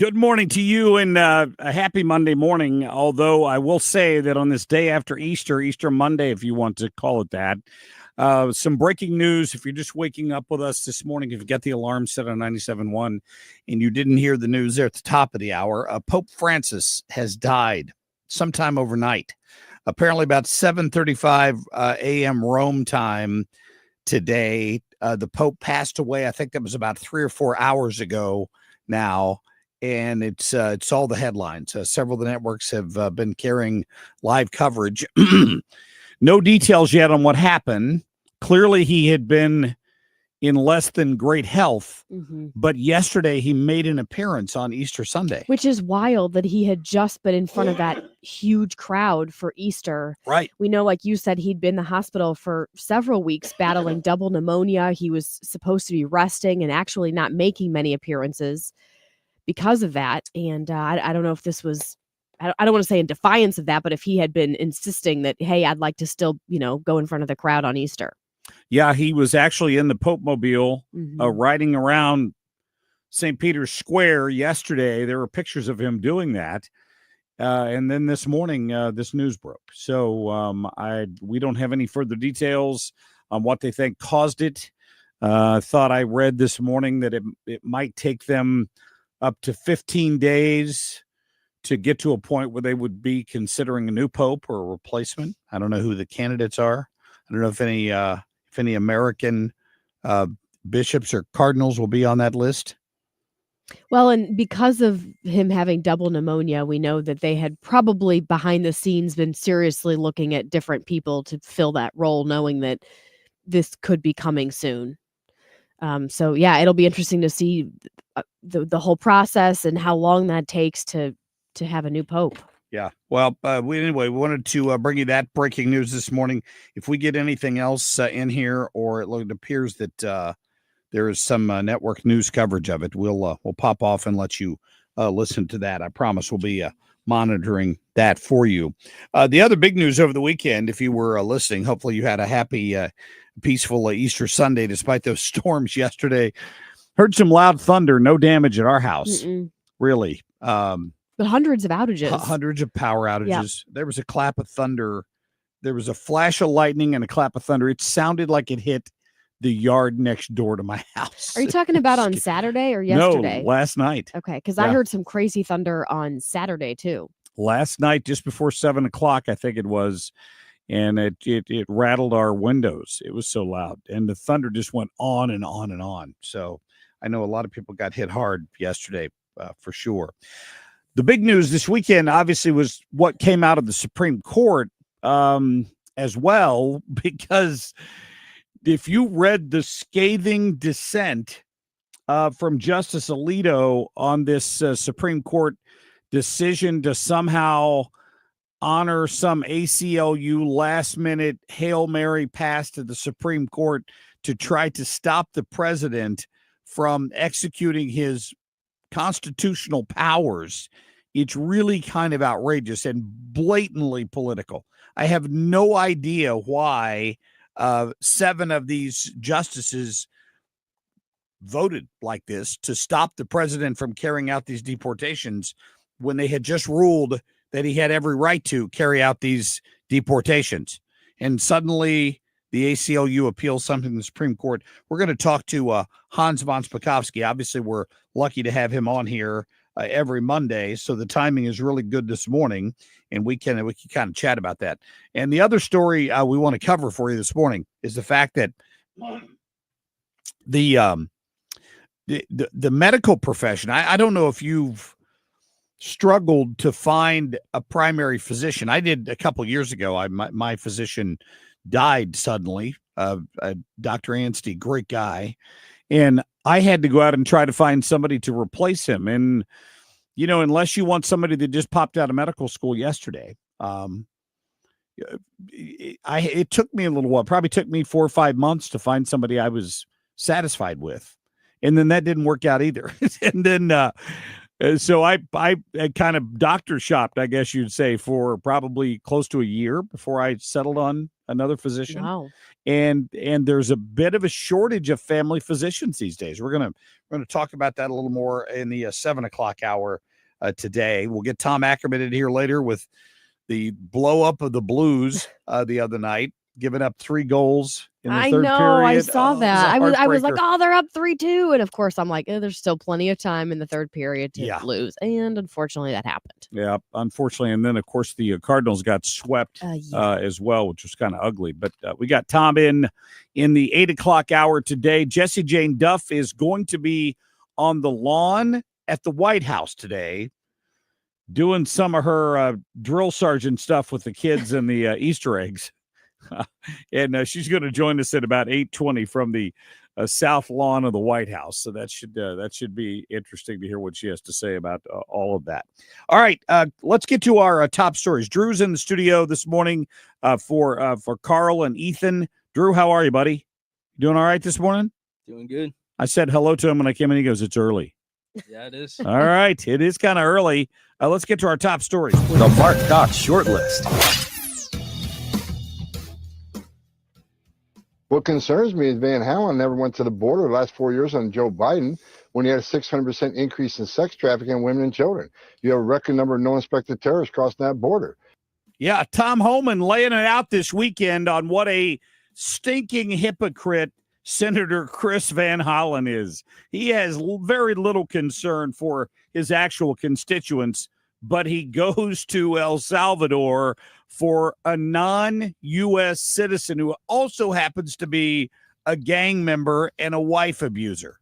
Good morning to you and a happy Monday morning. Although I will say that on this day after Easter, Easter Monday, if you want to call it that, some breaking news. If you're just waking up with us this morning, if you got the alarm set on 97.1 and you didn't hear the news there at the top of the hour, Pope Francis has died sometime overnight. Apparently about 7:35 a.m. Rome time today. The Pope passed away. I think that was about 3 or 4 hours ago now. And it's all the headlines. Several of the networks have been carrying live coverage. No details yet on what happened. Clearly, he had been in less than great health. Mm-hmm. But yesterday, he made an appearance on Easter Sunday. Which is wild that he had just been in front of that huge crowd for Easter. Right. We know, like you said, he'd been in the hospital for several weeks battling double pneumonia. He was supposed to be resting and actually not making many appearances because of that. And I don't know if this was, I don't want to say in defiance of that, but if he had been insisting that, hey, I'd like to still, go in front of the crowd on Easter. Yeah, he was actually in the Pope Mobile, riding around St. Peter's Square yesterday. There were pictures of him doing that. And then this morning, this news broke. So we don't have any further details on what they think caused it. Thought I read this morning that it might take them up to 15 days to get to a point where they would be considering a new pope or a replacement. I don't know who the candidates are. I don't know if any American bishops or cardinals will be on that list. Well, and because of him having double pneumonia, we know that they had probably behind the scenes been seriously looking at different people to fill that role, knowing that this could be coming soon. So yeah, it'll be interesting to see the whole process and how long that takes to have a new pope. Yeah. Well, we wanted to bring you that breaking news this morning. If we get anything else in here, or it appears that there is some network news coverage of it, we'll pop off and let you listen to that. I promise we'll be monitoring that for you. The other big news over the weekend, if you were listening, hopefully you had a happy, peaceful Easter Sunday, despite those storms yesterday. Heard some loud thunder, no damage at our house. Really. But hundreds of outages. Hundreds of power outages. Yep. There was a clap of thunder. There was a flash of lightning and a clap of thunder. It sounded like it hit the yard next door to my house. Are you talking about on Saturday or yesterday? No, last night. Okay, because I heard some crazy thunder on Saturday too. Last night, just before 7 o'clock, I think it was, and it rattled our windows. It was so loud, and the thunder just went on and on and on. So I know a lot of people got hit hard yesterday, for sure. The big news this weekend, obviously, was what came out of the Supreme Court as well, because if you read the scathing dissent from Justice Alito on this Supreme Court decision to somehow honor some ACLU last-minute Hail Mary pass to the Supreme Court to try to stop the president from executing his constitutional powers, it's really kind of outrageous and blatantly political. I have no idea why 7 of these justices voted like this to stop the president from carrying out these deportations when they had just ruled that he had every right to carry out these deportations. And suddenly the ACLU appeals something to the Supreme Court. We're going to talk to Hans von Spakovsky. Obviously, we're lucky to have him on here every Monday, so the timing is really good this morning, and we can kind of chat about that. And the other story we want to cover for you this morning is the fact that the medical profession. I don't know if you've struggled to find a primary physician. I did a couple years ago. My physician died suddenly. Dr. Anstey, great guy. And I had to go out and try to find somebody to replace him. And, unless you want somebody that just popped out of medical school yesterday, it took me a little while. Probably took me 4 or 5 months to find somebody I was satisfied with. And then that didn't work out either. And then, so I kind of doctor shopped, I guess you'd say, for probably close to a year before I settled on another physician. Wow. And there's a bit of a shortage of family physicians these days. We're gonna talk about that a little more in the 7 o'clock hour today. We'll get Tom Ackerman in here later with the blow up of the Blues the other night, giving up 3 goals in the third period. I saw that. I was like, heartbreaker. oh, they're up 3-2. And of course, I'm like, there's still plenty of time in the third period to lose. And unfortunately, that happened. Yeah, unfortunately. And then, of course, the Cardinals got swept as well, which was kind of ugly. But we got Tom in the 8 o'clock hour today. Jessie Jane Duff is going to be on the lawn at the White House today, doing some of her drill sergeant stuff with the kids and the Easter eggs. And she's going to join us at about 8:20 from the south lawn of the White House. So that should be interesting to hear what she has to say about all of that. All right, let's get to our top stories. Drew's in the studio this morning for Carl and Ethan. Drew, how are you, buddy? Doing all right this morning? Doing good. I said hello to him when I came in. He goes, "It's early." Yeah, it is. All right, it is kind of early. Let's get to our top stories. The Marc Cox short list. What concerns me is Van Halen never went to the border the last 4 years on Joe Biden when he had a 600% increase in sex trafficking in women and children. You have a record number of no-inspected terrorists crossing that border. Yeah, Tom Homan laying it out this weekend on what a stinking hypocrite Senator Chris Van Hollen is. He has very little concern for his actual constituents, but he goes to El Salvador for a non-U.S. citizen who also happens to be a gang member and a wife abuser.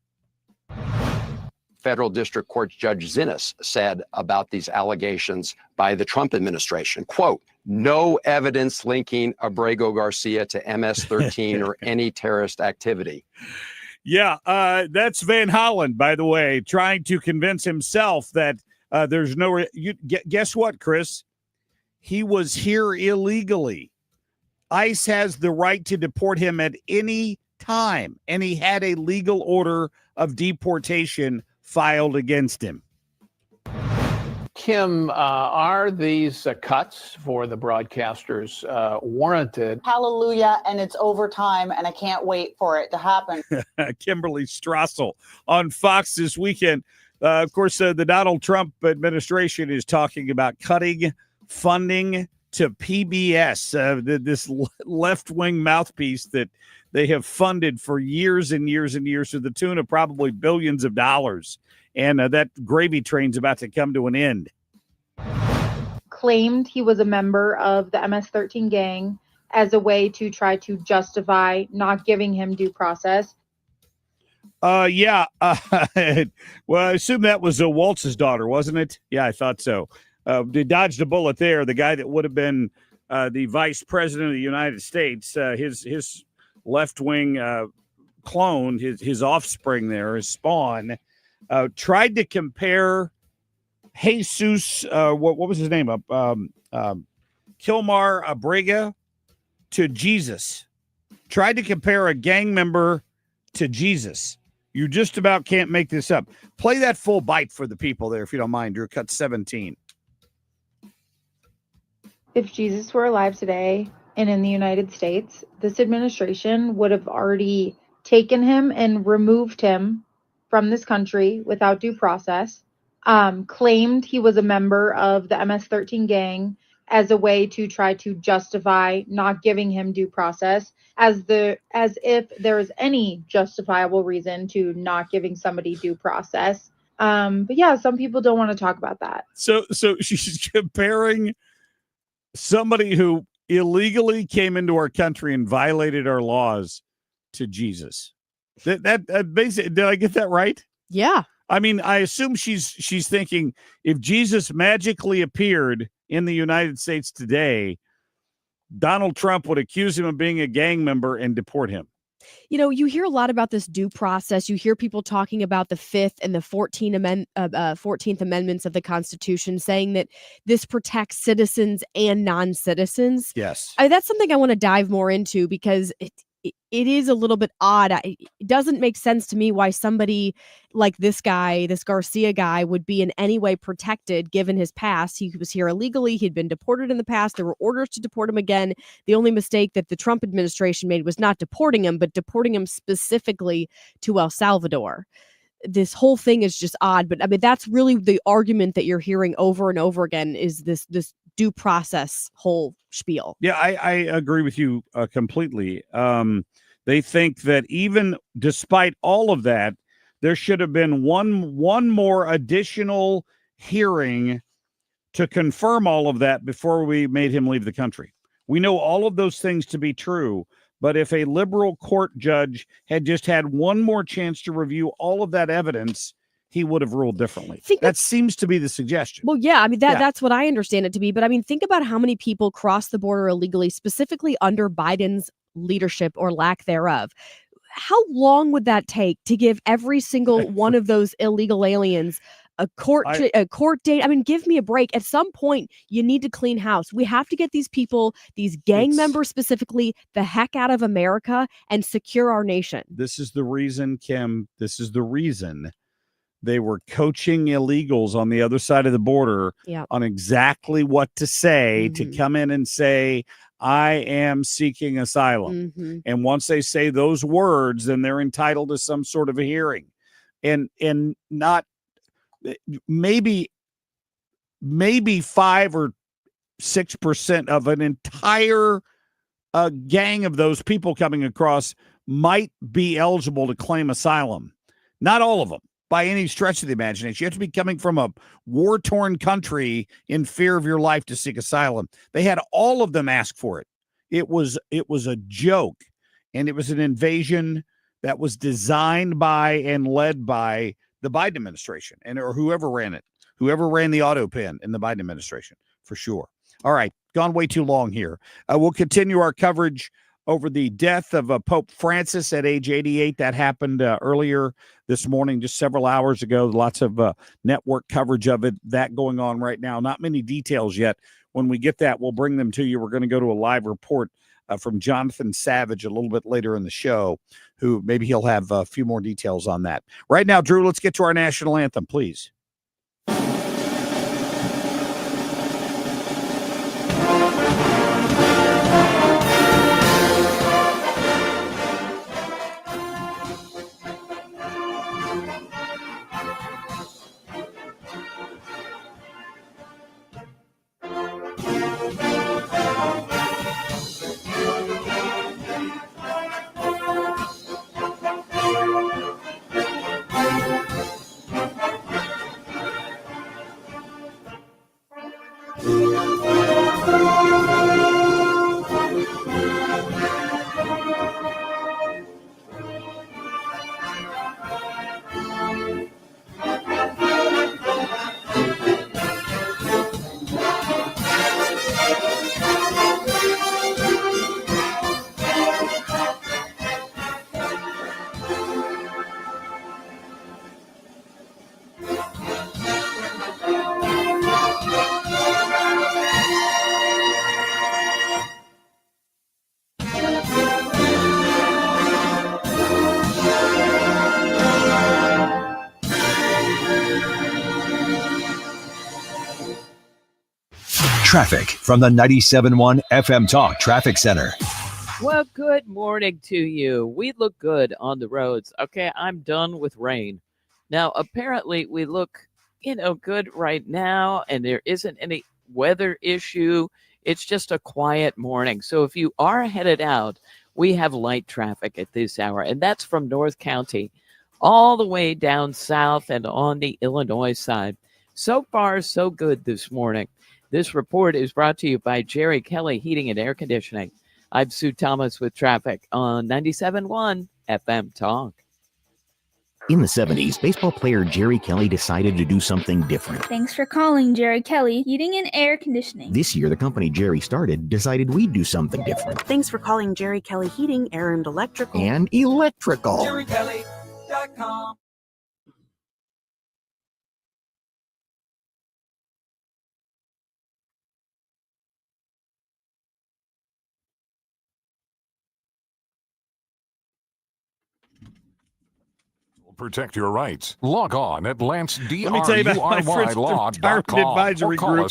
Federal District Court Judge Zinnes said about these allegations by the Trump administration, quote, "No evidence linking Abrego Garcia to MS-13 or any terrorist activity." Yeah, that's Van Hollen, by the way, trying to convince himself that there's no guess what, Chris? He was here illegally. ICE has the right to deport him at any time, and he had a legal order of deportation filed against him. Kim, are these cuts for the broadcasters warranted? Hallelujah, and it's overtime, and I can't wait for it to happen. Kimberly Strassel on Fox this weekend. Of course, the Donald Trump administration is talking about cutting funding to PBS, this left-wing mouthpiece that they have funded for years and years and years to the tune of probably billions of dollars. And that gravy train's about to come to an end. Claimed he was a member of the MS-13 gang as a way to try to justify not giving him due process. Yeah. Well, I assume that was Waltz's daughter, wasn't it? Yeah, I thought so. They dodged a bullet there. The guy that would have been the vice president of the United States, his left-wing clone, his offspring there, his spawn, tried to compare Jesus, what was his name? Kilmar Abrega to Jesus. Tried to compare a gang member to Jesus. You just about can't make this up. Play that full bite for the people there, if you don't mind, Drew. Cut 17. If Jesus were alive today and in the United States, this administration would have already taken him and removed him from this country without due process, claimed he was a member of the MS-13 gang as a way to try to justify not giving him due process, as if there is any justifiable reason to not giving somebody due process. But yeah, some people don't want to talk about that. So she's comparing somebody who illegally came into our country and violated our laws to Jesus. That basically, did I get that right? Yeah. I mean, I assume she's thinking if Jesus magically appeared in the United States today, Donald Trump would accuse him of being a gang member and deport him. You know, you hear a lot about this due process. You hear people talking about the 5th and the 14th Amendments of the Constitution, saying that this protects citizens and non-citizens. Yes. That's something I want to dive more into because it is a little bit odd. It doesn't make sense to me why somebody like this guy, this Garcia guy, would be in any way protected given his past. He was here illegally. He'd been deported in the past. There were orders to deport him again. The only mistake that the Trump administration made was not deporting him, but deporting him specifically to El Salvador. This whole thing is just odd, but I mean, that's really the argument that you're hearing over and over again is this due process whole spiel. Yeah, I agree with you completely. They think that even despite all of that, there should have been one more additional hearing to confirm all of that before we made him leave the country. We know all of those things to be true, but if a liberal court judge had just had one more chance to review all of that evidence, he would have ruled differently. That seems to be the suggestion. Well, yeah, I mean, that's what I understand it to be. But I mean, think about how many people cross the border illegally, specifically under Biden's leadership or lack thereof. How long would that take to give every single one of those illegal aliens a court date? I mean, give me a break. At some point, you need to clean house. We have to get these people, these gang members specifically, the heck out of America and secure our nation. This is the reason, Kim. This is the reason they were coaching illegals on the other side of the border on exactly what to say to come in and say, I am seeking asylum. And once they say those words, then they're entitled to some sort of a hearing. And not maybe 5 or 6% of an entire gang of those people coming across might be eligible to claim asylum. Not all of them, by any stretch of the imagination. You have to be coming from a war-torn country in fear of your life to seek asylum. They had all of them ask for it. It was a joke, and it was an invasion that was designed by and led by the Biden administration or whoever ran it, whoever ran the auto pen in the Biden administration, for sure. All right, gone way too long here. We'll continue our coverage over the death of Pope Francis at age 88. That happened earlier this morning, just several hours ago. Lots of network coverage of it, that going on right now. Not many details yet. When we get that, we'll bring them to you. We're going to go to a live report from Jonathan Savage a little bit later in the show, who maybe he'll have a few more details on that. Right now, Drew, let's get to our national anthem, please. Traffic from the 97.1 FM Talk Traffic Center. Well, good morning to you. We look good on the roads. Okay, I'm done with rain. Now, apparently, we look, good right now, and there isn't any weather issue. It's just a quiet morning. So if you are headed out, we have light traffic at this hour, and that's from North County all the way down south and on the Illinois side. So far, so good this morning. This report is brought to you by Jerry Kelly Heating and Air Conditioning. I'm Sue Thomas with traffic on 97.1 FM Talk. In the 70s, baseball player Jerry Kelly decided to do something different. Thanks for calling Jerry Kelly Heating and Air Conditioning. This year, the company Jerry started decided we'd do something different. Thanks for calling Jerry Kelly Heating, Air and Electrical. And electrical. JerryKelly.com. Protect your rights. Log on at Let me tell you about my friends at the Retirement Advisory Group.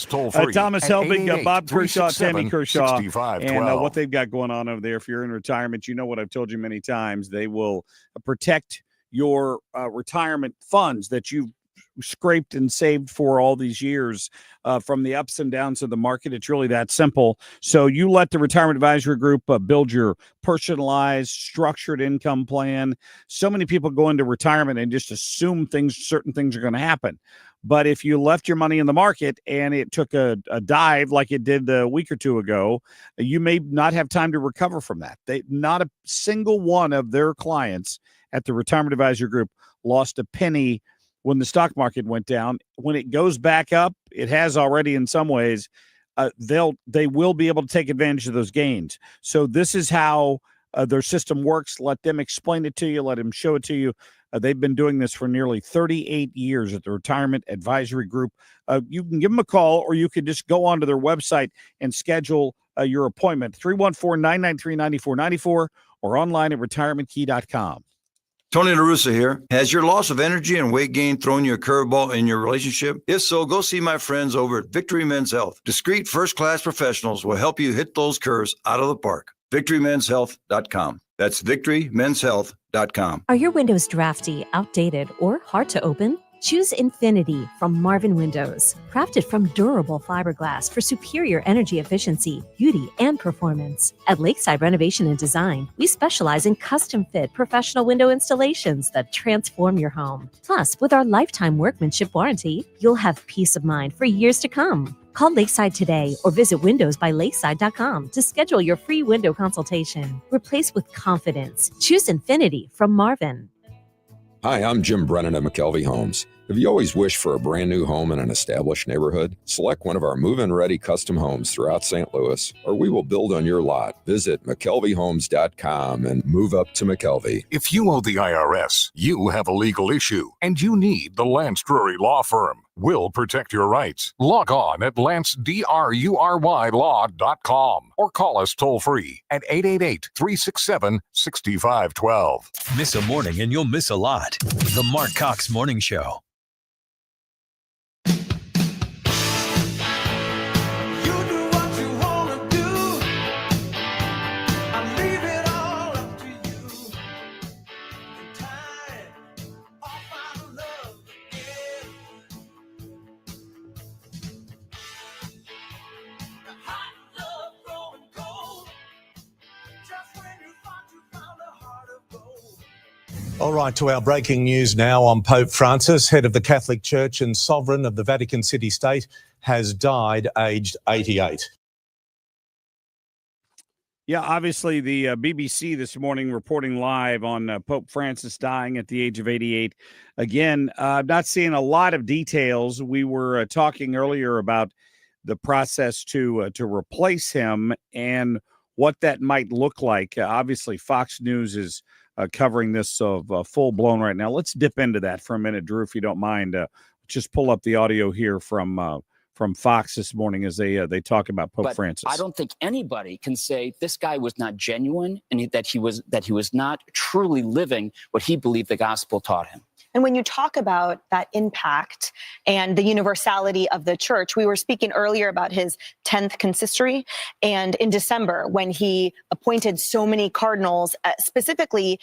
Thomas Helbig, Bob Kershaw, Tammy Kershaw, and what they've got going on over there. If you're in retirement, you know what I've told you many times. They will protect your retirement funds that you've scraped and saved for all these years from the ups and downs of the market. It's really that simple. So you let the Retirement Advisory Group build your personalized, structured income plan. So many people go into retirement and just assume certain things are going to happen. But if you left your money in the market and it took a dive like it did a week or two ago, you may not have time to recover from that. Not a single one of their clients at the Retirement Advisory Group lost a penny when the stock market went down. When it goes back up, it has already in some ways, they will be able to take advantage of those gains. So this is how their system works. Let them explain it to you. Let them show it to you. They've been doing this for nearly 38 years at the Retirement Advisory Group. You can give them a call, or you can just go onto their website and schedule your appointment, 314-993-9494, or online at retirementkey.com. Tony La Russa here. Has your loss of energy and weight gain thrown you a curveball in your relationship? If so, go see my friends over at Victory Men's Health. Discreet first-class professionals will help you hit those curves out of the park. VictoryMen'sHealth.com. That's VictoryMen'sHealth.com. Are your windows drafty, outdated, or hard to open? Choose Infinity from Marvin Windows. Crafted from durable fiberglass for superior energy efficiency, beauty, and performance. At Lakeside Renovation and Design, we specialize in custom-fit professional window installations that transform your home. Plus, with our lifetime workmanship warranty, you'll have peace of mind for years to come. Call Lakeside today or visit windowsbylakeside.com to schedule your free window consultation. Replace with confidence. Choose Infinity from Marvin. Hi, I'm Jim Brennan at McKelvey Homes. Have you always wished for a brand new home in an established neighborhood? Select one of our move-in ready custom homes throughout St. Louis, or we will build on your lot. Visit McKelveyhomes.com and move up to McKelvey. If you owe the IRS, you have a legal issue, and you need the Lance Drury Law Firm. We'll protect your rights. Log on at LanceDRURYLaw.com or call us toll-free at 888-367-6512. Miss a morning and you'll miss a lot. The Marc Cox Morning Show. All right, to our breaking news now on Pope Francis, head of the Catholic Church and sovereign of the Vatican City State, has died aged 88. Yeah, obviously the BBC this morning reporting live on Pope Francis dying at the age of 88. Again, I'm not seeing a lot of details. We were talking earlier about the process to replace him and what that might look like. Obviously, Fox News is covering this full blown right now. Let's dip into that for a minute, Drew, if you don't mind. Just pull up the audio here from Fox this morning as they talk about Pope Francis. I don't think anybody can say this guy was not genuine and that he was not truly living what he believed the gospel taught him. And when you talk about that impact and the universality of the church, we were speaking earlier about his 10th consistory. And in December, when he appointed so many cardinals, specifically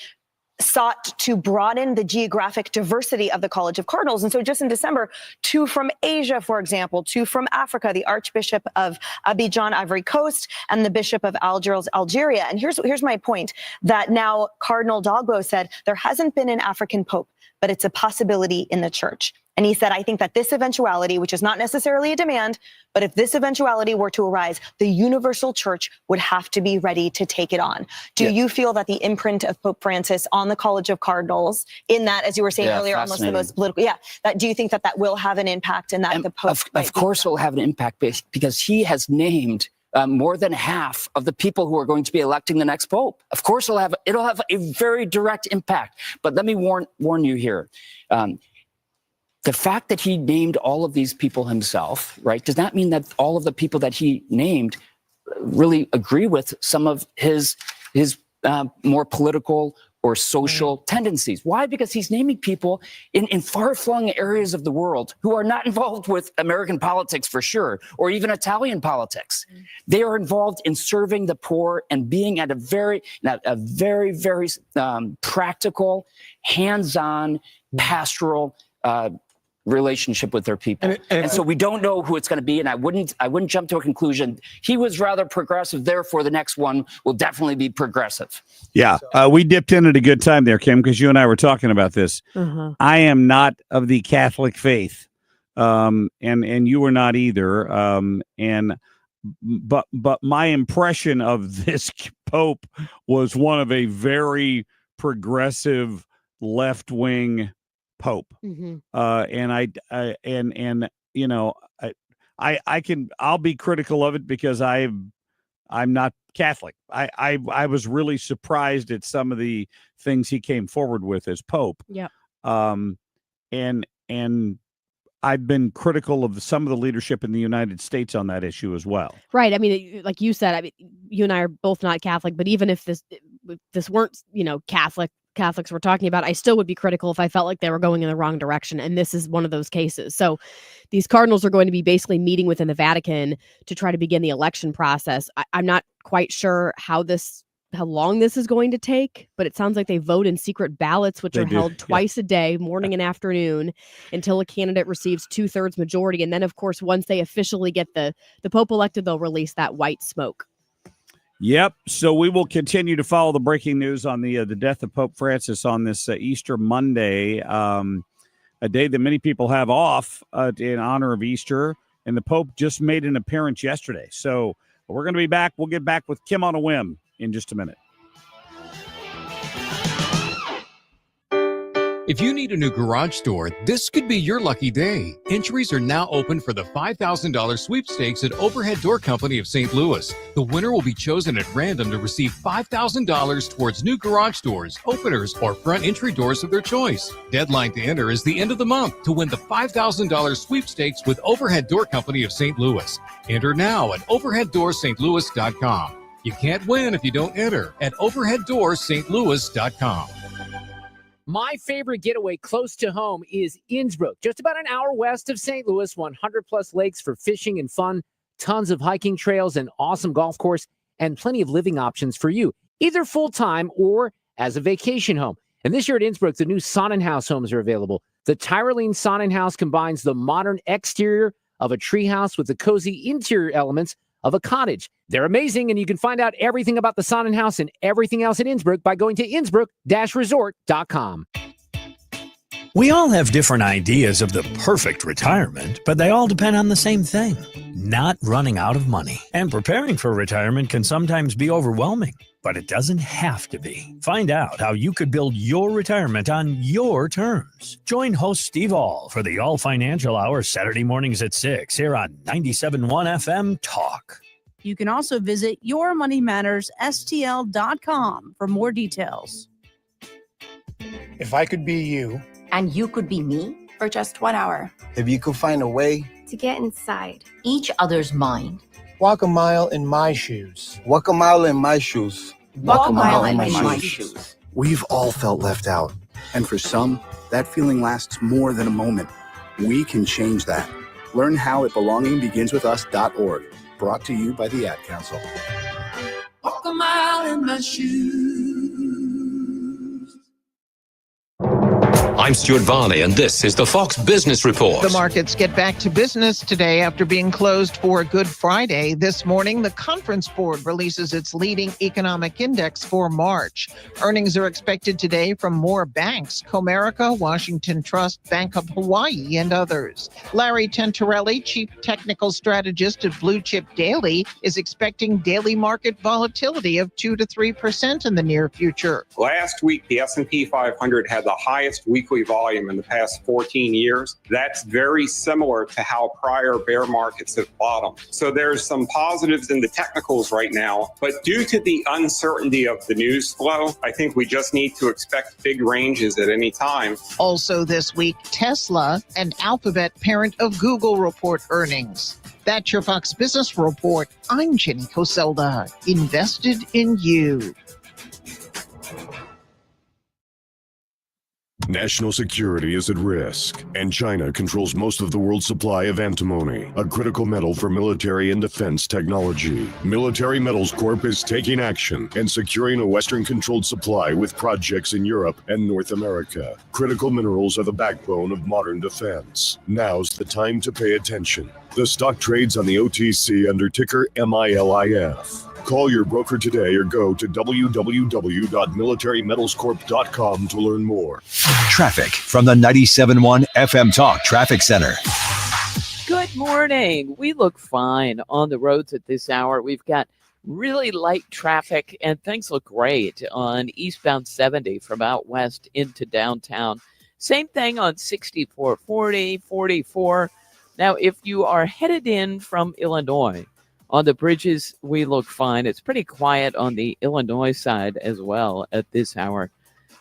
sought to broaden the geographic diversity of the College of Cardinals. And so just in December, 2 from Asia, for example, 2 from Africa, the Archbishop of Abidjan, Ivory Coast, and the Bishop of Algiers, Algeria. And here's my point, that now Cardinal Dogbo said there hasn't been an African pope, but it's a possibility in the church. And he said, I think that this eventuality, which is not necessarily a demand, but if this eventuality were to arise, the universal church would have to be ready to take it on. Do you feel that the imprint of Pope Francis on the College of Cardinals, in that, as you were saying earlier, almost the most political, do you think that that will have an impact and that the Pope... Of course it will have an impact because he has named more than half of the people who are going to be electing the next pope. Of course, it'll have a very direct impact. But let me warn you here. The fact that he named all of these people himself, right, does not mean that all of the people that he named really agree with some of his more political or social tendencies. Why? Because he's naming people in far-flung areas of the world who are not involved with American politics for sure, or even Italian politics. They are involved in serving the poor and being at a very practical, hands-on, pastoral relationship with their people. And so we don't know who it's going to be, and I wouldn't jump to a conclusion. He was rather progressive, therefore the next one will definitely be progressive. Yeah, we dipped in at a good time there, Kim, because you and I were talking about this. I am not of the Catholic faith, and you were not either. But my impression of this Pope was one of a very progressive left-wing Pope. I'll be critical of it because I'm not Catholic. I was really surprised at some of the things he came forward with as Pope. Yeah. And I've been critical of some of the leadership in the United States on that issue as well. Right. I mean, like you said, you and I are both not Catholic, but even if this weren't, Catholics we're talking about, I still would be critical if I felt like they were going in the wrong direction. And this is one of those cases. So these cardinals are going to be basically meeting within the Vatican to try to begin the election process. I'm not quite sure how long this is going to take, but it sounds like they vote in secret ballots, which are held twice a day, morning and afternoon, until a candidate receives 2/3 majority. And then, of course, once they officially get the Pope elected, they'll release that white smoke. Yep. So we will continue to follow the breaking news on the death of Pope Francis on this Easter Monday, a day that many people have off in honor of Easter. And the Pope just made an appearance yesterday. So we're going to be back. We'll get back with Kim on a whim in just a minute. If you need a new garage door, this could be your lucky day. Entries are now open for the $5,000 sweepstakes at Overhead Door Company of St. Louis. The winner will be chosen at random to receive $5,000 towards new garage doors, openers, or front entry doors of their choice. Deadline to enter is the end of the month to win the $5,000 sweepstakes with Overhead Door Company of St. Louis. Enter now at overheaddoorsstlouis.com. You can't win if you don't enter at overheaddoorsstlouis.com. My favorite getaway close to home is Innsbruck, just about an hour west of St. Louis, 100 plus lakes for fishing and fun, tons of hiking trails, an awesome golf course, and plenty of living options for you, either full-time or as a vacation home. And this year at Innsbruck, the new Sonnenhaus homes are available. The Tyrolean Sonnenhaus combines the modern exterior of a treehouse with the cozy interior elements of a cottage. They're amazing, and you can find out everything about the Sonnenhaus and everything else at Innsbruck by going to innsbruck-resort.com. We all have different ideas of the perfect retirement, but they all depend on the same thing: not running out of money. And preparing for retirement can sometimes be overwhelming, but it doesn't have to be. Find out how you could build your retirement on your terms. Join host Steve All for the All Financial Hour Saturday mornings at 6 here on 97.1 FM Talk. You can also visit yourmoneymattersstl.com for more details. If I could be you, and you could be me, for just 1 hour. If you could find a way to get inside each other's mind. Walk a mile in my shoes. Walk a mile in my shoes. Walk a mile in my shoes. We've all felt left out. And for some, that feeling lasts more than a moment. We can change that. Learn how at belongingbeginswithus.org. Brought to you by the Ad Council. Walk a mile in my shoes. I'm Stuart Varney, and this is the Fox Business Report. The markets get back to business today after being closed for Good Friday. This morning, the Conference Board releases its leading economic index for March. Earnings are expected today from more banks: Comerica, Washington Trust, Bank of Hawaii, and others. Larry Tentarelli, chief technical strategist at Blue Chip Daily, is expecting daily market volatility of 2 to 3% in the near future. Last week, the S&P 500 had the highest weekly volume in the past 14 years. That's very similar to how prior bear markets have bottomed. So there's some positives in the technicals right now, but due to the uncertainty of the news flow, I think we just need to expect big ranges at any time. Also this week, Tesla and Alphabet, parent of Google, report earnings. That's your Fox Business Report. I'm Jenny Coselda. Invested in you. National security is at risk, and China controls most of the world's supply of antimony, a critical metal for military and defense technology. Military Metals Corp is taking action and securing a Western-controlled supply with projects in Europe and North America. Critical minerals are the backbone of modern defense. Now's the time to pay attention. The stock trades on the OTC under ticker MILIF. Call your broker today or go to www.militarymetalscorp.com to learn more. Traffic from the 97.1 FM Talk Traffic Center. Good morning. We look fine on the roads at this hour. We've got really light traffic and things look great on eastbound 70 from out west into downtown. Same thing on 64, 40, 44. Now, if you are headed in from Illinois, on the bridges, we look fine. It's pretty quiet on the Illinois side as well at this hour.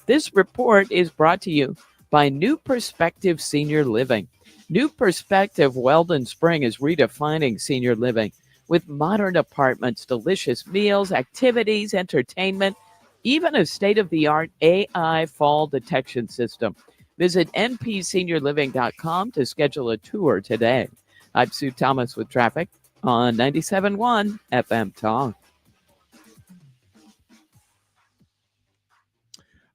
This report is brought to you by New Perspective Senior Living. New Perspective Weldon Spring is redefining senior living with modern apartments, delicious meals, activities, entertainment, even a state-of-the-art AI fall detection system. Visit npseniorliving.com to schedule a tour today. I'm Sue Thomas with traffic on 97.1 FM Talk.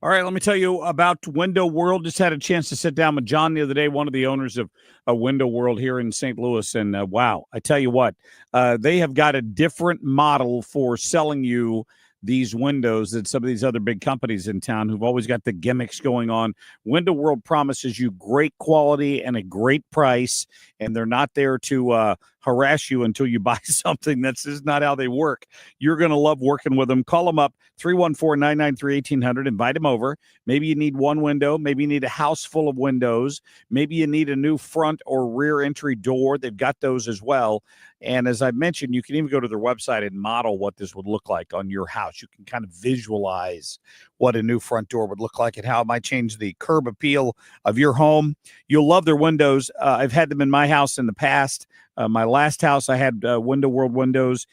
All right, let me tell you about Window World. Just had a chance to sit down with John the other day, one of the owners of Window World here in St. Louis. And wow, I tell you what, they have got a different model for selling you these windows than some of these other big companies in town who've always got the gimmicks going on. Window World promises you great quality and a great price, and they're not there to harass you until you buy something. That's just not how they work. You're going to love working with them. Call them up, 314-993-1800. Invite them over. Maybe you need one window. Maybe you need a house full of windows. Maybe you need a new front or rear entry door. They've got those as well. And as I mentioned, you can even go to their website and model what this would look like on your house. You can kind of visualize what a new front door would look like and how it might change the curb appeal of your home. You'll love their windows. I've had them in my house in the past. My last house, I had Window World windows.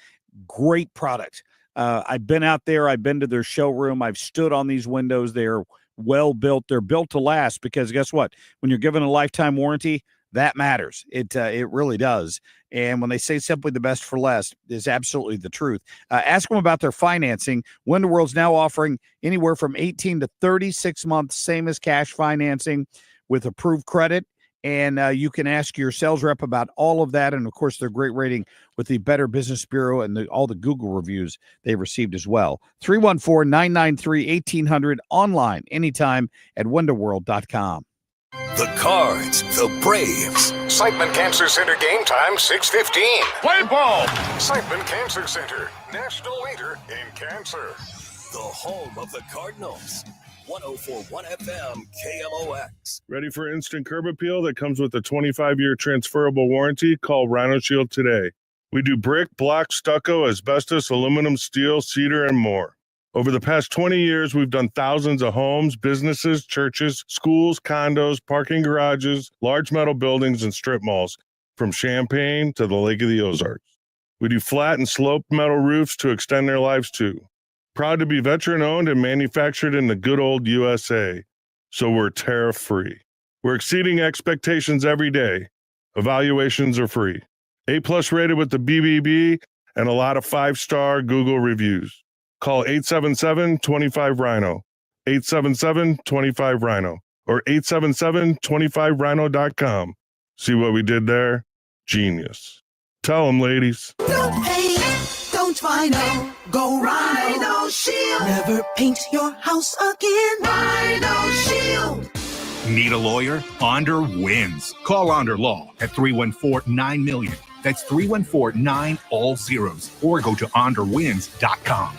Great product. I've been out there. I've been to their showroom. I've stood on these windows. They're well built. They're built to last because guess what? When you're given a lifetime warranty, that matters. It really does. And when they say simply the best for less, is absolutely the truth. Ask them about their financing. Window World's now offering anywhere from 18 to 36 months, same as cash financing with approved credit. And you can ask your sales rep about all of that. And, of course, their great rating with the Better Business Bureau and all the Google reviews they've received as well. 314-993-1800 online anytime at windowworld.com. The Cards, the Braves. Siteman Cancer Center game time, 6:15. Play ball. Siteman Cancer Center, national leader in cancer. The home of the Cardinals. 104.1 FM KMOX. Ready for instant curb appeal that comes with a 25-year transferable warranty? Call Rhino Shield today. We do brick, block, stucco, asbestos, aluminum, steel, cedar, and more. Over the past 20 years, we've done thousands of homes, businesses, churches, schools, condos, parking garages, large metal buildings, and strip malls, from Champaign to the Lake of the Ozarks. We do flat and sloped metal roofs to extend their lives too. Proud to be veteran-owned and manufactured in the good old USA, so we're tariff-free. We're exceeding expectations every day. Evaluations are free. A+ rated with the BBB and a lot of 5-star Google reviews. Call 877-25-RHINO, 877-25-RHINO, or 877-25rhino.com. See what we did there? Genius. Tell them, ladies. Don't hate, don't Rhino, go Rhino Shield. Never paint your house again. Rhino Shield. Need a lawyer? Onder wins. Call Onder Law at 314-9-million. That's 314-9 all zeros. Or go to onderwins.com.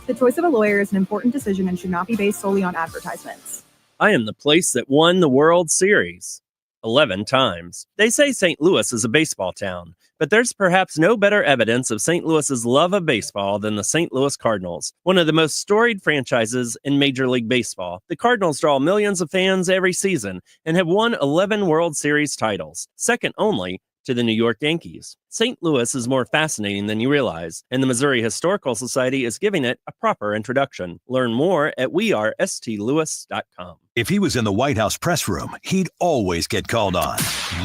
The choice of a lawyer is an important decision and should not be based solely on advertisements. I am the place that won the World Series 11 times. They say St. Louis is a baseball town, but there's perhaps no better evidence of St. Louis's love of baseball than the St. Louis Cardinals. One of the most storied franchises in Major League Baseball, the Cardinals draw millions of fans every season and have won 11 World Series titles, second only to the New York Yankees. St. Louis is more fascinating than you realize, and the Missouri Historical Society is giving it a proper introduction. Learn more at wearestlewis.com. If he was in the White House press room, he'd always get called on.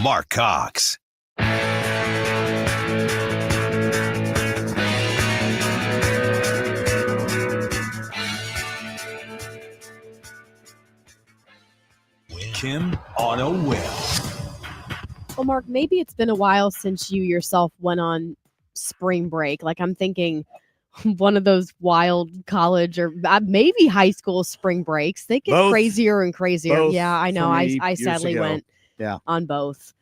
Marc Cox. Kim on a whim. Well, Mark, maybe it's been a while since you yourself went on spring break. Like, I'm thinking one of those wild college or maybe high school spring breaks. They get crazier and crazier. Yeah, I know. I sadly went on both.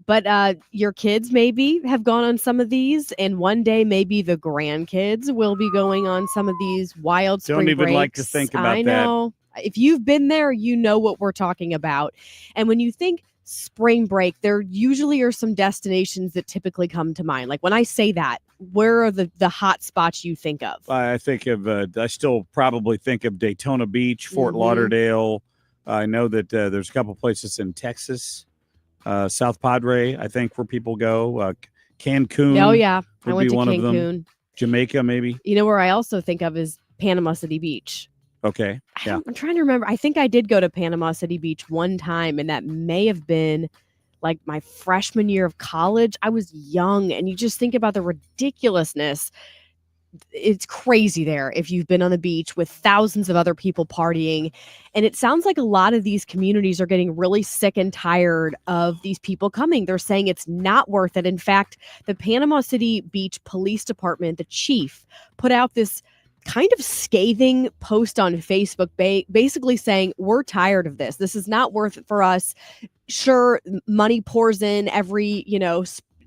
But your kids maybe have gone on some of these, and one day maybe the grandkids will be going on some of these wild spring breaks. Don't even like to think about that. I know. If you've been there, you know what we're talking about. And when you think spring break, there usually are some destinations that typically come to mind. Like when I say that, where are the hot spots you think of? I think of, I still probably think of Daytona Beach, Fort Lauderdale. I know that there's a couple places in Texas, South Padre, I think, where people go. Cancun. Oh, yeah. I went to one Cancun. Of them. Jamaica, maybe. You know where I also think of is Panama City Beach. Okay. Yeah. I'm trying to remember. I think I did go to Panama City Beach one time, and that may have been like my freshman year of college. I was young, and you just think about the ridiculousness. It's crazy there if you've been on the beach with thousands of other people partying. And it sounds like a lot of these communities are getting really sick and tired of these people coming. They're saying it's not worth it. In fact, the Panama City Beach Police Department, the chief, put out this kind of scathing post on Facebook, basically saying, we're tired of this. This is not worth it for us. Sure, money pours in every,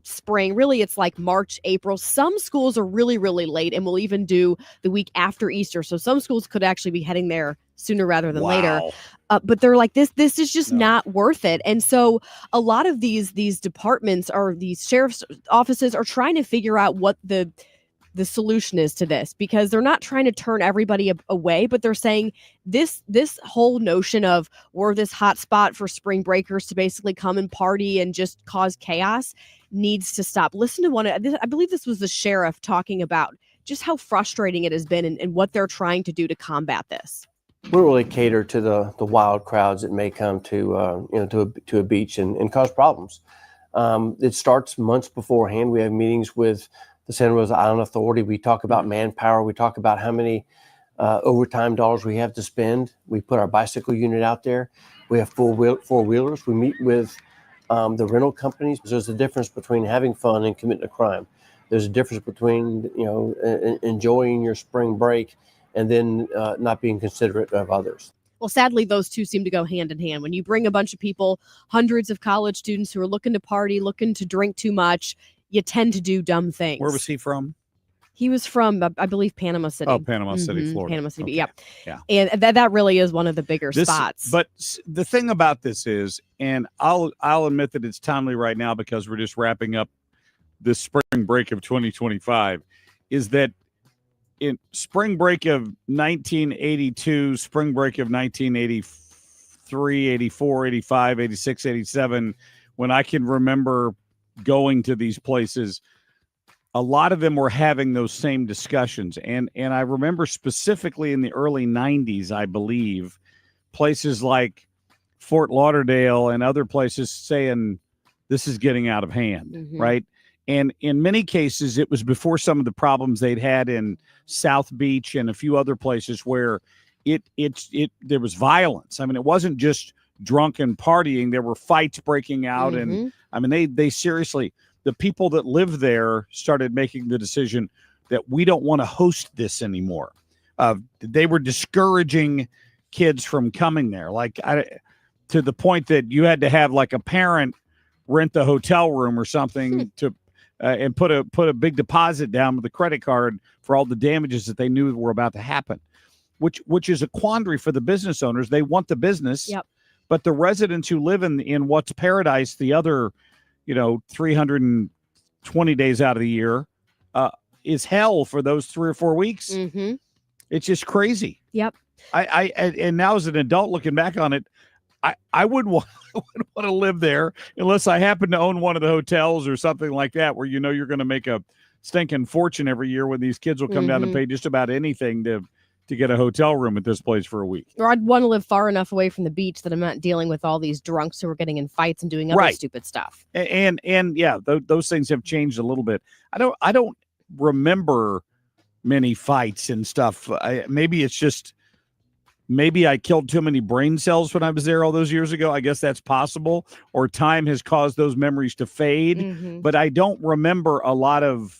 spring. Really, it's like March, April. Some schools are really, really late and will even do the week after Easter. So some schools could actually be heading there sooner rather than later. But they're like, this is just not worth it. And so a lot of these departments or these sheriff's offices are trying to figure out what the solution is to this, because they're not trying to turn everybody away, but they're saying this whole notion of we're this hot spot for spring breakers to basically come and party and just cause chaos needs to stop. Listen to I believe this was the sheriff talking about just how frustrating it has been and what they're trying to do to combat this. We don't really cater to the wild crowds that may come to a beach and cause problems. It starts months beforehand. We have meetings with the Santa Rosa Island Authority. We talk about manpower. We talk about how many overtime dollars we have to spend. We put our bicycle unit out there. We have four-wheelers. We meet with the rental companies. There's a difference between having fun and committing a crime. There's a difference between enjoying your spring break and then not being considerate of others. Well, sadly, those two seem to go hand in hand. When you bring a bunch of people, hundreds of college students who are looking to party, looking to drink too much, you tend to do dumb things. Where was he from? He was from, I believe, Panama City. Oh, Panama City, Florida. Panama City, okay. Yeah. And that really is one of the bigger spots. But the thing about this is, and I'll admit that it's timely right now because we're just wrapping up the spring break of 2025, is that in spring break of 1982, spring break of 1983, 84, 85, 86, 87, when I can remember going to these places, a lot of them were having those same discussions. And I remember specifically in the early 90s, I believe, places like Fort Lauderdale and other places saying this is getting out of hand, right? And in many cases, it was before some of the problems they'd had in South Beach and a few other places where there was violence. I mean, it wasn't just drunken partying. There were fights breaking out. And I mean, they seriously, the people that live there started making the decision that we don't want to host this anymore. They were discouraging kids from coming there. Like to the point that you had to have like a parent rent the hotel room or something to and put a big deposit down with a credit card for all the damages that they knew were about to happen, which is a quandary for the business owners. They want the business, but the residents who live in what's paradise, the other, 320 days out of the year, is hell for those 3 or 4 weeks. It's just crazy. Yep. And now as an adult looking back on it, I wouldn't want to live there unless I happen to own one of the hotels or something like that, where you're going to make a stinking fortune every year when these kids will come down and pay just about anything to get a hotel room at this place for a week. Or I'd want to live far enough away from the beach that I'm not dealing with all these drunks who are getting in fights and doing other stupid stuff. And yeah, those things have changed a little bit. I don't remember many fights and stuff. Maybe I killed too many brain cells when I was there all those years ago. I guess that's possible. Or time has caused those memories to fade. But I don't remember a lot of.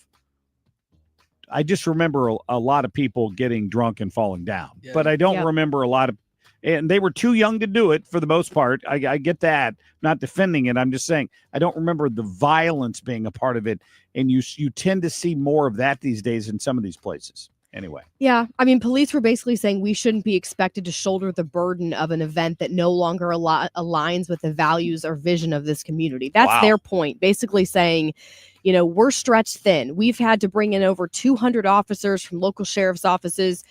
I just remember a lot of people getting drunk and falling down. Yeah. But I don't remember a lot of. And they were too young to do it for the most part. I get that. Not defending it. I'm just saying I don't remember the violence being a part of it. And you tend to see more of that these days in some of these places. Anyway. Yeah. I mean, police were basically saying we shouldn't be expected to shoulder the burden of an event that no longer aligns with the values or vision of this community. That's their point. Basically saying, we're stretched thin. We've had to bring in over 200 officers from local sheriff's offices,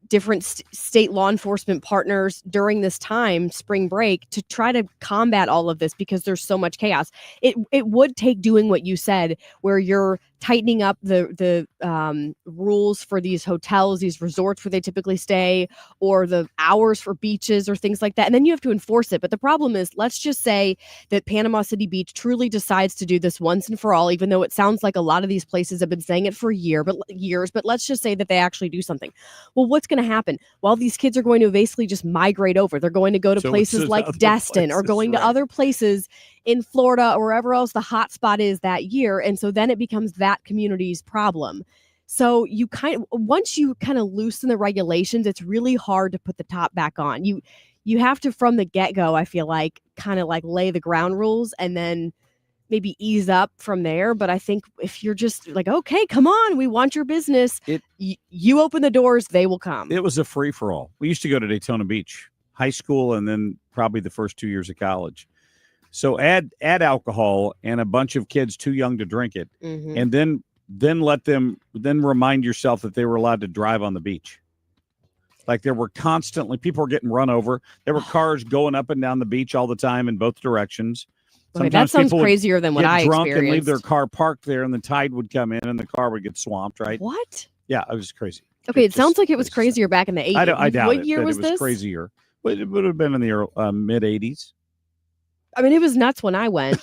different state law enforcement partners during this time, spring break, to try to combat all of this because there's so much chaos. It would take doing what you said, where you're tightening up the rules for these hotels, these resorts where they typically stay, or the hours for beaches or things like that. And then you have to enforce it. But the problem is, let's just say that Panama City Beach truly decides to do this once and for all, even though it sounds like a lot of these places have been saying it for years, but let's just say that they actually do something. Well, what's going to happen? Well, these kids are going to basically just migrate over. They're going to go to places like Destin or going to other places in Florida or wherever else the hot spot is that year. And so then it becomes that community's problem. So once you kind of loosen the regulations, it's really hard to put the top back on. You have to, from the get-go, I feel like, kind of like lay the ground rules and then maybe ease up from there. But I think if you're just like, okay, come on, we want your business, you open the doors, they will come. It was a free-for-all. We used to go to Daytona Beach, high school, and then probably the first 2 years of college. So add alcohol and a bunch of kids too young to drink it, and then remind yourself that they were allowed to drive on the beach. Like there were constantly people were getting run over. There were cars going up and down the beach all the time in both directions. Okay, that sounds crazier than what I drunk experienced. And leave their car parked there, and the tide would come in, and the car would get swamped. Right? What? Yeah, it was crazy. Okay, it sounds like it was crazier back in the 80s. I doubt what year was this? It was crazier. But it would have been in the mid 80s. I mean, it was nuts when I went.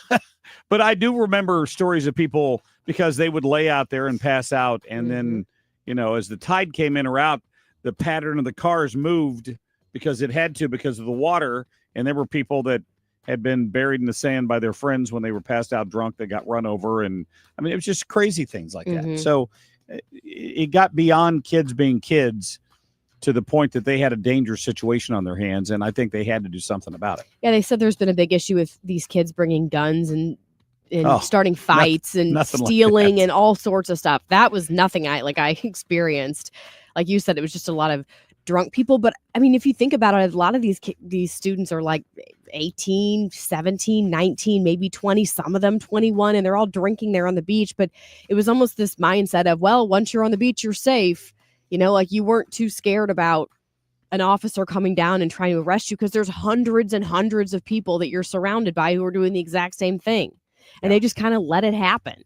But I do remember stories of people because they would lay out there and pass out. And then, as the tide came in or out, the pattern of the cars moved because it had to because of the water. And there were people that had been buried in the sand by their friends when they were passed out drunk. They got run over. And I mean, it was just crazy things like that. So it got beyond kids being kids to the point that they had a dangerous situation on their hands, and I think they had to do something about it. Yeah, they said there's been a big issue with these kids bringing guns and starting fights and stealing and all sorts of stuff. That was nothing I experienced. Like you said, it was just a lot of drunk people. But I mean, if you think about it, a lot of these students are like 18, 17, 19, maybe 20, some of them 21, and they're all drinking there on the beach. But it was almost this mindset of, well, once you're on the beach, you're safe. Like you weren't too scared about an officer coming down and trying to arrest you because there's hundreds and hundreds of people that you're surrounded by who are doing the exact same thing. And they just kind of let it happen.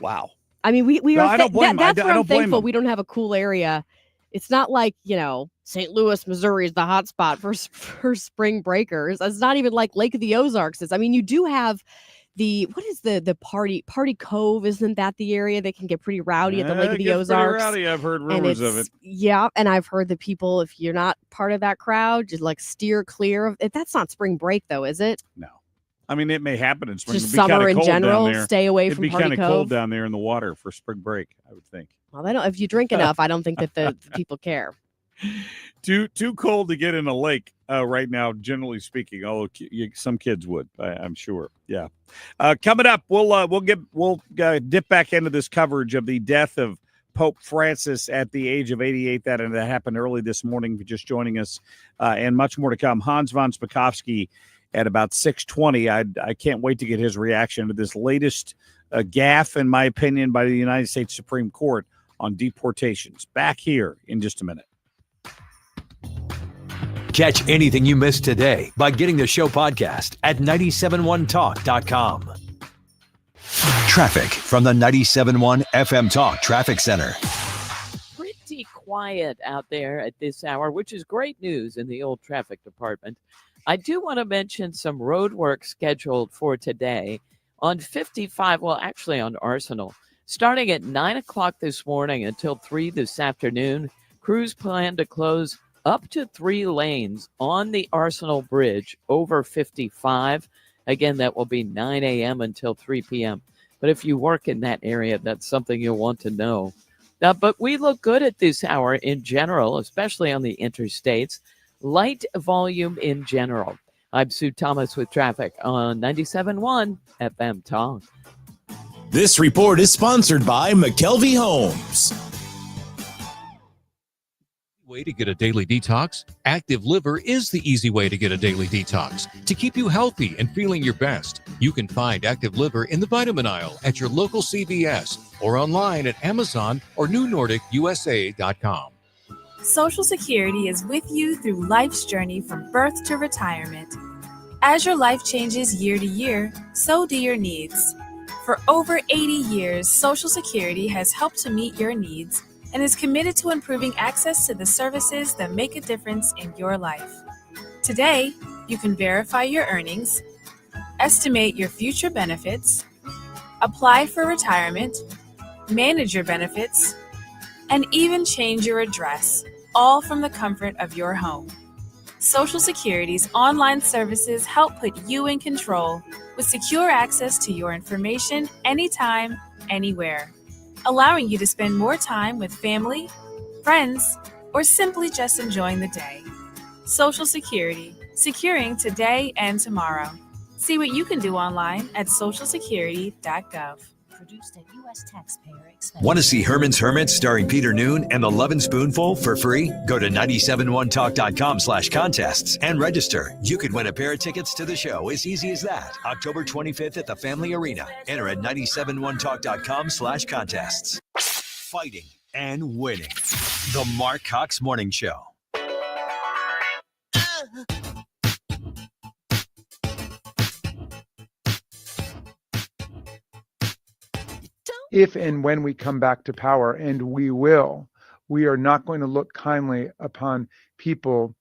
Wow. I mean, that's where I'm thankful we don't have a cool area. It's not like, St. Louis, Missouri is the hot spot for spring breakers. It's not even like Lake of the Ozarks is. I mean, you do have what is the Party Cove? Isn't that the area that can get pretty rowdy at the Lake of the Ozarks? Pretty rowdy. I've heard rumors of it. Yeah, and I've heard that people, if you're not part of that crowd, just like steer clear of it. That's not spring break, though, is it? No. I mean, it may happen in spring. Just summer in general. Stay away from Party Cove. It'd be kind of cold down there in the water for spring break, I would think. Well, if you drink enough, I don't think that the people care. Too cold to get in a lake right now, generally speaking. Although some kids would, I'm sure. Yeah. Coming up, we'll dip back into this coverage of the death of Pope Francis at the age of 88. That happened early this morning. For just joining us, and much more to come. Hans von Spakovsky at about 6:20. I can't wait to get his reaction to this latest gaffe, in my opinion, by the United States Supreme Court on deportations. Back here in just a minute. Catch anything you missed today by getting the show podcast at 971talk.com. Traffic from the 97.1 FM Talk Traffic Center. Pretty quiet out there at this hour, which is great news in the old traffic department. I do want to mention some road work scheduled for today on 55, well, actually on Arsenal. Starting at 9 o'clock this morning until 3 this afternoon, crews plan to close up to 3 lanes on the Arsenal Bridge over 55. Again, that will be 9 a.m. until 3 p.m. But if you work in that area, that's something you'll want to know. But we look good at this hour in general, especially on the interstates. Light volume in general. I'm Sue Thomas with traffic on 97.1 FM Talk. This report is sponsored by McKelvey Homes. Way to get a daily detox? Active Liver is the easy way to get a daily detox. To keep you healthy and feeling your best, you can find Active Liver in the vitamin aisle at your local CVS or online at Amazon or NewNordicUSA.com. Social Security is with you through life's journey from birth to retirement. As your life changes year to year, so do your needs. For over 80 years, Social Security has helped to meet your needs and is committed to improving access to the services that make a difference in your life. Today, you can verify your earnings, estimate your future benefits, apply for retirement, manage your benefits, and even change your address, all from the comfort of your home. Social Security's online services help put you in control with secure access to your information anytime, anywhere, allowing you to spend more time with family, friends, or simply just enjoying the day. Social Security, securing today and tomorrow. See what you can do online at socialsecurity.gov. Produced at U.S. taxpayer expense. Want to see Herman's Hermits starring Peter Noon and the Lovin' Spoonful for free? Go to 971talk.com/contests and register. You could win a pair of tickets to the show as easy as that. October 25th at the Family Arena. Enter at 971talk.com/contests. Fighting and winning. The Marc Cox Morning Show. If and when we come back to power, and we will, we are not going to look kindly upon people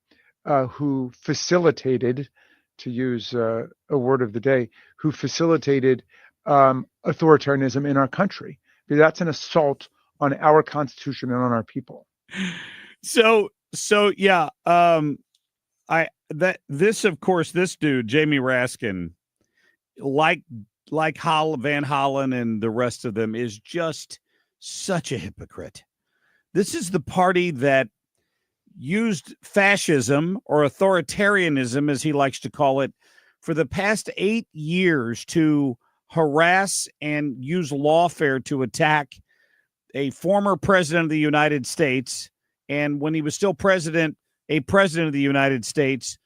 who facilitated, to use a word of the day, who facilitated authoritarianism in our country. Because that's an assault on our Constitution and on our people. So yeah, this dude, Jamie Raskin, like Van Hollen and the rest of them, is just such a hypocrite. This is the party that used fascism, or authoritarianism, as he likes to call it, for the past 8 years to harass and use lawfare to attack a former president of the United States. And when he was still president, a president of the United States,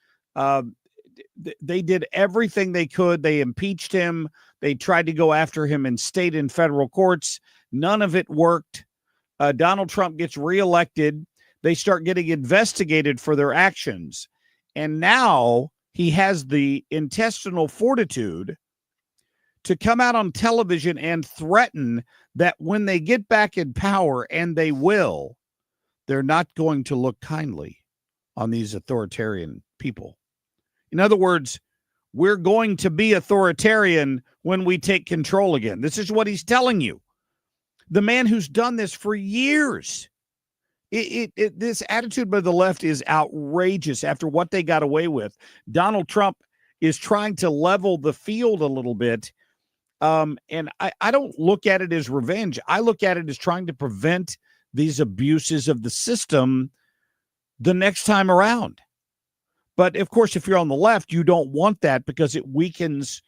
they did everything they could. They impeached him. They tried to go after him in state and federal courts. None of it worked. Donald Trump gets reelected. They start getting investigated for their actions. And now he has the intestinal fortitude to come out on television and threaten that when they get back in power, and they will, they're not going to look kindly on these authoritarian people. In other words, we're going to be authoritarian when we take control again. This is what he's telling you. The man who's done this for years. This attitude by the left is outrageous after what they got away with. Donald Trump is trying to level the field a little bit. And I don't look at it as revenge. I look at it as trying to prevent these abuses of the system the next time around. But of course, if you're on the left, you don't want that because it weakens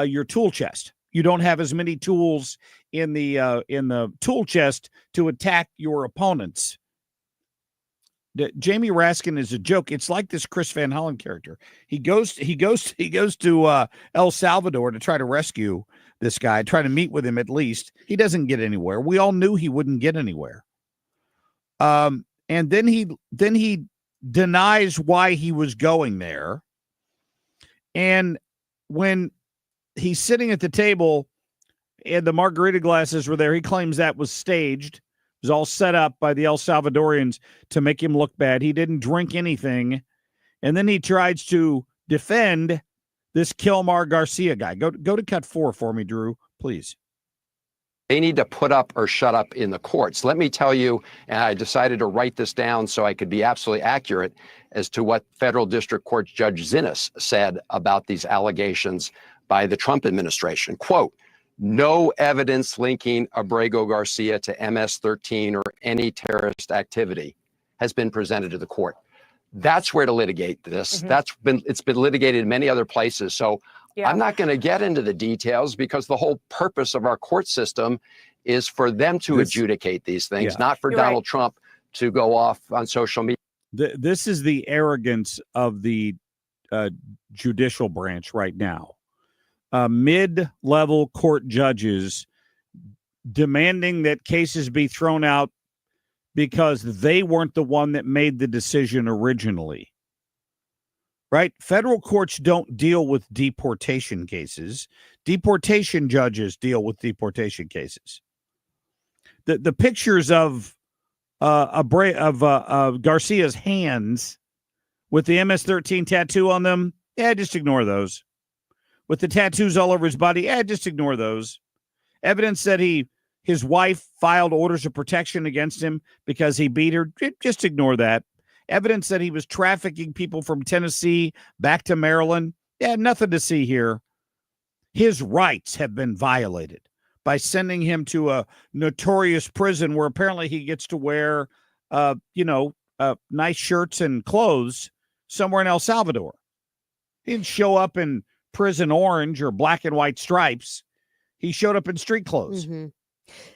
your tool chest. You don't have as many tools in the tool chest to attack your opponents. Jamie Raskin is a joke. It's like this Chris Van Hollen character. He goes to El Salvador to try to rescue this guy, try to meet with him at least. He doesn't get anywhere. We all knew he wouldn't get anywhere. And then he denies why he was going there. And when he's sitting at the table and the margarita glasses were there, he claims that was staged. It was all set up by the El Salvadorians to make him look bad. He didn't drink anything. And then he tries to defend this Kilmar Garcia guy. Go to cut 4 for me, Drew, please. They need to put up or shut up in the courts. Let me tell you, and I decided to write this down so I could be absolutely accurate as to what Federal District Court Judge Zinnes said about these allegations by the Trump administration. Quote, no evidence linking Abrego Garcia to MS-13 or any terrorist activity has been presented to the court. That's where to litigate this. It's been litigated in many other places. So I'm not going to get into the details because the whole purpose of our court system is for them to adjudicate these things, not for Donald Trump to go off on social media. This is the arrogance of the judicial branch right now. Mid-level court judges demanding that cases be thrown out because they weren't the one that made the decision originally. Right? Federal courts don't deal with deportation cases. Deportation judges deal with deportation cases. The pictures of Garcia's hands with the MS-13 tattoo on them, just ignore those. With the tattoos all over his body, just ignore those. Evidence that his wife filed orders of protection against him because he beat her, just ignore that. Evidence that he was trafficking people from Tennessee back to Maryland, nothing to see here. His rights have been violated by sending him to a notorious prison where apparently he gets to wear, nice shirts and clothes somewhere in El Salvador. He didn't show up in prison orange or black and white stripes. He showed up in street clothes. Mm-hmm.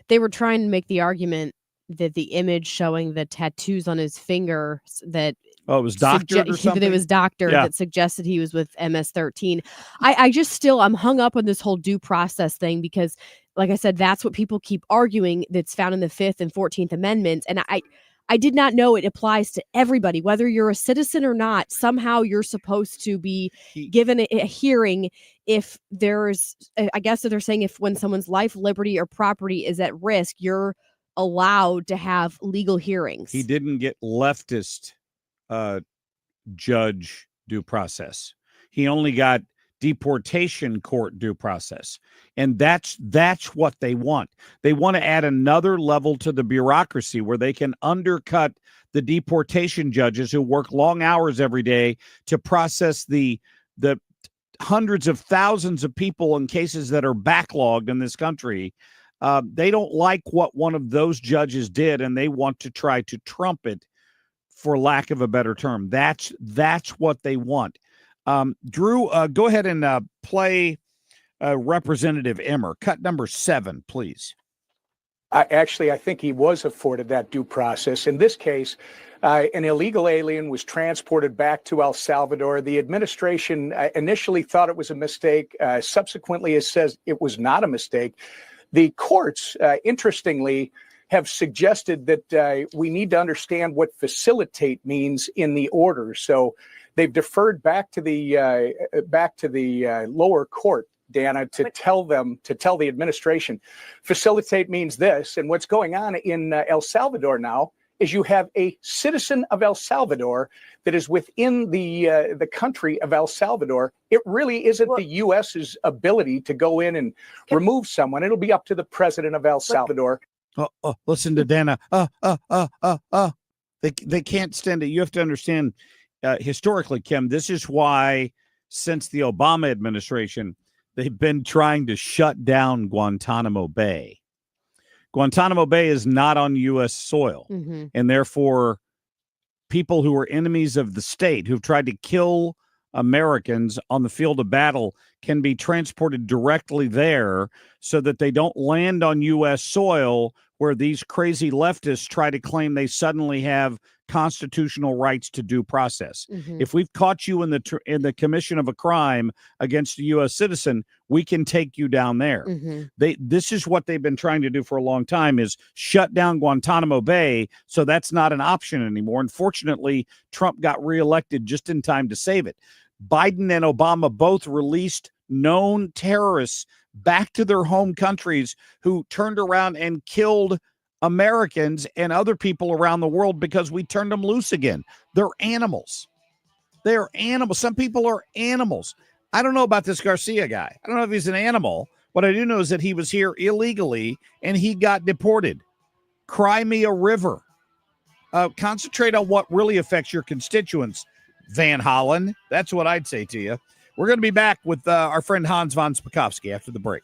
They were trying to make the argument that the image showing the tattoos on his finger that it was doctored or something? That it was doctored that suggested he was with MS-13. I'm hung up on this whole due process thing because, like I said, that's what people keep arguing that's found in the 5th and 14th Amendments. And I did not know it applies to everybody, whether you're a citizen or not. Somehow you're supposed to be given a hearing if there's, I guess that they're saying if when someone's life, liberty, or property is at risk, you're allowed to have legal hearings. He didn't get leftist judge due process. He only got deportation court due process. And that's what they want. They want to add another level to the bureaucracy where they can undercut the deportation judges who work long hours every day to process the hundreds of thousands of people in cases that are backlogged in this country. They don't like what one of those judges did, and they want to try to trump it, for lack of a better term. That's what they want. Drew, go ahead and play Representative Emmer. Cut number 7, please. I think he was afforded that due process. In this case, an illegal alien was transported back to El Salvador. The administration initially thought it was a mistake. Subsequently, it says it was not a mistake. The courts, interestingly, have suggested that we need to understand what facilitate means in the order. So they've deferred back to the lower court, Dana, to tell the administration, facilitate means this. And what's going on in El Salvador now is you have a citizen of El Salvador that is within the country of El Salvador. It really isn't the U.S.'s ability to go in and remove someone. It'll be up to the president of El Salvador. Listen to Dana. They can't stand it. You have to understand, historically, Kim, this is why since the Obama administration, they've been trying to shut down Guantanamo Bay. Guantanamo Bay is not on U.S. soil, and therefore people who are enemies of the state, who've tried to kill Americans on the field of battle, can be transported directly there so that they don't land on U.S. soil where these crazy leftists try to claim they suddenly have constitutional rights to due process. Mhm. If we've caught you in the commission of a crime against a U.S. citizen, we can take you down there. This is what they've been trying to do for a long time, is shut down Guantanamo Bay, so that's not an option anymore. Unfortunately, Trump got reelected just in time to save it. Biden and Obama both released known terrorists back to their home countries who turned around and killed Americans and other people around the world because we turned them loose again. They're animals. They're animals. Some people are animals. I don't know about this Garcia guy. I don't know if he's an animal. What I do know is that he was here illegally and he got deported. Cry me a river. Concentrate on what really affects your constituents, Van Hollen. That's what I'd say to you. We're going to be back with our friend Hans von Spakovsky after the break.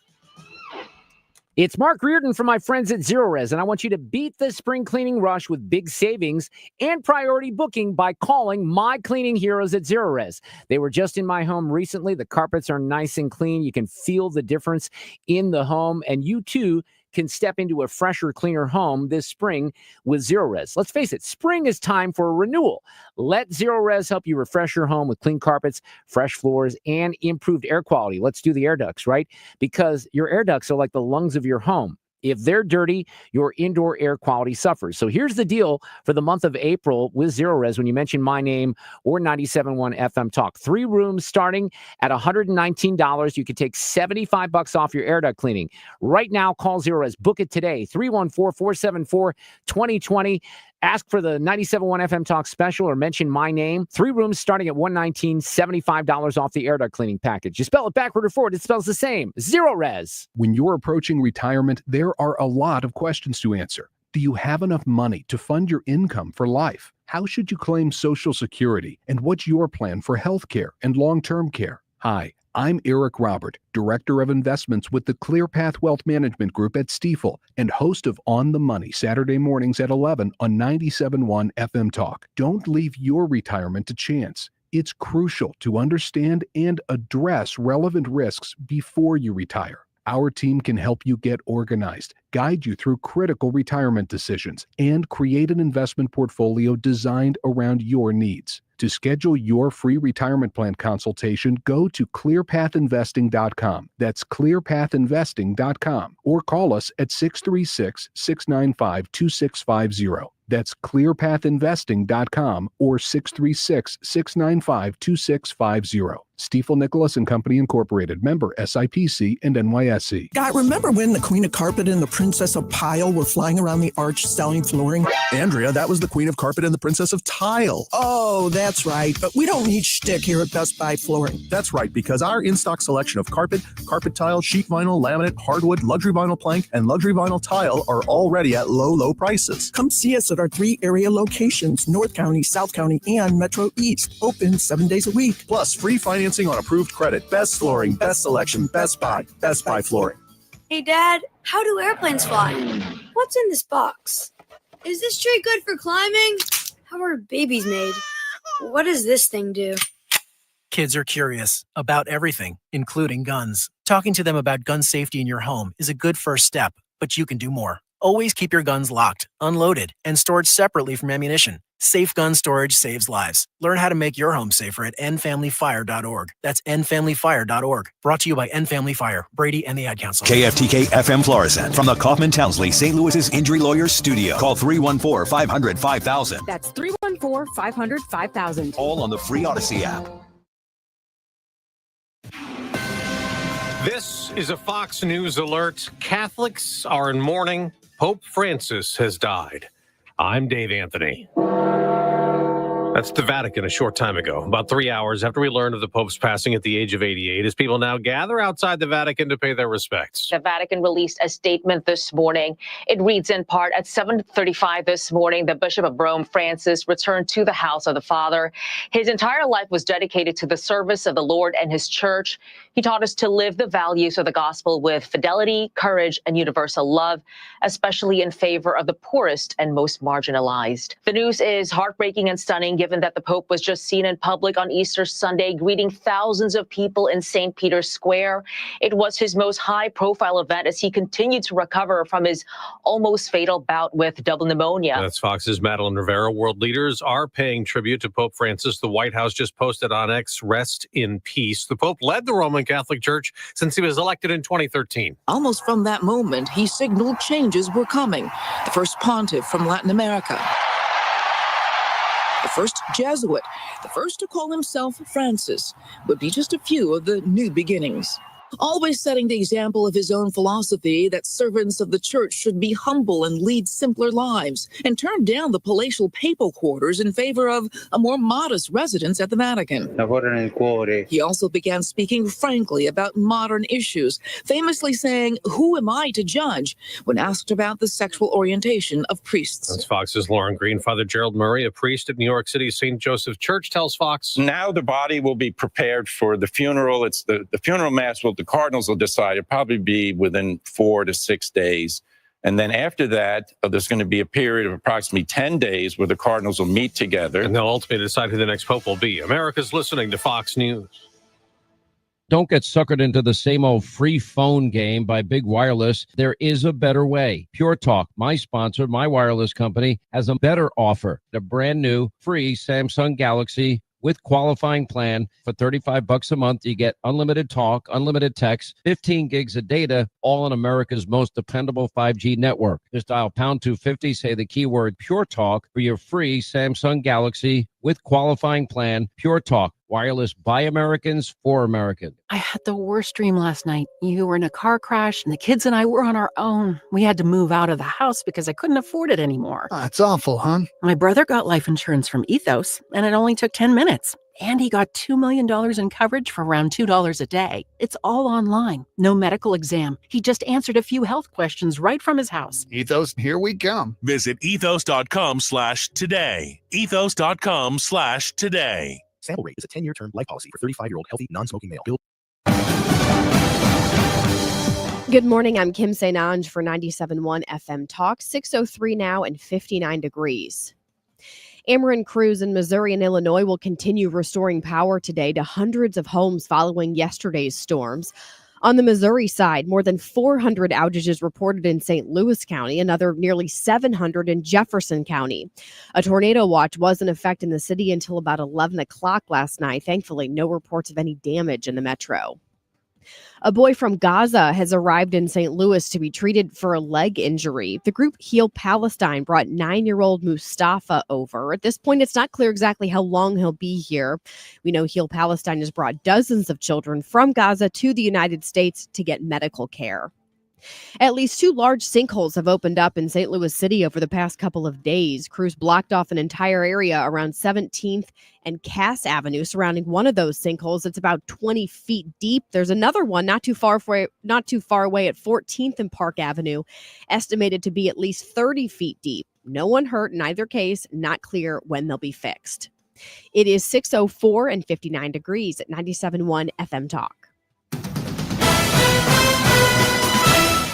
It's Mark Reardon from my friends at Zero Res, and I want you to beat the spring cleaning rush with big savings and priority booking by calling my cleaning heroes at Zero Res. They were just in my home recently. The carpets are nice and clean. You can feel the difference in the home, and you too can step into a fresher, cleaner home this spring with Zero Res. Let's face it, spring is time for a renewal. Let Zero Res help you refresh your home with clean carpets, fresh floors, and improved air quality. Let's do the air ducts, right? Because your air ducts are like the lungs of your home. If they're dirty, your indoor air quality suffers. So here's the deal for the month of April with Zero Res when you mention my name or 97.1 FM Talk. 3 rooms starting at $119. You can take $75 off your air duct cleaning. Right now, call Zero Res. Book it today, 314-474-2020. Ask for the 97.1 FM Talk special or mention my name. 3 rooms starting at $119, $75 off the air duct cleaning package. You spell it backward or forward, it spells the same. Zero Res. When you're approaching retirement, there are a lot of questions to answer. Do you have enough money to fund your income for life? How should you claim Social Security? And what's your plan for health care and long-term care? Hi, I'm Eric Robert, Director of Investments with the ClearPath Wealth Management Group at Stifel and host of On the Money Saturday mornings at 11 on 97.1 FM Talk. Don't leave your retirement to chance. It's crucial to understand and address relevant risks before you retire. Our team can help you get organized, guide you through critical retirement decisions, and create an investment portfolio designed around your needs. To schedule your free retirement plan consultation, go to clearpathinvesting.com. That's clearpathinvesting.com. Or call us at 636-695-2650. That's clearpathinvesting.com or 636-695-2650. Stifel Nicholas and Company Incorporated, member SIPC and NYSE. God, remember when the Queen of Carpet and the Princess of Pile were flying around the arch selling flooring? Andrea, that was the Queen of Carpet and the Princess of Tile. Oh, that's right. But we don't need shtick here at Best Buy Flooring. That's right, because our in-stock selection of carpet, carpet tile, sheet vinyl, laminate, hardwood, luxury vinyl plank, and luxury vinyl tile are already at low, low prices. Come see us at our 3 area locations, North County, South County, and Metro East. Open 7 days a week. Plus, free financing on approved credit. Best flooring, best selection, Best Buy Flooring. Hey, Dad, how do airplanes fly? What's in this box? Is this tree good for climbing? How are babies made? What does this thing do? Kids are curious about everything, including guns. Talking to them about gun safety in your home is a good first step, but you can do more. Always keep your guns locked, unloaded, and stored separately from ammunition. Safe gun storage saves lives. Learn how to make your home safer at endfamilyfire.org. That's endfamilyfire.org. Brought to you by End Family Fire, Brady, and the Ad Council. KFTK FM Florissant from the Kaufman Townsley St. Louis's Injury Lawyers Studio. Call 314-500-5000. That's 314-500-5000. All on the free Odyssey app. This is a Fox News alert. Catholics are in mourning. Pope Francis has died. I'm Dave Anthony. That's the Vatican a short time ago, about 3 hours after we learned of the Pope's passing at the age of 88, as people now gather outside the Vatican to pay their respects. The Vatican released a statement this morning. It reads in part, at 7:35 this morning, the Bishop of Rome, Francis, returned to the house of the Father. His entire life was dedicated to the service of the Lord and his church. He taught us to live the values of the gospel with fidelity, courage, and universal love, especially in favor of the poorest and most marginalized. The news is heartbreaking and stunning, given given that the Pope was just seen in public on Easter Sunday, greeting thousands of people in St. Peter's Square. It was his most high-profile event as he continued to recover from his almost fatal bout with double pneumonia. That's Fox's Madeline Rivera. World leaders are paying tribute to Pope Francis. The White House just posted on X, "Rest in peace." The Pope led the Roman Catholic Church since he was elected in 2013. Almost from that moment, he signaled changes were coming. The first pontiff from Latin America. The first Jesuit, the first to call himself Francis, would be just a few of the new beginnings. Always setting the example of his own philosophy that servants of the church should be humble and lead simpler lives, and turn down the palatial papal quarters in favor of a more modest residence at the Vatican. He also began speaking frankly about modern issues, famously saying, "Who am I to judge?" when asked about the sexual orientation of priests. That's Fox's Lauren Green. Father Gerald Murray, a priest at New York City's St. Joseph Church, tells Fox, "Now the body will be prepared for the funeral. It's the funeral mass the Cardinals will decide. It'll probably be within 4 to 6 days. And then after that, there's going to be a period of approximately 10 days where the Cardinals will meet together. And they'll ultimately decide who the next Pope will be." America's listening to Fox News. Don't get suckered into the same old free phone game by Big Wireless. There is a better way. Pure Talk, my sponsor, my wireless company, has a better offer. The brand new free Samsung Galaxy with qualifying plan for $35 a month. You get unlimited talk, unlimited text, 15 gigs of data, all on America's most dependable 5G network. Just dial pound 250, say the keyword Pure Talk for your free Samsung Galaxy with qualifying plan. Pure Talk, wireless by Americans for Americans. I had the worst dream last night. You were in a car crash and the kids and I were on our own. We had to move out of the house because I couldn't afford it anymore. That's awful, hon. My brother got life insurance from Ethos and it only took 10 minutes. And he got $2 million in coverage for around $2 a day. It's all online. No medical exam. He just answered a few health questions right from his house. Ethos, here we come. Visit ethos.com/today. Ethos.com/today. Sample rate is a 10-year term life policy for 35-year-old healthy, non-smoking male. Good morning. I'm Kim St. for 97.1 FM Talk. 6:03 now and 59 degrees. Ameren crews in Missouri and Illinois will continue restoring power today to hundreds of homes following yesterday's storms. On the Missouri side, more than 400 outages reported in St. Louis County, another nearly 700 in Jefferson County. A tornado watch was in effect in the city until about 11 o'clock last night. Thankfully, no reports of any damage in the metro. A boy from Gaza has arrived in St. Louis to be treated for a leg injury. The group Heal Palestine brought 9-year-old Mustafa over. At this point, it's not clear exactly how long he'll be here. We know Heal Palestine has brought dozens of children from Gaza to the United States to get medical care. At least 2 large sinkholes have opened up in St. Louis City over the past couple of days. Crews blocked off an entire area around 17th and Cass Avenue surrounding one of those sinkholes. It's about 20 feet deep. There's another one not too far away at 14th and Park Avenue, estimated to be at least 30 feet deep. No one hurt in either case. Not clear when they'll be fixed. It is 6:04 and 59 degrees at 97.1 FM Talk.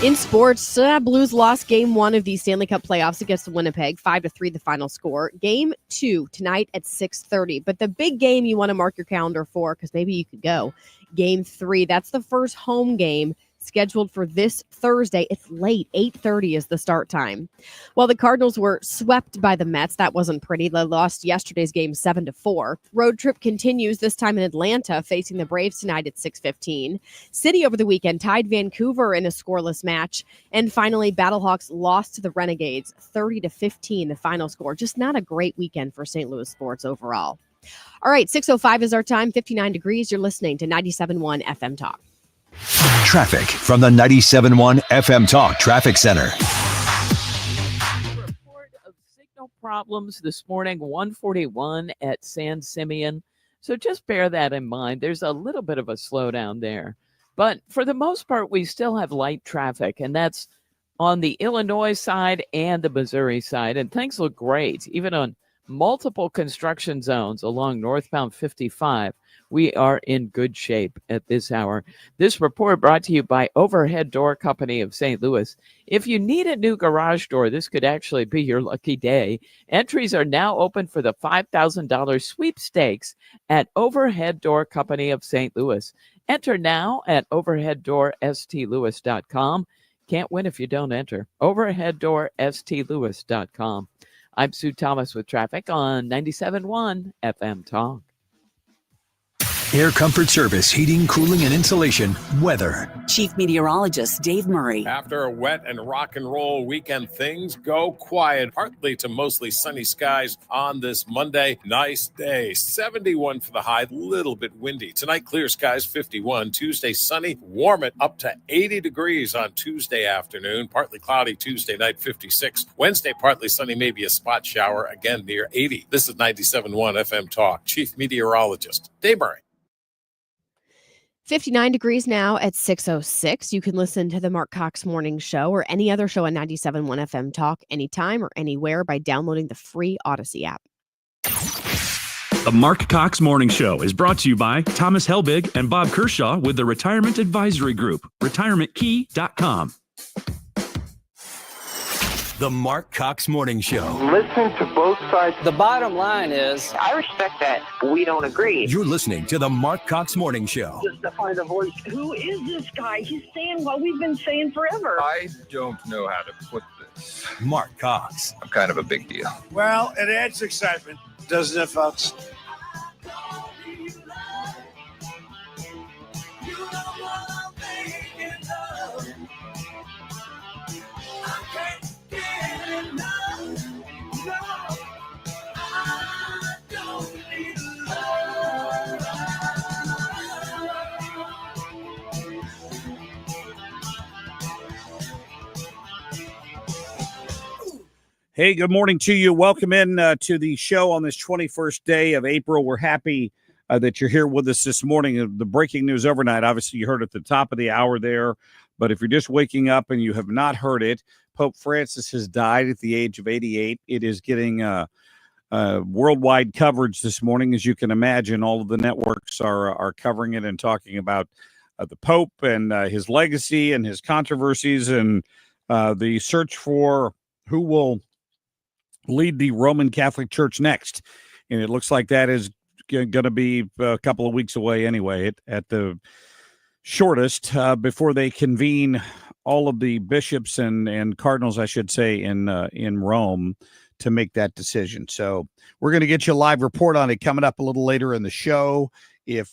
In sports, Blues lost Game 1 of the Stanley Cup playoffs against Winnipeg, 5-3 the final score. Game 2 tonight at 6:30. But the big game you want to mark your calendar for, because maybe you could go, Game 3. That's the first home game scheduled for this Thursday. It's late. 8:30 is the start time. While the Cardinals were swept by the Mets, that wasn't pretty. They lost yesterday's game 7-4. Road trip continues, this time in Atlanta, facing the Braves tonight at 6:15. City over the weekend tied Vancouver in a scoreless match. And finally, Battlehawks lost to the Renegades 30-15, the final score. Just not a great weekend for St. Louis sports overall. All right, 6:05 is our time, 59 degrees. You're listening to 97.1 FM Talk. Traffic from the 97.1 FM Talk Traffic Center. Report of signal problems this morning, 141 at San Simeon. So just bear that in mind. There's a little bit of a slowdown there. But for the most part, we still have light traffic, and that's on the Illinois side and the Missouri side. And things look great, even on multiple construction zones along northbound 55. We are in good shape at this hour. This report brought to you by Overhead Door Company of St. Louis. If you need a new garage door, this could actually be your lucky day. Entries are now open for the $5,000 sweepstakes at Overhead Door Company of St. Louis. Enter now at overheaddoorstlewis.com. Can't win if you don't enter. Overheaddoorstlewis.com. I'm Sue Thomas with traffic on 97.1 FM Talk. Air Comfort Service, heating, cooling, and insulation, weather. Chief Meteorologist Dave Murray. After a wet and rock and roll weekend, things go quiet, partly to mostly sunny skies on this Monday. Nice day. 71 for the high, little bit windy. Tonight, clear skies, 51. Tuesday, sunny, warm it up to 80 degrees on Tuesday afternoon. Partly cloudy Tuesday night, 56. Wednesday, partly sunny, maybe a spot shower, again near 80. This is 97.1 FM Talk. Chief Meteorologist Dave Murray. 59 degrees now at 6:06. You can listen to the Marc Cox Morning Show or any other show on 97.1 FM Talk anytime or anywhere by downloading the free Odyssey app. The Marc Cox Morning Show is brought to you by Thomas Helbig and Bob Kershaw with the Retirement Advisory Group, retirementkey.com. The Marc Cox Morning Show. Listen to both sides. The bottom line is, I respect that we don't agree. You're listening to the Marc Cox Morning Show. Just to find a voice. Who is this guy? He's saying what we've been saying forever. I don't know how to put this. Marc Cox. I'm kind of a big deal. Well, it adds excitement, doesn't it, folks? Hey, good morning to you. Welcome in to the show on this 21st day of April. We're happy that you're here with us this morning. The breaking news overnight, obviously you heard at the top of the hour there, but if you're just waking up and you have not heard it, Pope Francis has died at the age of 88. It is getting worldwide coverage this morning. As you can imagine, all of the networks are covering it and talking about the Pope and his legacy and his controversies and the search for who will lead the Roman Catholic Church next. And it looks like that is going to be a couple of weeks away anyway, at the shortest, before they convene all of the bishops and cardinals, I should say, in Rome to make that decision. So we're going to get you a live report on it coming up a little later in the show. If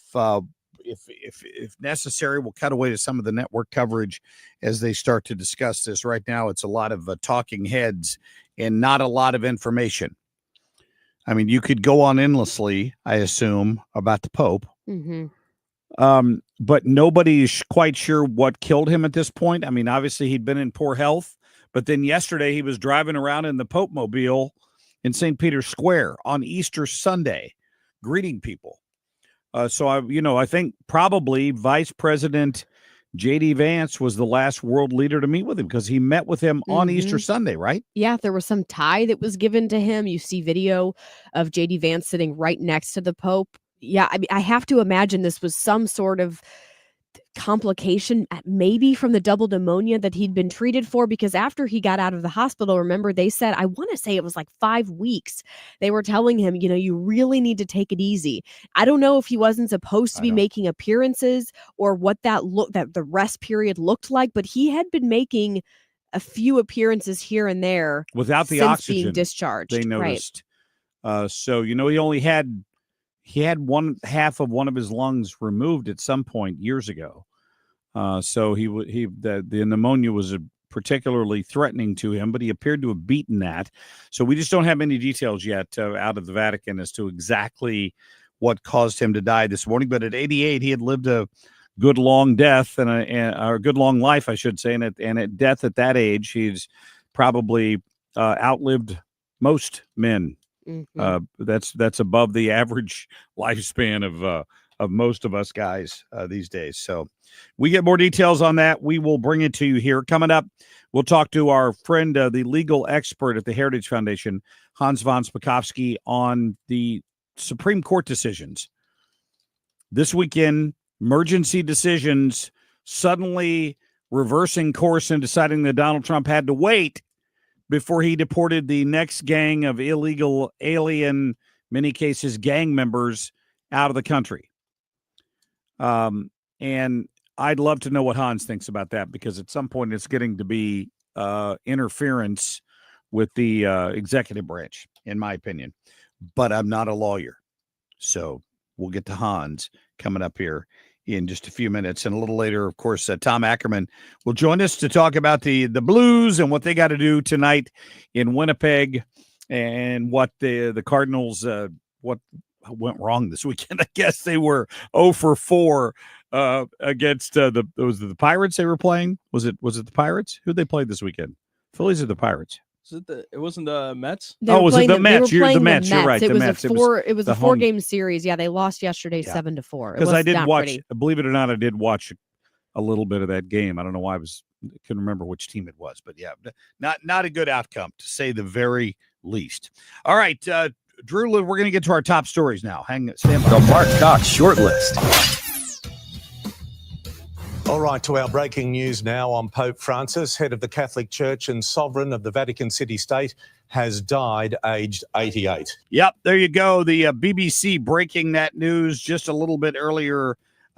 necessary, we'll cut away to some of the network coverage as they start to discuss this. Right now, it's a lot of talking heads and not a lot of information. I mean, you could go on endlessly, I assume, about the Pope. Mm-hmm. But nobody is quite sure what killed him at this point. I mean, obviously, he'd been in poor health. But then yesterday, he was driving around in the Pope Mobile in St. Peter's Square on Easter Sunday, greeting people. So I think probably Vice President J.D. Vance was the last world leader to meet with him because he met with him on Easter Sunday, right? Yeah, there was some tie that was given to him. You see video of J.D. Vance sitting right next to the Pope. Yeah, I mean, I have to imagine this was some sort of complication, maybe from the double pneumonia that he'd been treated for, because after he got out of the hospital, remember, they said, I want to say it was like 5 weeks. They were telling him, you really need to take it easy. I don't know if he wasn't supposed to be making appearances or what that the rest period looked like, but he had been making a few appearances here and there without the since oxygen being discharged. They noticed. Right. So he only had one half of one of his lungs removed at some point years ago. So the pneumonia was particularly threatening to him, but he appeared to have beaten that. So we just don't have any details yet out of the Vatican as to exactly what caused him to die this morning. But at 88, he had lived a good long death and a good long life, I should say. And at death at that age, he's probably outlived most men. Mm-hmm. That's above the average lifespan most of us guys these days. So we get more details on that. We will bring it to you here. Coming up, we'll talk to our friend, the legal expert at the Heritage Foundation, Hans von Spakovsky, on the Supreme Court decisions. This weekend, emergency decisions suddenly reversing course and deciding that Donald Trump had to wait before he deported the next gang of illegal alien, many cases gang members, out of the country. And I'd love to know what Hans thinks about that, because at some point it's getting to be interference with the executive branch, in my opinion. But I'm not a lawyer. So we'll get to Hans coming up here in just a few minutes. And a little later, of course, Tom Ackerman will join us to talk about the Blues and what they got to do tonight in Winnipeg, and what the Cardinals, what went wrong this weekend. I guess they were 0 for 4 against was it the Pirates they were playing? Was it the Pirates? Who'd they play this weekend? Phillies or the Pirates? It wasn't the Mets? Was it the Mets? You're the Mets. You're right. It was Mets. It was a 4-game series. Yeah, they lost yesterday 7-4. Because I did watch, believe it or not, I did watch a little bit of that game. I don't know why couldn't remember which team it was, but yeah, not a good outcome, to say the very least. All right, Drew, we're going to get to our top stories now. Stand by. The Marc Cox Shortlist. All right, to our breaking news now on Pope Francis, head of the Catholic Church and sovereign of the Vatican City State, has died aged 88. Yep, there you go. The BBC breaking that news just a little bit earlier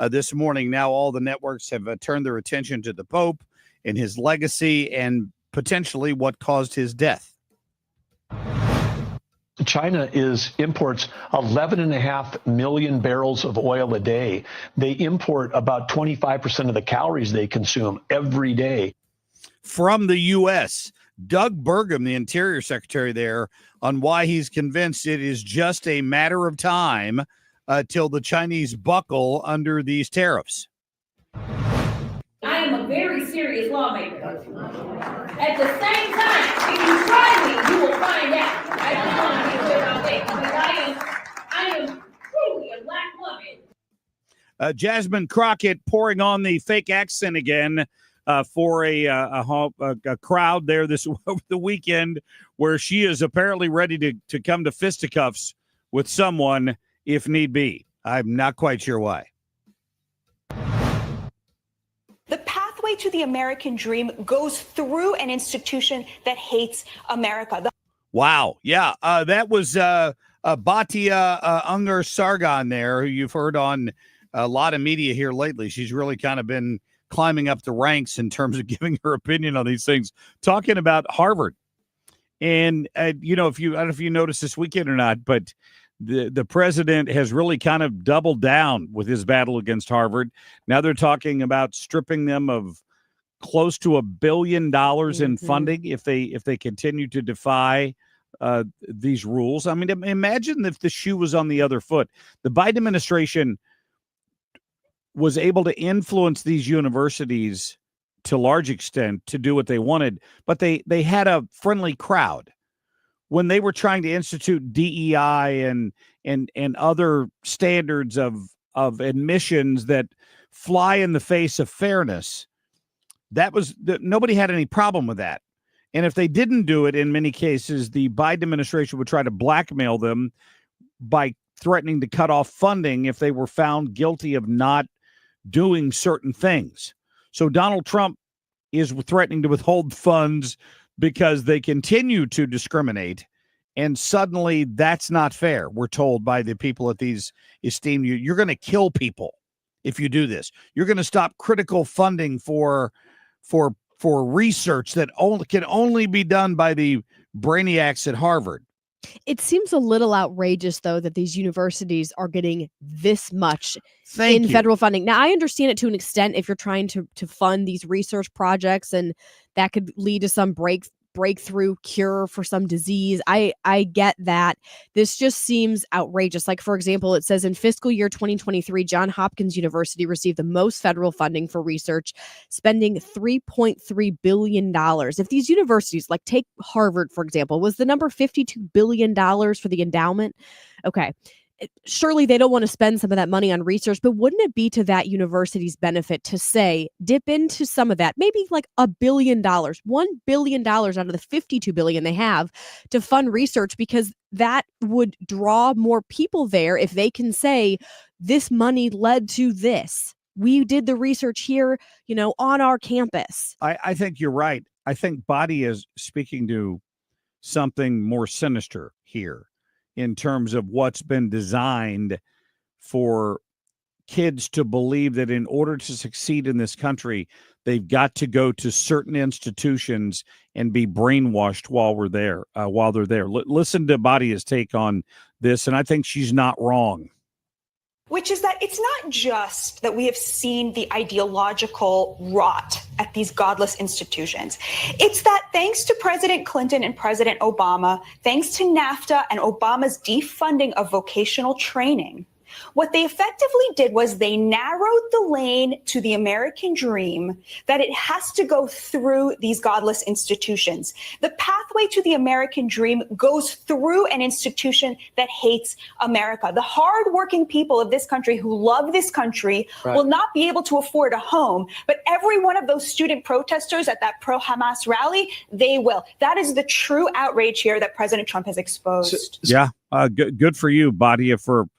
this morning. Now all the networks have turned their attention to the Pope and his legacy and potentially what caused his death. China imports 11.5 million barrels of oil a day. They import about 25% of the calories they consume every day. From the U.S., Doug Burgum, the Interior Secretary there, on why he's convinced it is just a matter of time till the Chinese buckle under these tariffs. I am a very serious lawmaker. At the same time, if you try me, you will find out. I just want to be clear about that, because I am truly a black woman. Jasmine Crockett pouring on the fake accent again for a crowd there over the weekend, where she is apparently ready to come to fisticuffs with someone if need be. I'm not quite sure why. The pathway to the American dream goes through an institution that hates America. Wow. Yeah. That was Batia Unger Sargon there, who you've heard on a lot of media here lately. She's really kind of been climbing up the ranks in terms of giving her opinion on these things, talking about Harvard. And, I don't know if you noticed this weekend or not, but the president has really kind of doubled down with his battle against Harvard. Now they're talking about stripping them of close to $1 billion in funding if they continue to defy these rules. I mean, imagine if the shoe was on the other foot. The Biden administration was able to influence these universities to a large extent to do what they wanted, but they had a friendly crowd. When they were trying to institute DEI and other standards of admissions that fly in the face of fairness, nobody had any problem with that. And if they didn't do it, in many cases, the Biden administration would try to blackmail them by threatening to cut off funding if they were found guilty of not doing certain things. So Donald Trump is threatening to withhold funds because they continue to discriminate, and suddenly that's not fair. We're told by the people at these esteemed you're going to kill people if you do this. You're going to stop critical funding for research that can only be done by the brainiacs at Harvard. It seems a little outrageous, though, that these universities are getting this much in federal funding. Now, I understand it to an extent if you're trying to fund these research projects, and that could lead to some breakthrough cure for some disease. I get that. This just seems outrageous. Like, for example, it says in fiscal year 2023, Johns Hopkins University received the most federal funding for research, spending $3.3 billion. If these universities, like take Harvard, for example, was the number $52 billion for the endowment. Okay. surely they don't want to spend some of that money on research, but wouldn't it be to that university's benefit to say, dip into some of that, maybe like $1 billion, $1 billion out of the $52 billion they have to fund research, because that would draw more people there if they can say this money led to this. We did the research here, on our campus. I think you're right. I think Body is speaking to something more sinister here in terms of what's been designed for kids to believe that in order to succeed in this country, they've got to go to certain institutions and be brainwashed while they're there. Listen to Badia's take on this, and I think she's not wrong. Which is that it's not just that we have seen the ideological rot at these godless institutions. It's that thanks to President Clinton and President Obama, thanks to NAFTA and Obama's defunding of vocational training, what they effectively did was they narrowed the lane to the American dream, that it has to go through these godless institutions. The pathway to the American dream goes through an institution that hates America. The hardworking people of this country who love this country will not be able to afford a home, but every one of those student protesters at that pro-Hamas rally, they will. That is the true outrage here that President Trump has exposed. Yeah, good for you, Badia, for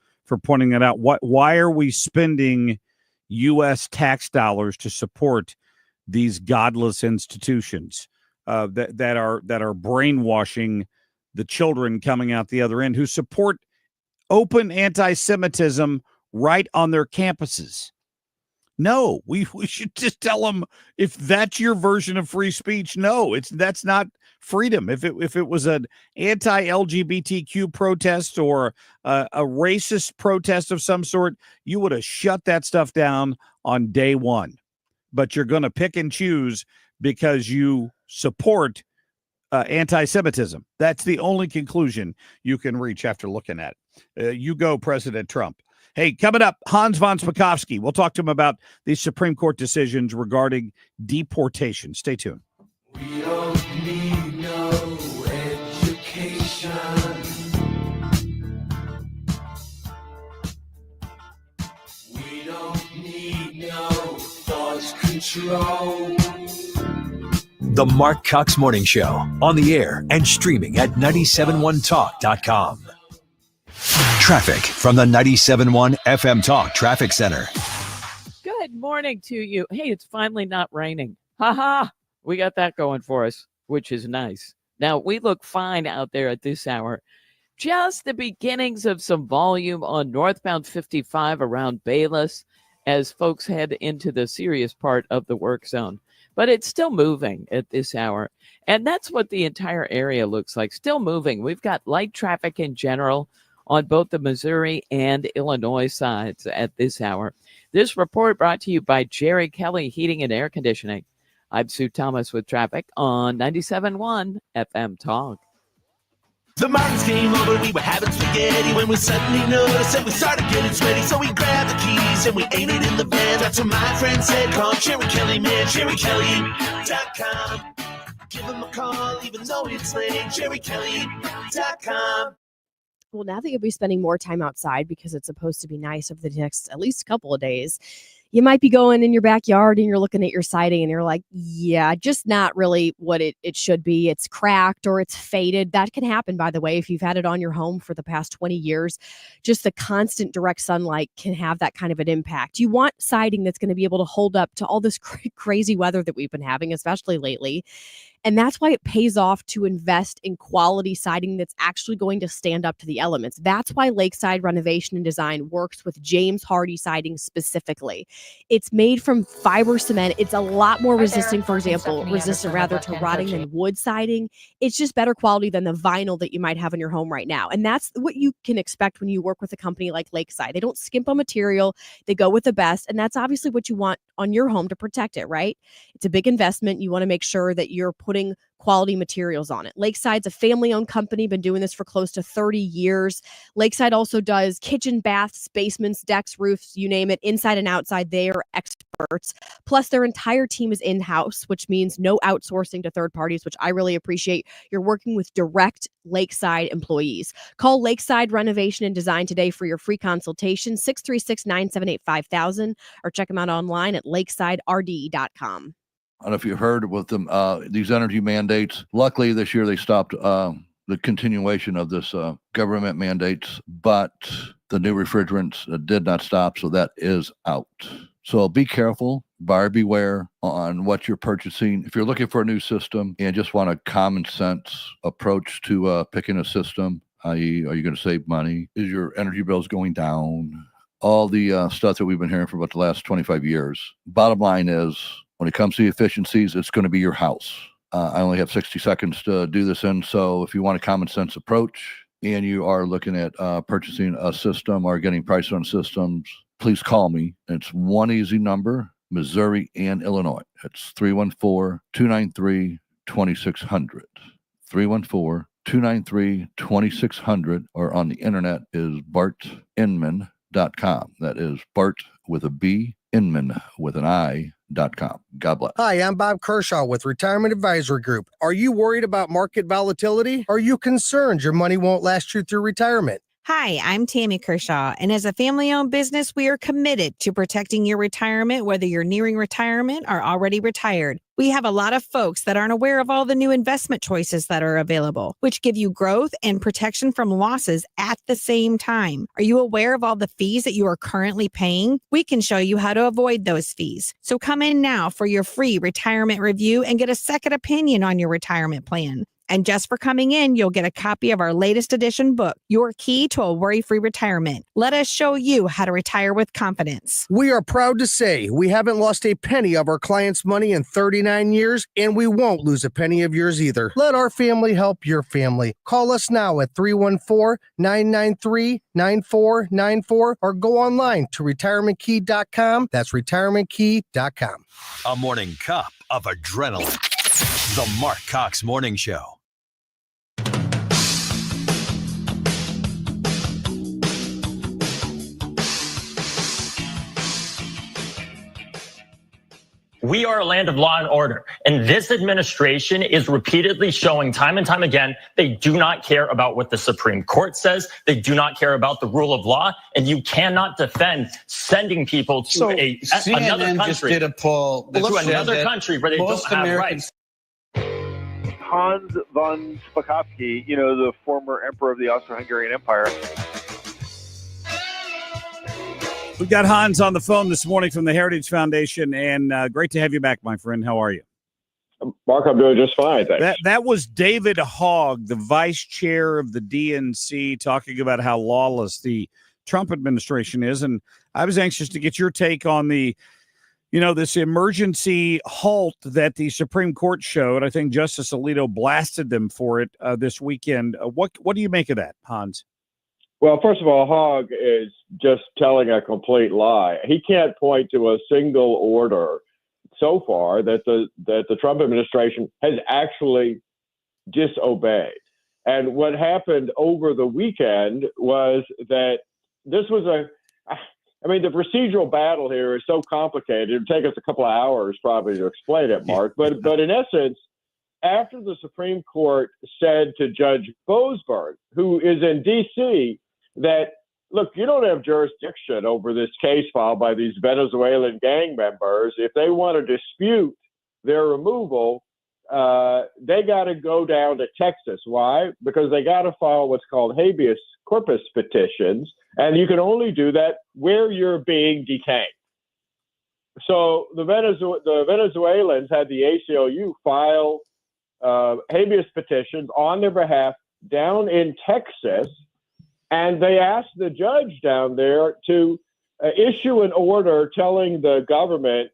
pointing that out. Why are we spending U.S. tax dollars to support these godless institutions that are brainwashing the children coming out the other end, who support open anti-Semitism right on their campuses? No, we should just tell them, if that's your version of free speech, no, that's not freedom. If it was an anti-LGBTQ protest or a racist protest of some sort, you would have shut that stuff down on day one. But you're going to pick and choose because you support anti-Semitism. That's the only conclusion you can reach after looking at it. You go, President Trump. Hey, coming up, Hans von Spakovsky. We'll talk to him about these Supreme Court decisions regarding deportation. Stay tuned. We don't need no education. We don't need no thought control. The Marc Cox Morning Show, on the air and streaming at 971talk.com. Traffic from the 97.1 FM Talk Traffic Center. Good morning to you. Hey, it's finally not raining. Ha! We got that going for us, which is nice. Now, we look fine out there at this hour. Just the beginnings of some volume on northbound 55 around Bayless as folks head into the serious part of the work zone. But it's still moving at this hour. And that's what the entire area looks like. Still moving. We've got light traffic in general on both the Missouri and Illinois sides at this hour. This report brought to you by Jerry Kelly Heating and Air Conditioning. I'm Sue Thomas with traffic on 97.1 FM Talk. The mountains came over, we were having spaghetti when we suddenly noticed and we started getting sweaty. So we grabbed the keys and we ate it in the van. That's what my friend said, call Jerry Kelly, man, JerryKelly.com. Give him a call even though it's late, JerryKelly.com. Well, now that you'll be spending more time outside because it's supposed to be nice over the next at least couple of days, you might be going in your backyard and you're looking at your siding and you're like, yeah, just not really what it should be. It's cracked or it's faded. That can happen, by the way, if you've had it on your home for the past 20 years. Just the constant direct sunlight can have that kind of an impact. You want siding that's going to be able to hold up to all this crazy weather that we've been having, especially lately. And that's why it pays off to invest in quality siding that's actually going to stand up to the elements. That's why Lakeside Renovation and Design works with James Hardie siding specifically. It's made from fiber cement. It's a lot more resistant to rotting than wood siding. It's just better quality than the vinyl that you might have in your home right now. And that's what you can expect when you work with a company like Lakeside. They don't skimp on material. They go with the best. And that's obviously what you want on your home to protect it, right? It's a big investment. You want to make sure that you're putting putting quality materials on it. Lakeside's a family-owned company, been doing this for close to 30 years. Lakeside also does kitchen, baths, basements, decks, roofs, you name it, inside and outside. They are experts. Plus, their entire team is in-house, which means no outsourcing to third parties, which I really appreciate. You're working with direct Lakeside employees. Call Lakeside Renovation and Design today for your free consultation, 636-978-5000, or check them out online at lakesiderd.com. I don't know if you heard with them, these energy mandates. Luckily, this year they stopped the continuation of this government mandates, but the new refrigerants did not stop, so that is out. So be careful, buyer beware on what you're purchasing. If you're looking for a new system and just want a common sense approach to picking a system, i.e., are you going to save money? Is your energy bills going down? All the stuff that we've been hearing for about the last 25 years. Bottom line is, when it comes to the efficiencies, it's going to be your house. I only have 60 seconds to do this in, so if you want a common sense approach and you are looking at purchasing a system or getting prices on systems, please call me. It's one easy number, Missouri and Illinois. It's 314-293-2600. 314-293-2600, or on the internet is bartinman.com. That is Bart with a B, Inman with an I.com. God bless. Hi, I'm Bob Kershaw with Retirement Advisory Group. Are you worried about market volatility? Are you concerned your money won't last you through retirement? Hi, I'm Tammy Kershaw, and as a family-owned business, we are committed to protecting your retirement, whether you're nearing retirement or already retired. We have a lot of folks that aren't aware of all the new investment choices that are available, which give you growth and protection from losses at the same time. Are you aware of all the fees that you are currently paying? We can show you how to avoid those fees. So come in now for your free retirement review and get a second opinion on your retirement plan. And just for coming in, you'll get a copy of our latest edition book, Your Key to a Worry-Free Retirement. Let us show you how to retire with confidence. We are proud to say we haven't lost a penny of our clients' money in 39 years, and we won't lose a penny of yours either. Let our family help your family. Call us now at 314-993-9494 or go online to retirementkey.com. That's retirementkey.com. A morning cup of adrenaline. The Marc Cox Morning Show. We are a land of law and order, and this administration is repeatedly showing time and time again they do not care about what the Supreme Court says. They do not care about the rule of law, and you cannot defend sending people to another country. Just did a poll to another country where they don't have rights. Hans von Spakovsky, the former emperor of the Austro-Hungarian Empire. We've got Hans on the phone this morning from the Heritage Foundation, and great to have you back, my friend. How are you? Mark, I'm doing just fine, thanks. That was David Hogg, the vice chair of the DNC, talking about how lawless the Trump administration is, and I was anxious to get your take on the this emergency halt that the Supreme Court showed. I think Justice Alito blasted them for it this weekend. What do you make of that, Hans? Well, first of all, Hogg is just telling a complete lie. He can't point to a single order so far that the Trump administration has actually disobeyed. And what happened over the weekend was that this was the procedural battle here is so complicated. It would take us a couple of hours probably to explain it, Mark. But in essence, after the Supreme Court said to Judge Boasberg, who is in D.C., that, look, you don't have jurisdiction over this case filed by these Venezuelan gang members. If they want to dispute their removal, they got to go down to Texas. Why? Because they got to file what's called habeas corpus petitions, and you can only do that where you're being detained. So the Venezuelans had the ACLU file habeas petitions on their behalf down in Texas, and they asked the judge down there to issue an order telling the government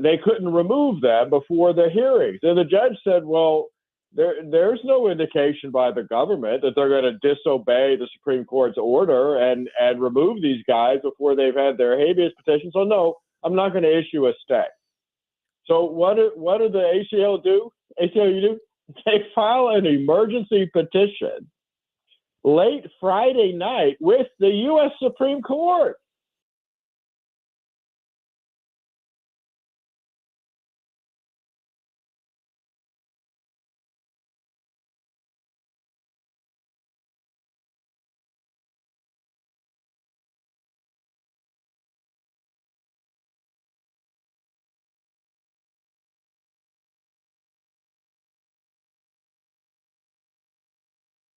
they couldn't remove them before the hearings. And the judge said, well, there's no indication by the government that they're going to disobey the Supreme Court's order and remove these guys before they've had their habeas petition. So no, I'm not going to issue a stay. So what did the ACLU do? They file an emergency petition late Friday night with the U.S. Supreme Court.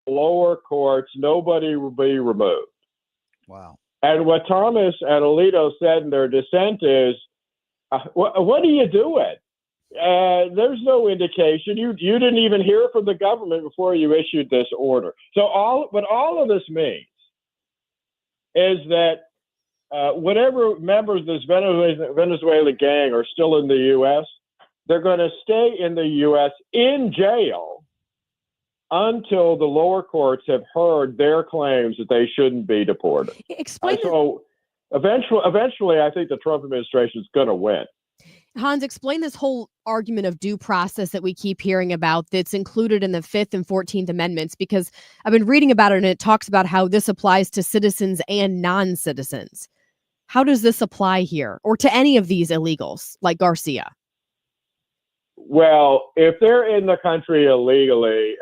Lower courts, nobody will be removed. Wow. And what Thomas and Alito said in their dissent is, what are you doing? There's no indication. You didn't even hear from the government before you issued this order. So what all of this means is that whatever members of this Venezuela gang are still in the U.S., they're going to stay in the U.S. in jail until the lower courts have heard their claims that they shouldn't be deported. Explain. So eventually, I think the Trump administration is going to win. Hans, explain this whole argument of due process that we keep hearing about that's included in the 5th and 14th Amendments, because I've been reading about it and it talks about how this applies to citizens and non-citizens. How does this apply here or to any of these illegals like Garcia? Well, if they're in the country illegally,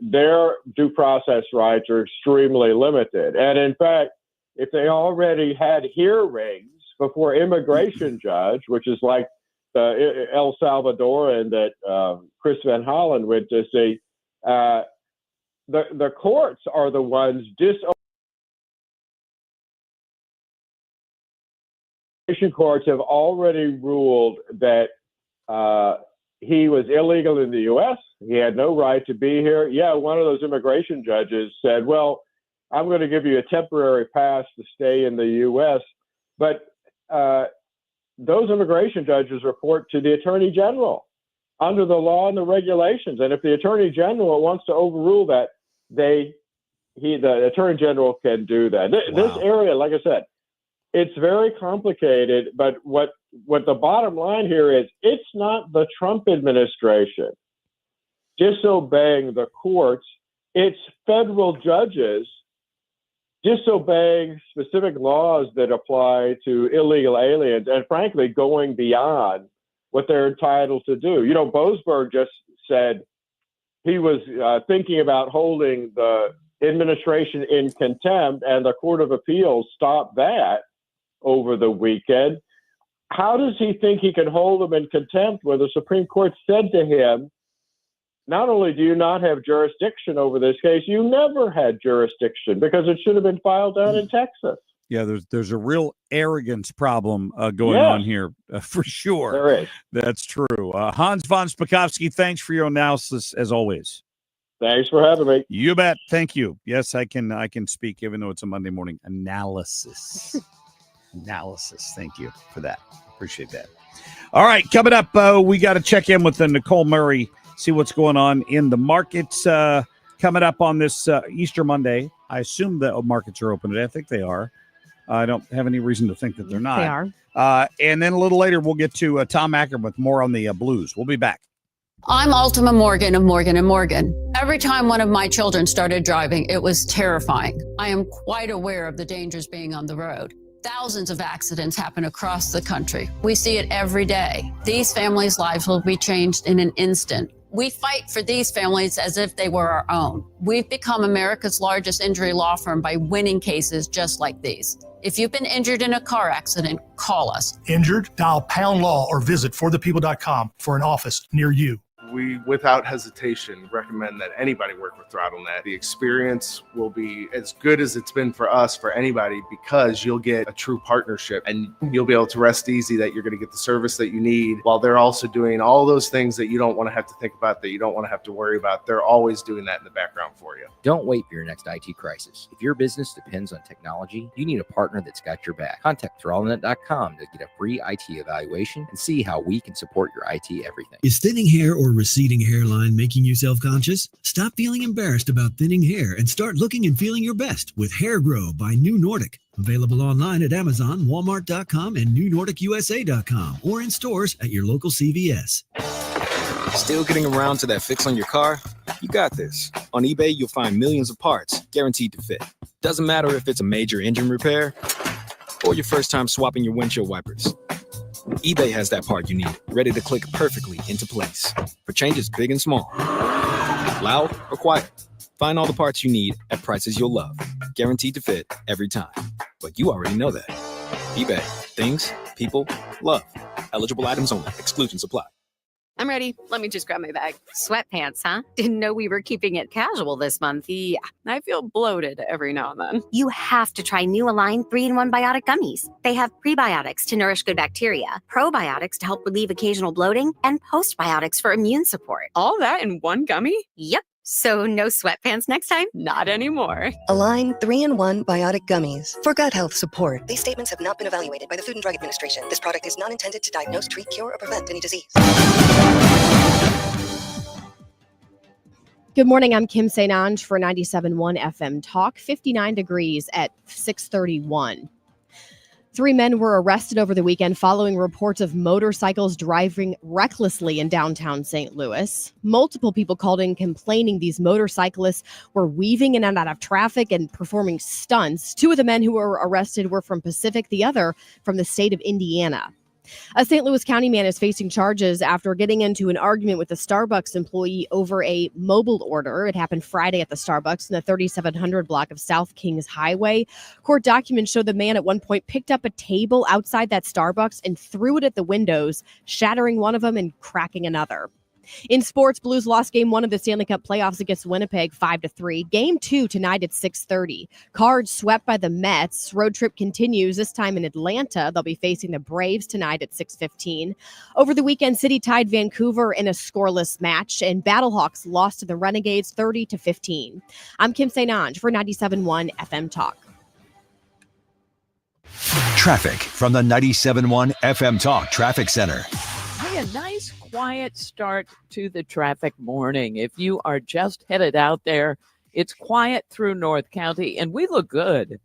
their due process rights are extremely limited. And in fact, if they already had hearings before immigration judge, which is like the El Salvadoran that Chris Van Hollen went to see, the courts are the ones courts have already ruled that he was illegal in the U.S. He had no right to be here. Yeah, one of those immigration judges said, well, I'm going to give you a temporary pass to stay in the U.S. But those immigration judges report to the Attorney General under the law and the regulations. And if the Attorney General wants to overrule that, the Attorney General can do that. This area, like I said, it's very complicated, but what the bottom line here is, it's not the Trump administration disobeying the courts. It's federal judges disobeying specific laws that apply to illegal aliens and, frankly, going beyond what they're entitled to do. You know, Boasberg just said he was thinking about holding the administration in contempt, and the Court of Appeals stopped that over the weekend. How does he think he can hold them in contempt when the Supreme Court said to him, not only do you not have jurisdiction over this case, you never had jurisdiction because it should have been filed down in Texas. Yeah, there's a real arrogance problem going on here, for sure. There is. That's true. Hans von Spakovsky, thanks for your analysis, as always. Thanks for having me. You bet. Thank you. Yes, I can speak, even though it's a Monday morning. Analysis. Thank you for that. Appreciate that. All right, coming up, we got to check in with Nicole Murray, see what's going on in the markets coming up on this Easter Monday. I assume the markets are open today. I think they are. I don't have any reason to think that they're not. They are. And then a little later, we'll get to Tom Ackerman with more on the Blues. We'll be back. I'm Ultima Morgan of Morgan & Morgan. Every time one of my children started driving, it was terrifying. I am quite aware of the dangers being on the road. Thousands of accidents happen across the country. We see it every day. These families' lives will be changed in an instant. We fight for these families as if they were our own. We've become America's largest injury law firm by winning cases just like these. If you've been injured in a car accident, call us. Injured? Dial pound law or visit forthepeople.com for an office near you. We, without hesitation, recommend that anybody work with ThrottleNet. The experience will be as good as it's been for us, for anybody, because you'll get a true partnership and you'll be able to rest easy that you're going to get the service that you need while they're also doing all those things that you don't want to have to think about, that you don't want to have to worry about. They're always doing that in the background for you. Don't wait for your next IT crisis. If your business depends on technology, you need a partner that's got your back. Contact ThrottleNet.com to get a free IT evaluation and see how we can support your IT everything. Is thinning hair or receding hairline making you self-conscious? Stop feeling embarrassed about thinning hair and start looking and feeling your best with Hair Grow by New Nordic. Available online at Amazon, Walmart.com, and NewNordicUSA.com, or in stores at your local CVS. Still getting around to that fix on your car? You got this. On eBay, you'll find millions of parts guaranteed to fit. Doesn't matter if it's a major engine repair or your first time swapping your windshield wipers. eBay has that part you need, ready to click perfectly into place for changes big and small. Loud or quiet, find all the parts you need at prices you'll love. Guaranteed to fit every time. But you already know that. eBay. Things, people, love. Eligible items only. Exclusions apply. I'm ready. Let me just grab my bag. Sweatpants, huh? Didn't know we were keeping it casual this month. Yeah, I feel bloated every now and then. You have to try new Align 3-in-1 Biotic Gummies. They have prebiotics to nourish good bacteria, probiotics to help relieve occasional bloating, and postbiotics for immune support. All that in one gummy? Yep. So no sweatpants next time? Not anymore. Align 3-in-1 Biotic Gummies for gut health support. These statements have not been evaluated by the Food and Drug Administration. This product is not intended to diagnose, treat, cure, or prevent any disease. Good morning. I'm Kim St. for 97.1 FM Talk. 59 degrees at 6:31. 3 men were arrested over the weekend following reports of motorcycles driving recklessly in downtown St. Louis. Multiple people called in complaining these motorcyclists were weaving in and out of traffic and performing stunts. 2 of the men who were arrested were from Pacific, the other from the state of Indiana. A St. Louis County man is facing charges after getting into an argument with a Starbucks employee over a mobile order. It happened Friday at the Starbucks in the 3700 block of South Kings Highway. Court documents show the man at one point picked up a table outside that Starbucks and threw it at the windows, shattering one of them and cracking another. In sports, Blues lost Game 1 of the Stanley Cup playoffs against Winnipeg 5-3. Game 2 tonight at 6:30. Cards swept by the Mets. Road trip continues, this time in Atlanta. They'll be facing the Braves tonight at 6:15. Over the weekend, City tied Vancouver in a scoreless match, and Battlehawks lost to the Renegades 30-15. I'm Kim St. for 97.1 FM Talk. Traffic from the 97.1 FM Talk Traffic Center. Hey, a nice quiet start to the traffic morning. If you are just headed out there, it's quiet through North County, and we look good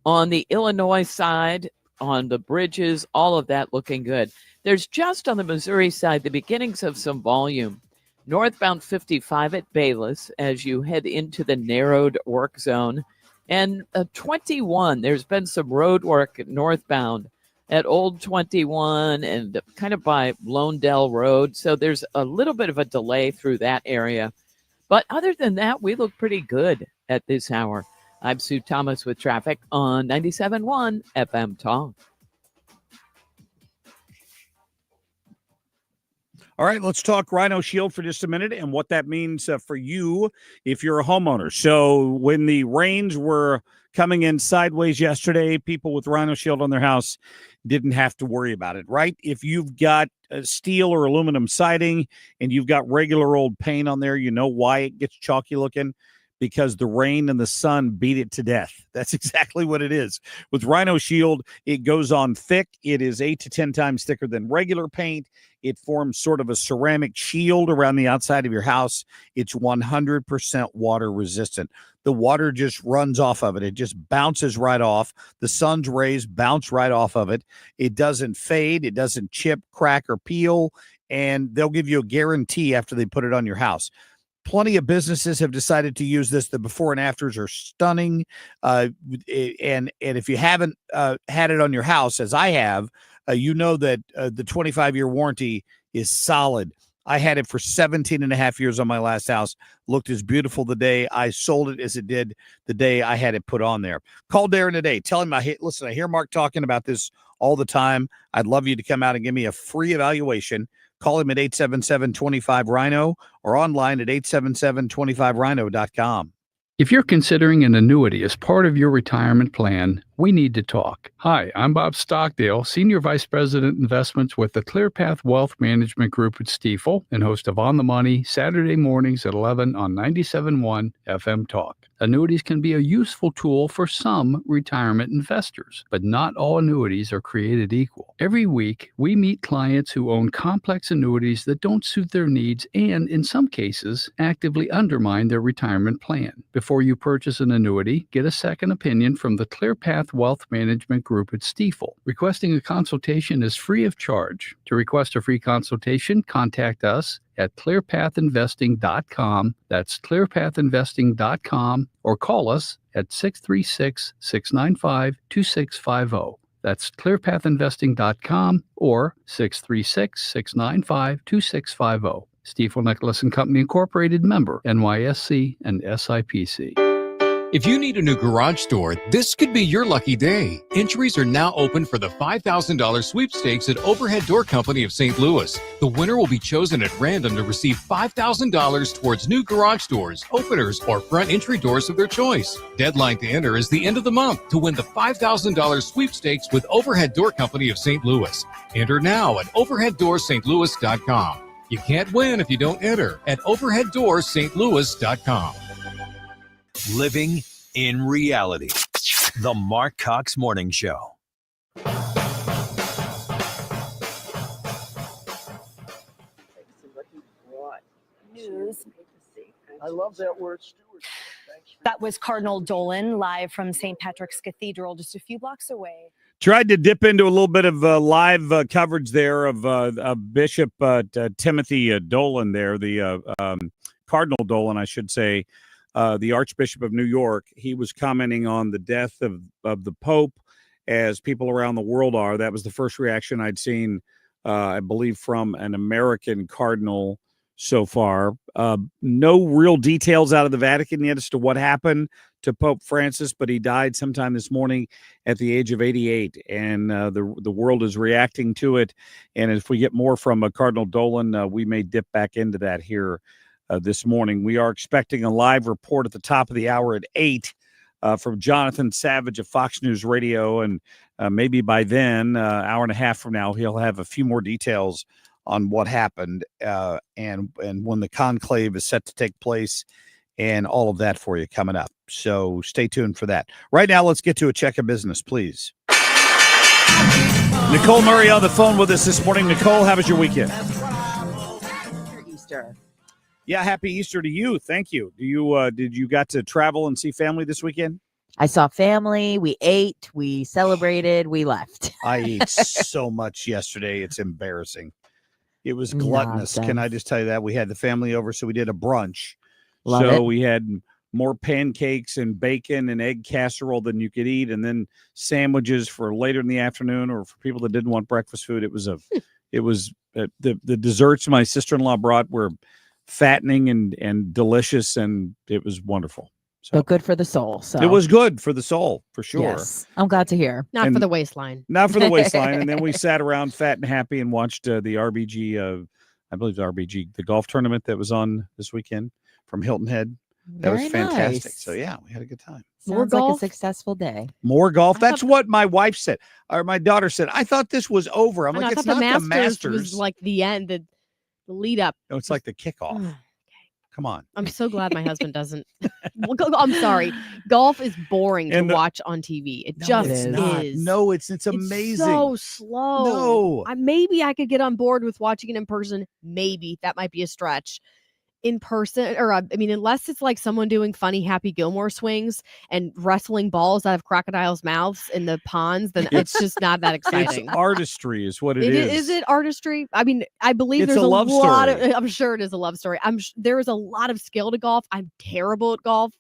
on the Illinois side, on the bridges, all of that looking good. There's just on the Missouri side the beginnings of some volume. Northbound 55 at Bayless as you head into the narrowed work zone. And 21, there's been some road work northbound at Old 21 and kind of by Lonedell Road. So there's a little bit of a delay through that area. But other than that, we look pretty good at this hour. I'm Sue Thomas with traffic on 97.1 FM Talk. All right, let's talk Rhino Shield for just a minute and what that means for you if you're a homeowner. So when the rains were coming in sideways yesterday, people with Rhino Shield on their house didn't have to worry about it, right? If you've got steel or aluminum siding and you've got regular old paint on there, you know why it gets chalky looking? Because the rain and the sun beat it to death. That's exactly what it is. With Rhino Shield, it goes on thick. It is 8 to 10 times thicker than regular paint. It forms sort of a ceramic shield around the outside of your house. It's 100% water resistant. The water just runs off of it. It just bounces right off. The sun's rays bounce right off of it. It doesn't fade. It doesn't chip, crack, or peel. And they'll give you a guarantee after they put it on your house. Plenty of businesses have decided to use this. The before and afters are stunning. And if you haven't had it on your house, as I have, you know that the 25-year warranty is solid. I had it for 17 and a half years on my last house. Looked as beautiful the day I sold it as it did the day I had it put on there. Call Darren today. Tell him, listen, I hear Marc talking about this all the time. I'd love you to come out and give me a free evaluation. Call him at 877-25-RHINO or online at 877-25rhino.com. If you're considering an annuity as part of your retirement plan, we need to talk. Hi, I'm Bob Stockdale, Senior Vice President Investments with the ClearPath Wealth Management Group at Stifel and host of On the Money Saturday mornings at 11 on 97.1 FM Talk. Annuities can be a useful tool for some retirement investors, but not all annuities are created equal. Every week, we meet clients who own complex annuities that don't suit their needs and, in some cases, actively undermine their retirement plan. Before you purchase an annuity, get a second opinion from the ClearPath Wealth Management Group at Stifel. Requesting a consultation is free of charge. To request a free consultation, contact us at clearpathinvesting.com. That's clearpathinvesting.com, or call us at 636-695-2650. That's clearpathinvesting.com or 636-695-2650. Stifel Nicholas and Company Incorporated, member NYSE and SIPC. If you need a new garage door, this could be your lucky day. Entries are now open for the $5,000 sweepstakes at Overhead Door Company of St. Louis. The winner will be chosen at random to receive $5,000 towards new garage doors, openers, or front entry doors of their choice. Deadline to enter is the end of the month to win the $5,000 sweepstakes with Overhead Door Company of St. Louis. Enter now at overheaddoorsstlouis.com. You can't win if you don't enter at overheaddoorsstlouis.com. Living in reality. The Marc Cox Morning Show. News. I love that word, Stewart. That was Cardinal Dolan live from St. Patrick's Cathedral, just a few blocks away. Tried to dip into a little bit of live coverage there of Bishop Timothy Dolan there, the Cardinal Dolan, I should say. The Archbishop of New York. He was commenting on the death of the Pope, as people around the world are. That was the first reaction I'd seen, I believe, from an American cardinal so far. No real details out of the Vatican yet as to what happened to Pope Francis, but he died sometime this morning at the age of 88, and the world is reacting to it. And if we get more from Cardinal Dolan, we may dip back into that here this morning. We are expecting a live report at the top of the hour at 8 from Jonathan Savage of Fox News Radio. And maybe by then, hour and a half from now, he'll have a few more details on what happened and when the conclave is set to take place and all of that for you coming up. So stay tuned for that. Right now, let's get to a check of business, please. Nicole Murray on the phone with us this morning. Nicole, how was your weekend? Easter. Yeah, happy Easter to you. Thank you. Did you got to travel and see family this weekend? I saw family. We ate. We celebrated. We left. I ate so much yesterday. It's embarrassing. It was gluttonous. Nonsense. Can I just tell you that? We had the family over, so we did a brunch. Love so it. we had more pancakes and bacon and egg casserole than you could eat, and then sandwiches for later in the afternoon or for people that didn't want breakfast food. It was the desserts my sister-in-law brought were fattening and delicious, and it was wonderful. So good for the soul. So it was good for the soul, for sure. Yes, I'm glad to hear. Not for the waistline. Not for the waistline. And then we sat around fat and happy and watched the RBG, I believe the RBG, the golf tournament that was on this weekend from Hilton Head. That was Very fantastic. nice. So yeah, we had a good time. Sounds like a successful day. More golf. That's what my wife said, or my daughter said. I thought this was over. I'm like, it's not the Masters. Was like the end, the lead up. No, it's like the kickoff. Come on. I'm so glad my husband doesn't. I'm sorry. Golf is boring to watch on TV. It just is. No, it's amazing. It's so slow. No. Maybe I could get on board with watching it in person. Maybe that might be a stretch. In person, or I mean, unless it's like someone doing funny Happy Gilmore swings and wrestling balls out of crocodiles' mouths in the ponds, then it's just not that exciting. It's artistry is what it is. Is it artistry? I mean, I believe It's there's a a love lot story. of, I'm sure it is a love story. There is a lot of skill to golf. I'm terrible at golf,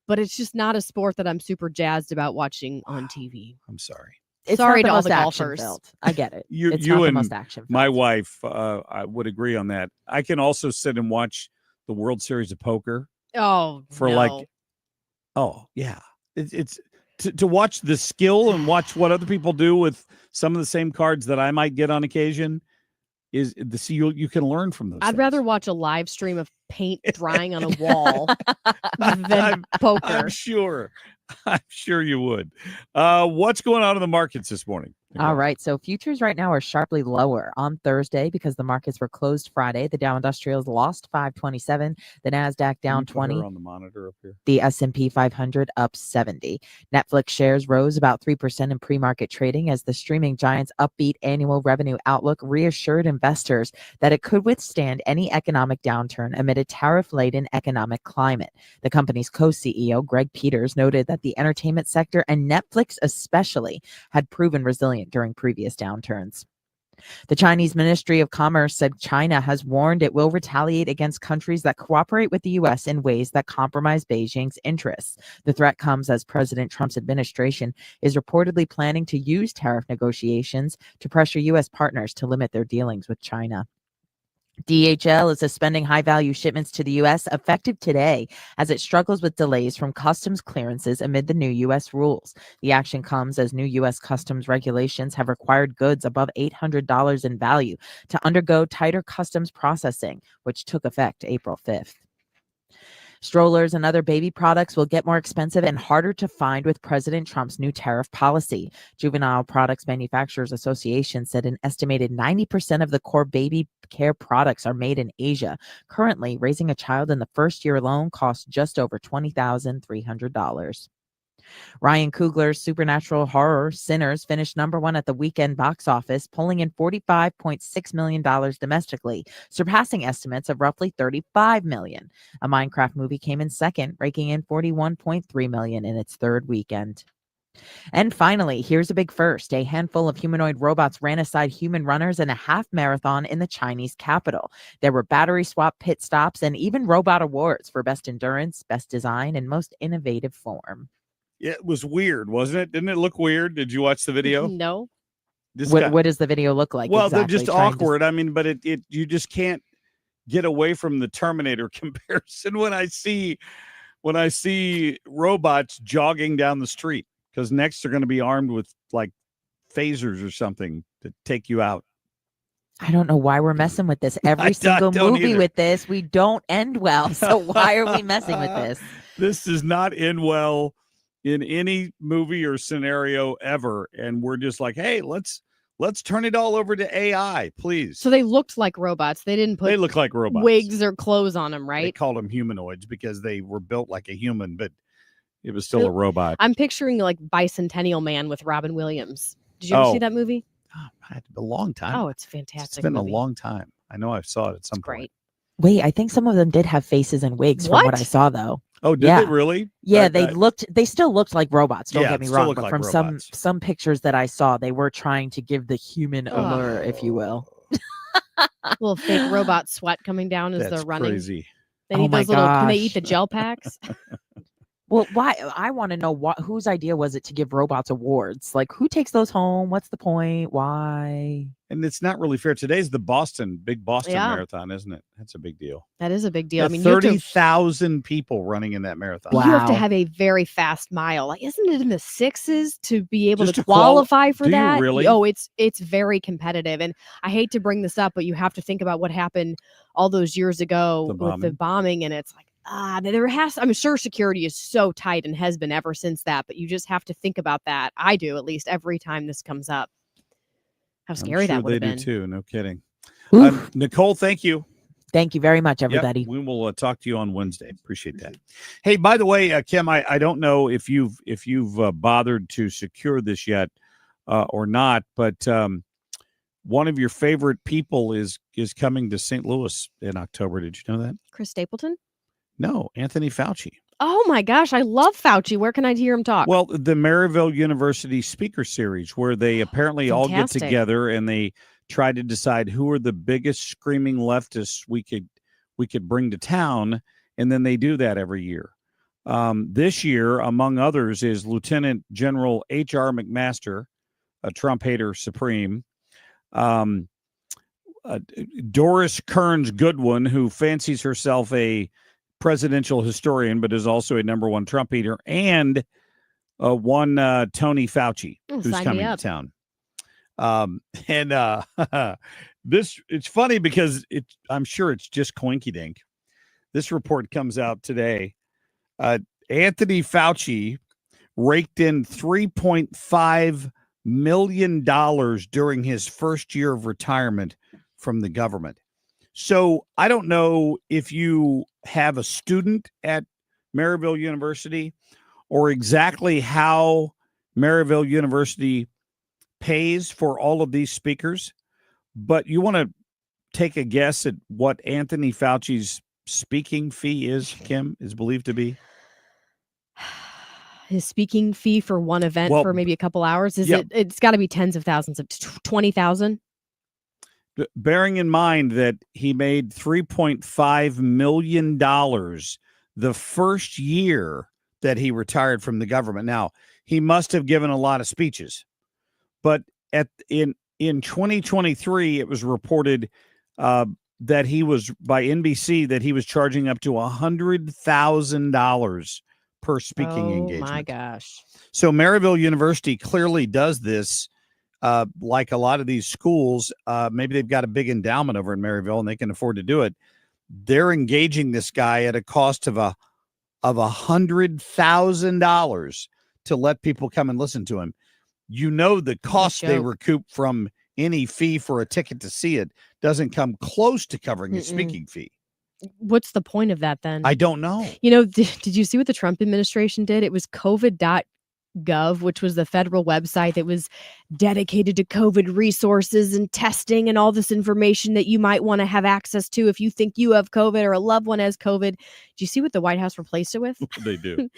but it's just not a sport that I'm super jazzed about watching on TV. I'm sorry. It's Sorry not to the all most the action golfers. filled. I get it. It's You not the and most action. my wife, I would agree on that. I can also sit and watch the World Series of Poker for it's to watch the skill and watch what other people do with some of the same cards that I might get on occasion is you can learn from those. I'd rather watch a live stream of paint drying on a wall than poker. I'm sure you would. What's going on in the markets this morning? All right. So futures right now are sharply lower on Thursday because the markets were closed Friday. The Dow Industrials lost 527. The Nasdaq down 20. on the monitor up here. The S&P 500 up 70. Netflix shares rose about 3% in pre-market trading as the streaming giant's upbeat annual revenue outlook reassured investors that it could withstand any economic downturn amid a tariff-laden economic climate. The company's co-CEO, Greg Peters, noted that the entertainment sector and Netflix especially had proven resilient during previous downturns. The Chinese Ministry of Commerce said China has warned it will retaliate against countries that cooperate with the U.S. in ways that compromise Beijing's interests. The threat comes as President Trump's administration is reportedly planning to use tariff negotiations to pressure U.S. partners to limit their dealings with China. DHL is suspending high-value shipments to the U.S. effective today as it struggles with delays from customs clearances amid the new U.S. rules. The action comes as new U.S. customs regulations have required goods above $800 in value to undergo tighter customs processing, which took effect April 5th. Strollers and other baby products will get more expensive and harder to find with President Trump's new tariff policy. Juvenile Products Manufacturers Association said an estimated 90% of the core baby care products are made in Asia. Currently, raising a child in the first year alone costs just over $20,300. Ryan Coogler's supernatural horror Sinners finished #1 at the weekend box office, pulling in $45.6 million domestically, surpassing estimates of roughly $35 million. A Minecraft movie came in second, raking in $41.3 million in its third weekend. And finally, here's a big first. A handful of humanoid robots ran aside human runners in a half marathon in the Chinese capital. There were battery swap pit stops and even robot awards for best endurance, best design, and most innovative form. Yeah, it was weird, wasn't it? Didn't it look weird? Did you watch the video? No. What does the video look like? Well, exactly? they're just awkward. I mean, but it you just can't get away from the Terminator comparison when I see robots jogging down the street, because next they're going to be armed with like phasers or something to take you out. I don't know why we're messing with this. Every single movie either. with this, we don't end well. So why are we messing with this? This does not end well in any movie or scenario ever, and we're just like, hey, let's turn it all over to AI, please. So they looked like robots. They didn't put They look like robots. wigs or clothes on them, They right? called them humanoids because they were built like a human, but it was still a robot. I'm picturing like Bicentennial Man with Robin Williams. Did you ever see that movie? A long time. Oh, it's fantastic. It's been movie. a long time. I know I saw it at some point. Great. Wait, I think some of them did have faces and wigs from what I saw, though. Oh, did they really? Yeah, they still looked like robots. Don't Yeah, get me still wrong. look But like from robots. some pictures that I saw, they were trying to give the human allure, if you will. Little fake robot sweat coming down as That's they're running. crazy. They need my those little. Can they eat gosh. the gel packs? Well, why? I want to know whose idea was it to give robots awards? Like, who takes those home? What's the point? Why? And it's not really fair. Today's the big Boston Yeah. marathon, isn't it? That's a big deal. That is a big deal. I mean, 30,000 people running in that marathon. you have to have a very fast mile. Like, isn't it in the 6s to be able Just to to quali- qualify for Do you that? really? Oh, it's very competitive. And I hate to bring this up, but you have to think about what happened all those years ago with the bombing. And it's like, I'm sure security is so tight and has been ever since that, but you just have to think about that. I do, at least every time this comes up. How scary I'm sure that would have they been. do too. No kidding. Nicole, thank you. Thank you very much, Yep, everybody. we will talk to you on Wednesday. Appreciate that. Hey, by the way, Kim, I don't know if you've bothered to secure this yet or not, but one of your favorite people is coming to St. Louis in October. Did you know that? Chris Stapleton? No, Anthony Fauci. Oh my gosh, I love Fauci. Where can I hear him talk? Well, the Maryville University Speaker Series, where they apparently all get Fantastic. together and they try to decide who are the biggest screaming leftists we could bring to town, and then they do that every year. This year, among others, is Lieutenant General H.R. McMaster, a Trump hater supreme, Doris Kearns Goodwin, who fancies herself a presidential historian but is also a #1 Trump hater, and one Tony Fauci, who's sign me coming to up. town. This, it's funny because I'm sure it's just coinky dink. This report comes out today. Anthony Fauci raked in $3.5 million during his first year of retirement from the government. So I don't know if you have a student at Maryville University or exactly how Maryville University pays for all of these speakers, but you want to take a guess at what Anthony Fauci's speaking fee is, Kim, is believed to be? His speaking fee for one event for maybe a couple hours, it's got to be tens of thousands of 20,000. Bearing in mind that he made $3.5 million the first year that he retired from the government. Now, he must have given a lot of speeches, but in 2023, it was reported that he was, by NBC, that he was charging up to $100,000 per speaking engagement. Oh my gosh. So Maryville University clearly does this. Like a lot of these schools, maybe they've got a big endowment over in Maryville and they can afford to do it. They're engaging this guy at a cost of $100,000 to let people come and listen to him. You know, the cost they recoup from any fee for a ticket to see it doesn't come close to covering his speaking fee. What's the point of that then? I don't know. You know, did you see what the Trump administration did? It was COVID.gov, which was the federal website that was dedicated to COVID resources and testing and all this information that you might want to have access to if you think you have COVID or a loved one has COVID. Do you see what the White House replaced it with? They do.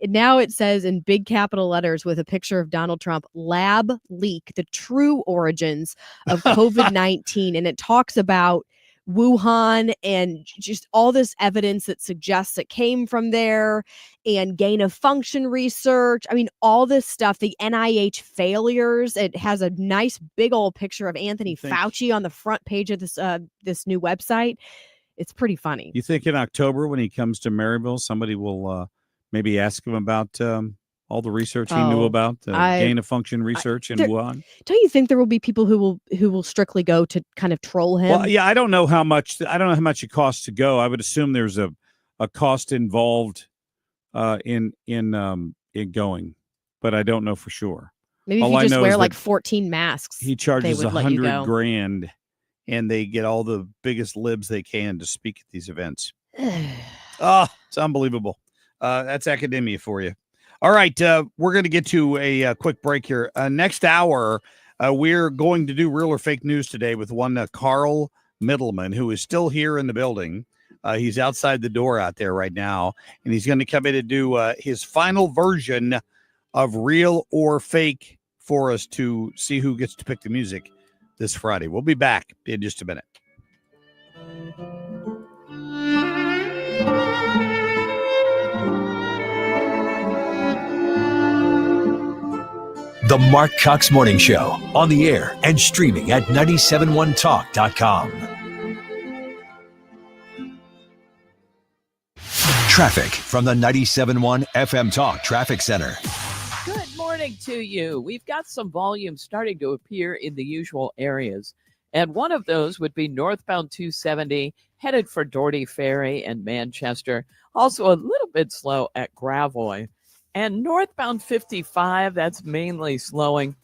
Now it says in big capital letters with a picture of Donald Trump, lab leak, the true origins of COVID-19. And it talks about Wuhan and just all this evidence that suggests it came from there and gain of function research. I mean, all this stuff, the NIH failures. It has a nice big old picture of Anthony Fauci on the front page of this new website. It's pretty funny. You think in October when he comes to Maryville, somebody will maybe ask him about all the research he knew about gain of function research in Wuhan? Don't you think there will be people who will strictly go to kind of troll him? Well, yeah, I don't know how much it costs to go. I would assume there's a cost involved in going, but I don't know for sure. Maybe if you just wear like 14 masks. He charges $100,000 and they get all the biggest libs they can to speak at these events. It's unbelievable. That's academia for you. All right, we're going to get to a quick break here. Next hour, we're going to do real or fake news today with one Carl Middleman, who is still here in the building. He's outside the door out there right now, and he's going to come in and do his final version of real or fake for us to see who gets to pick the music this Friday. We'll be back in just a minute. The Marc Cox Morning Show, on the air and streaming at 971talk.com. Traffic from the 97.1 FM Talk Traffic Center. Good morning to you. We've got some volume starting to appear in the usual areas. And one of those would be northbound 270, headed for Doherty Ferry and Manchester. Also a little bit slow at Gravois. And northbound 55, that's mainly slowing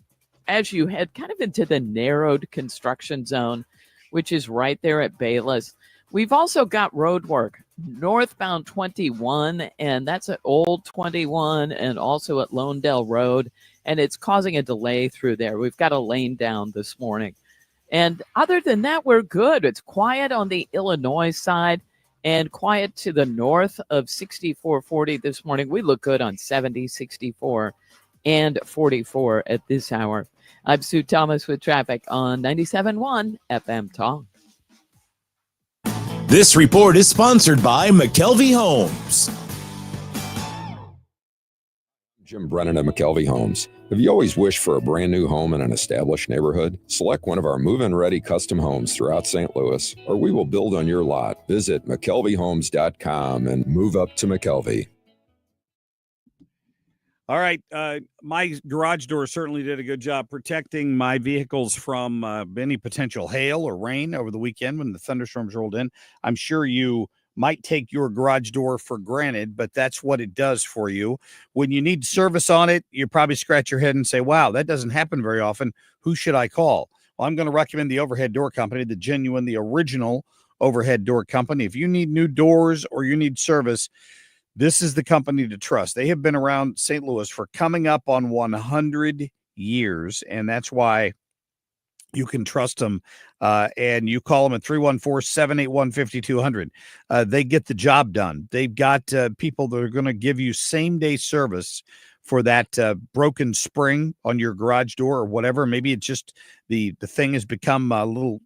as you head kind of into the narrowed construction zone, which is right there at Bayless. We've also got road work northbound 21, and that's at Old 21 and also at Lonedale Road, and it's causing a delay through there. We've got a lane down this morning. And other than that, we're good. It's quiet on the Illinois side and quiet to the north of 6440 this morning. We look good on 70, 64, and 44 at this hour. I'm Sue Thomas with traffic on 97.1 FM Talk. This report is sponsored by McKelvey Homes. Jim Brennan at McKelvey Homes. Have you always wished for a brand new home in an established neighborhood? Select one of our move-in ready custom homes throughout St. Louis, or we will build on your lot. Visit McKelveyhomes.com and move up to McKelvey. All right. My garage door certainly did a good job protecting my vehicles from any potential hail or rain over the weekend when the thunderstorms rolled in. I'm sure you might take your garage door for granted, but that's what it does for you. When you need service on it, you probably scratch your head and say, wow, that doesn't happen very often. Who should I call? Well, I'm going to recommend the Overhead Door Company, the genuine, the original Overhead Door Company. If you need new doors or you need service, this is the company to trust. They have been around St. Louis for coming up on 100 years, and that's why you can trust them. And you call them at 314-781-5200. They get the job done. They've got people that are going to give you same-day service for that broken spring on your garage door or whatever. Maybe it's just the thing has become a little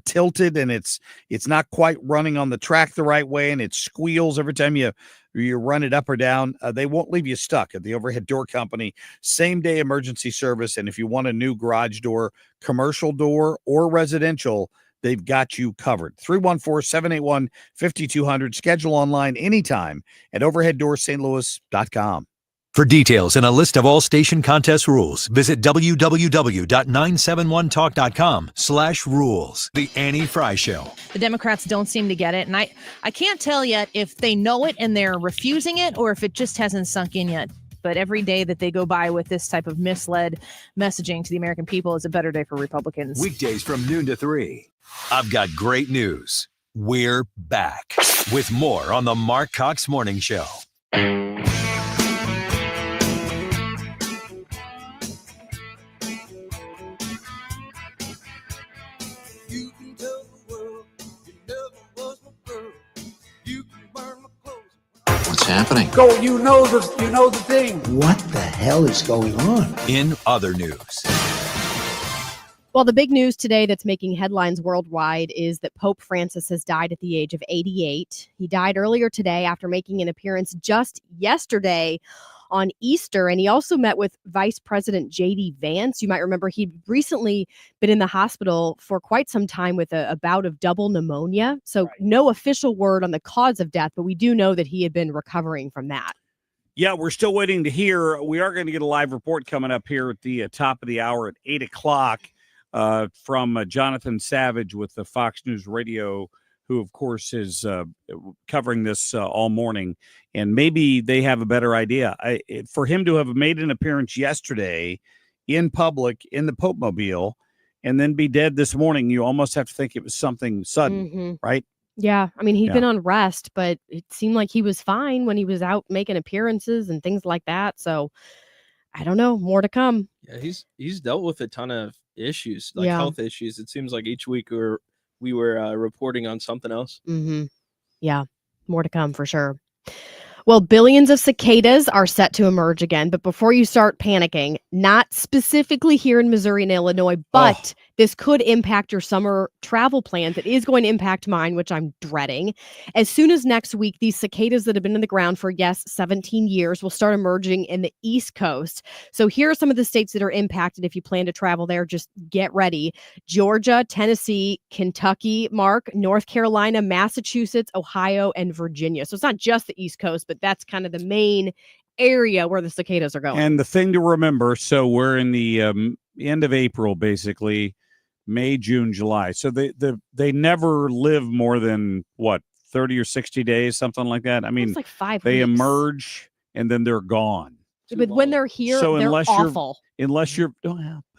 tilted and it's not quite running on the track the right way, and it squeals every time you run it up or down. They won't leave you stuck at the Overhead Door Company. Same day emergency service. And if you want a new garage door, commercial door or residential, they've got you covered. 314-781-5200. Schedule online anytime at overheaddoorsstlouis.com. For details and a list of all station contest rules, visit www.971talk.com/rules. The Annie Fry Show. The Democrats don't seem to get it. And I can't tell yet if they know it and they're refusing it or if it just hasn't sunk in yet. But every day that they go by with this type of misled messaging to the American people is a better day for Republicans. Weekdays from noon to 3. I've got great news. We're back with more on the Marc Cox Morning Show. What's happening? Go, you know the thing. What the hell is going on? In other news. Well, the big news today that's making headlines worldwide is that Pope Francis has died at the age of 88. He died earlier today after making an appearance just yesterday on Easter, and he also met with Vice President J.D. Vance. You might remember he'd recently been in the hospital for quite some time with a bout of double pneumonia. So no official word on the cause of death, but we do know that he had been recovering from that. Yeah, we're still waiting to hear. We are going to get a live report coming up here at the top of the hour at 8 o'clock from Jonathan Savage with the Fox News Radio, who, of course, is covering this all morning. And maybe they have a better idea. For him to have made an appearance yesterday in public in the Pope Mobile and then be dead this morning, you almost have to think it was something sudden, right? Yeah, I mean, he'd been on rest, but it seemed like he was fine when he was out making appearances and things like that. So I don't know, more to come. Yeah, he's dealt with a ton of issues, like health issues. It seems like each week we were reporting on something else. Mm-hmm. Yeah, more to come for sure. Well, billions of cicadas are set to emerge again. But before you start panicking, not specifically here in Missouri and Illinois, but this could impact your summer travel plans. It is going to impact mine, which I'm dreading. As soon as next week, these cicadas that have been in the ground for, 17 years will start emerging in the East Coast. So here are some of the states that are impacted. If you plan to travel there, just get ready. Georgia, Tennessee, Kentucky, Mark, North Carolina, Massachusetts, Ohio, and Virginia. So it's not just the East Coast, but that's kind of the main area where the cicadas are going. And the thing to remember, so we're in the end of April, basically, May, June, July. So they never live more than, 30 or 60 days, something like that? I mean, it's like 5 they weeks. Emerge, and then they're gone. But when they're here, So they're unless awful. Unless you're... but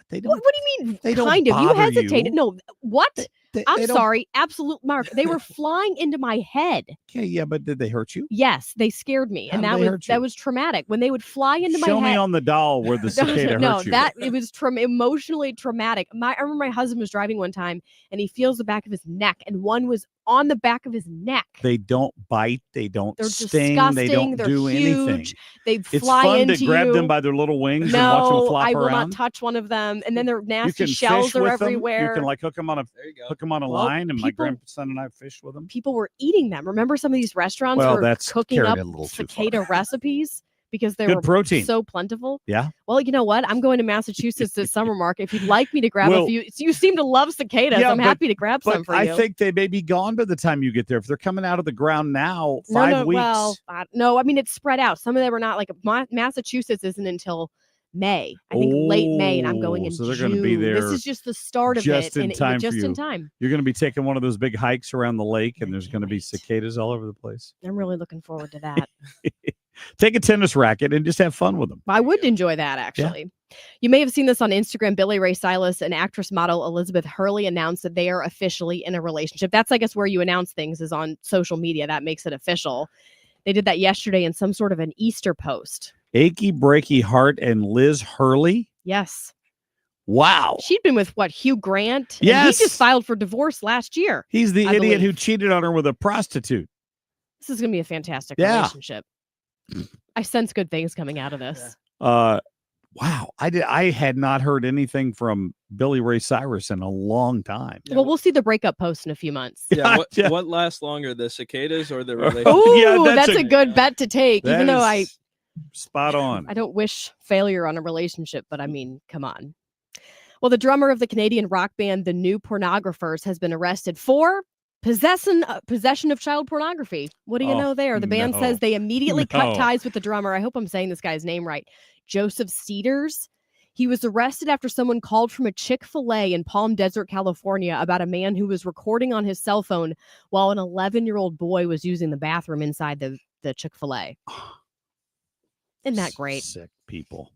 they don't. What do you mean? They don't kind of. You bother hesitated. you. No. What? I'm they don't- sorry. Absolute Mark. They were flying into my head. Okay, yeah, but did they hurt you? Yes, they scared me, How and did that they was hurt you? that was traumatic. When they would fly into my Show head. me on the doll where the cicada No, hurt you. that it was emotionally traumatic. I remember my husband was driving one time, and he feels the back of his neck, and one was on the back of his neck. They don't bite. They don't They're sting. disgusting. They don't They're do huge. anything. They It's fly fun into to grab you. them by their little wings and watch them No, flop I will around. not touch one of them. And then their You nasty can shells fish are with them. everywhere. You can hook them on a Well, line, and my people- grandson and I fished with them. People were eating them. Remember some of these restaurants Well, were that's cooking carried up a little too cicada recipes because they Good were protein. so plentiful. Yeah. Well, you know what? I'm going to Massachusetts this summer, Mark. If you'd like me to grab Well, a few, you seem to love cicadas. Yeah, I'm but- happy to grab some for I you. think they may be gone by the time you get there. If they're coming out of the ground now, 5 weeks. Well, no, I mean, it's spread out. Some of them are not like Massachusetts isn't until May. I think late May, and I'm going in so they're June. going to be there. This is just the start of just it. in time just for you. in time. You're going to be taking one of those big hikes around the lake, and there's going to be cicadas all over the place. I'm really looking forward to that. Take a tennis racket and just have fun with them. I would enjoy that, actually. Yeah. You may have seen this on Instagram. Billy Ray Cyrus and actress model Elizabeth Hurley announced that they are officially in a relationship. That's, I guess, where you announce things is on social media. That makes it official. They did that yesterday in some sort of an Easter post. Achy Breaky Heart and Liz Hurley? Yes. Wow. She'd been with, Hugh Grant? And yes. he just filed for divorce last year. He's the idiot who cheated on her with a prostitute. This is going to be a fantastic relationship. I sense good things coming out of this. Wow. I had not heard anything from Billy Ray Cyrus in a long time. Well, we'll see the breakup post in a few months. Yeah. What lasts longer, the cicadas or the relationship? Oh, that's a good bet to take. Even though spot on. I don't wish failure on a relationship, but I mean, come on. Well, the drummer of the Canadian rock band, The New Pornographers, has been arrested for possession of child pornography. What do you know there? The band says they immediately cut ties with the drummer. I hope I'm saying this guy's name right. Joseph Cedars. He was arrested after someone called from a Chick-fil-A in Palm Desert, California, about a man who was recording on his cell phone while an 11-year-old boy was using the bathroom inside the Chick-fil-A. Isn't that great? Sick people.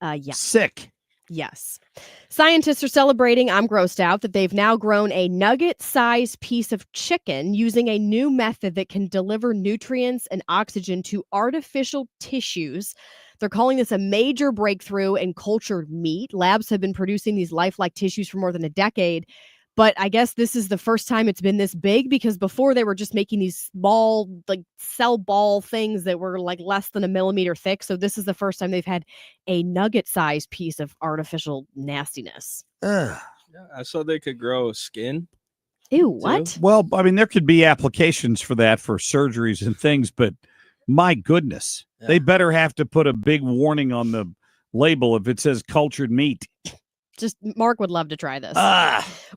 Yeah. Sick. Yes. Scientists are celebrating, I'm grossed out, that they've now grown a nugget-sized piece of chicken using a new method that can deliver nutrients and oxygen to artificial tissues. They're calling this a major breakthrough in cultured meat. Labs have been producing these lifelike tissues for more than a decade. But I guess this is the first time it's been this big, because before they were just making these small, cell ball things that were less than a millimeter thick. So this is the first time they've had a nugget-sized piece of artificial nastiness. Yeah, I saw they could grow skin. Ew, what? too. Well, I mean, there could be applications for that for surgeries and things, but my goodness, they better have to put a big warning on the label if it says cultured meat. Just Mark would love to try this.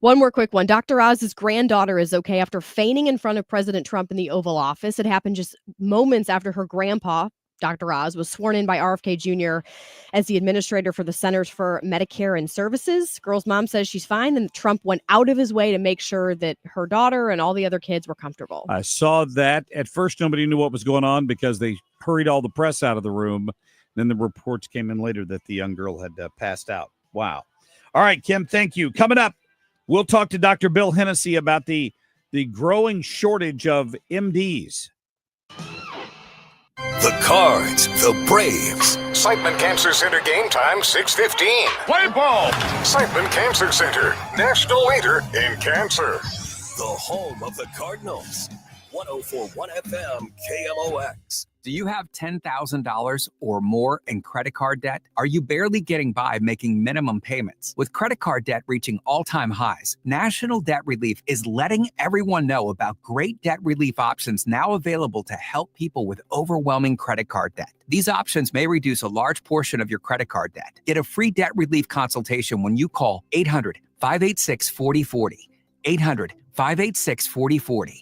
One more quick one. Dr. Oz's granddaughter is okay after fainting in front of President Trump in the Oval Office. It happened just moments after her grandpa, Dr. Oz, was sworn in by RFK Jr. as the administrator for the Centers for Medicare and Services. Girl's mom says she's fine, and Trump went out of his way to make sure that her daughter and all the other kids were comfortable. I saw that. At first, nobody knew what was going on because they hurried all the press out of the room. Then the reports came in later that the young girl had passed out. Wow. All right, Kim, thank you. Coming up, we'll talk to Dr. Bill Hennessey about the growing shortage of MDs. The Cards, the Braves. Siteman Cancer Center game time 6:15. Play ball. Siteman Cancer Center, national leader in cancer. The home of the Cardinals. 104.1 FM KMOX. Do you have $10,000 or more in credit card debt? Are you barely getting by making minimum payments? With credit card debt reaching all-time highs, National Debt Relief is letting everyone know about great debt relief options now available to help people with overwhelming credit card debt. These options may reduce a large portion of your credit card debt. Get a free debt relief consultation when you call 800-586-4040. 800-586-4040.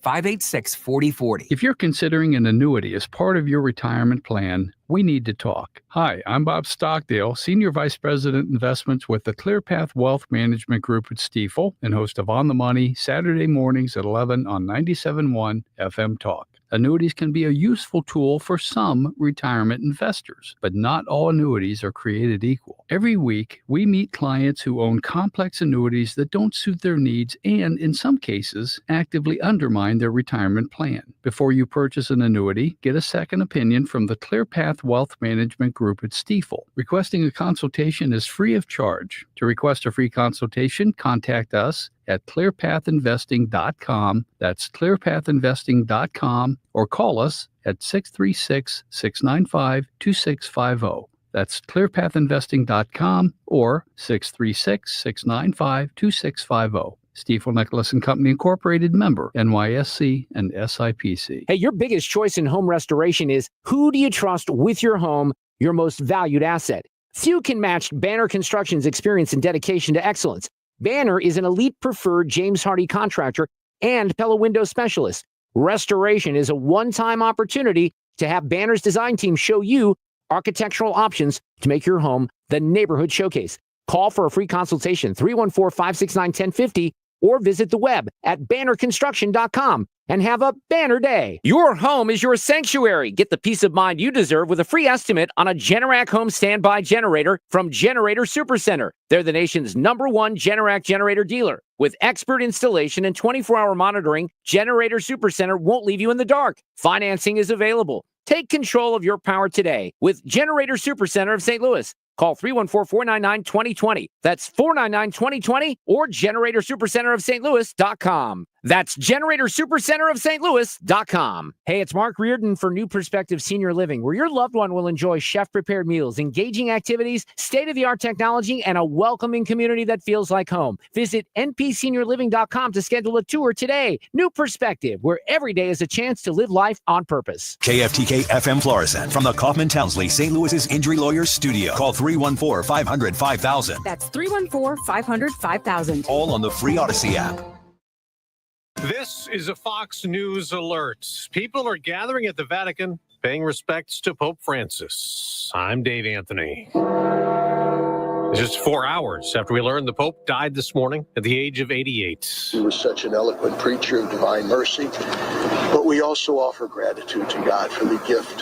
800-586-4040. If you're considering an annuity as part of your retirement plan, we need to talk. Hi, I'm Bob Stockdale, Senior Vice President Investments with the ClearPath Wealth Management Group at Stifel and host of On the Money, Saturday mornings at 11 on 97.1 FM Talk. Annuities can be a useful tool for some retirement investors, but not all annuities are created equal. Every week, we meet clients who own complex annuities that don't suit their needs and, in some cases, actively undermine their retirement plan. Before you purchase an annuity, get a second opinion from the ClearPath Wealth Management Group at Stifel. Requesting a consultation is free of charge. To request a free consultation, contact us at clearpathinvesting.com. That's clearpathinvesting.com, or call us at 636-695-2650. That's clearpathinvesting.com or 636-695-2650. Stifel Nicholas and Company Incorporated, member NYSE and SIPC. Hey, your biggest choice in home restoration is who do you trust with your home, your most valued asset? Few can match Banner Construction's experience and dedication to excellence. Banner is an elite preferred James Hardie contractor and Pella window specialist. Restoration is a one-time opportunity to have Banner's design team show you architectural options to make your home the neighborhood showcase. Call for a free consultation, 314-569-1050, or visit the web at bannerconstruction.com and have a banner day. Your home is your sanctuary. Get the peace of mind you deserve with a free estimate on a Generac home standby generator from Generator Supercenter. They're the nation's #1 Generac generator dealer. With expert installation and 24-hour monitoring, Generator Supercenter won't leave you in the dark. Financing is available. Take control of your power today with Generator Supercenter of St. Louis. Call 314-499-2020. That's 499-2020 or GeneratorSuperCenterofSt.Louis.com. That's GeneratorSuperCenterofSt.Louis.com. Hey, it's Marc Reardon for New Perspective Senior Living, where your loved one will enjoy chef-prepared meals, engaging activities, state-of-the-art technology, and a welcoming community that feels like home. Visit npseniorliving.com to schedule a tour today. New Perspective, where every day is a chance to live life on purpose. KFTK FM Florissant from the Kaufman Townsley St. Louis's Injury Lawyers Studio. Call 314-500-5000. That's 314-500-5000. All on the free Odyssey app. This is a Fox News alert. People are gathering at the Vatican, paying respects to Pope Francis. I'm Dave Anthony. Just 4 hours after we learned the Pope died this morning at the age of 88. He was such an eloquent preacher of divine mercy, but we also offer gratitude to God for the gift,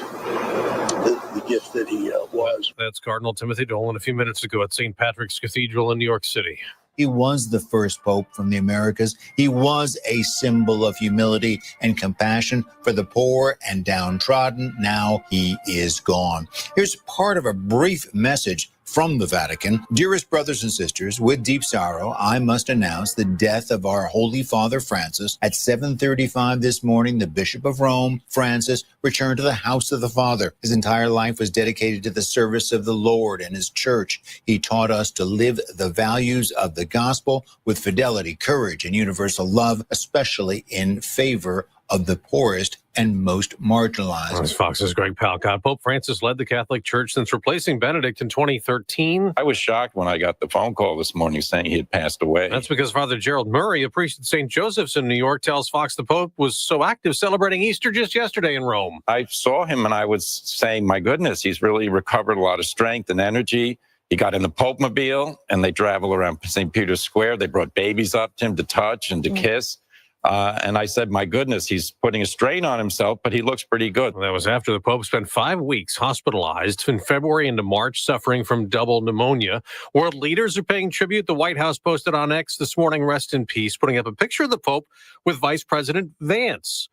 the gift that he was. That's Cardinal Timothy Dolan a few minutes ago at St. Patrick's Cathedral in New York City. He was the first pope from the Americas. He was a symbol of humility and compassion for the poor and downtrodden. Now he is gone. Here's part of a brief message from the Vatican. Dearest brothers and sisters, with deep sorrow, I must announce the death of our Holy Father Francis. At 7:35 this morning, the Bishop of Rome, Francis, returned to the house of the Father. His entire life was dedicated to the service of the Lord and his church. He taught us to live the values of the gospel with fidelity, courage, and universal love, especially in favor of the poorest and most marginalized. As Fox's Greg Palcott, Pope Francis led the Catholic Church since replacing Benedict in 2013. I was shocked when I got the phone call this morning saying he had passed away. That's because Father Gerald Murray, a priest at St. Joseph's in New York, tells Fox the Pope was so active celebrating Easter just yesterday in Rome. I saw him and I was saying, my goodness, he's really recovered a lot of strength and energy. He got in the Pope-mobile and they travel around St. Peter's Square. They brought babies up to him to touch and to kiss. And I said, my goodness, he's putting a strain on himself, but he looks pretty good. That was after the Pope spent 5 weeks hospitalized in February into March, suffering from double pneumonia. World leaders are paying tribute. The White House posted on X this morning, rest in peace, putting up a picture of the Pope with Vice President Vance.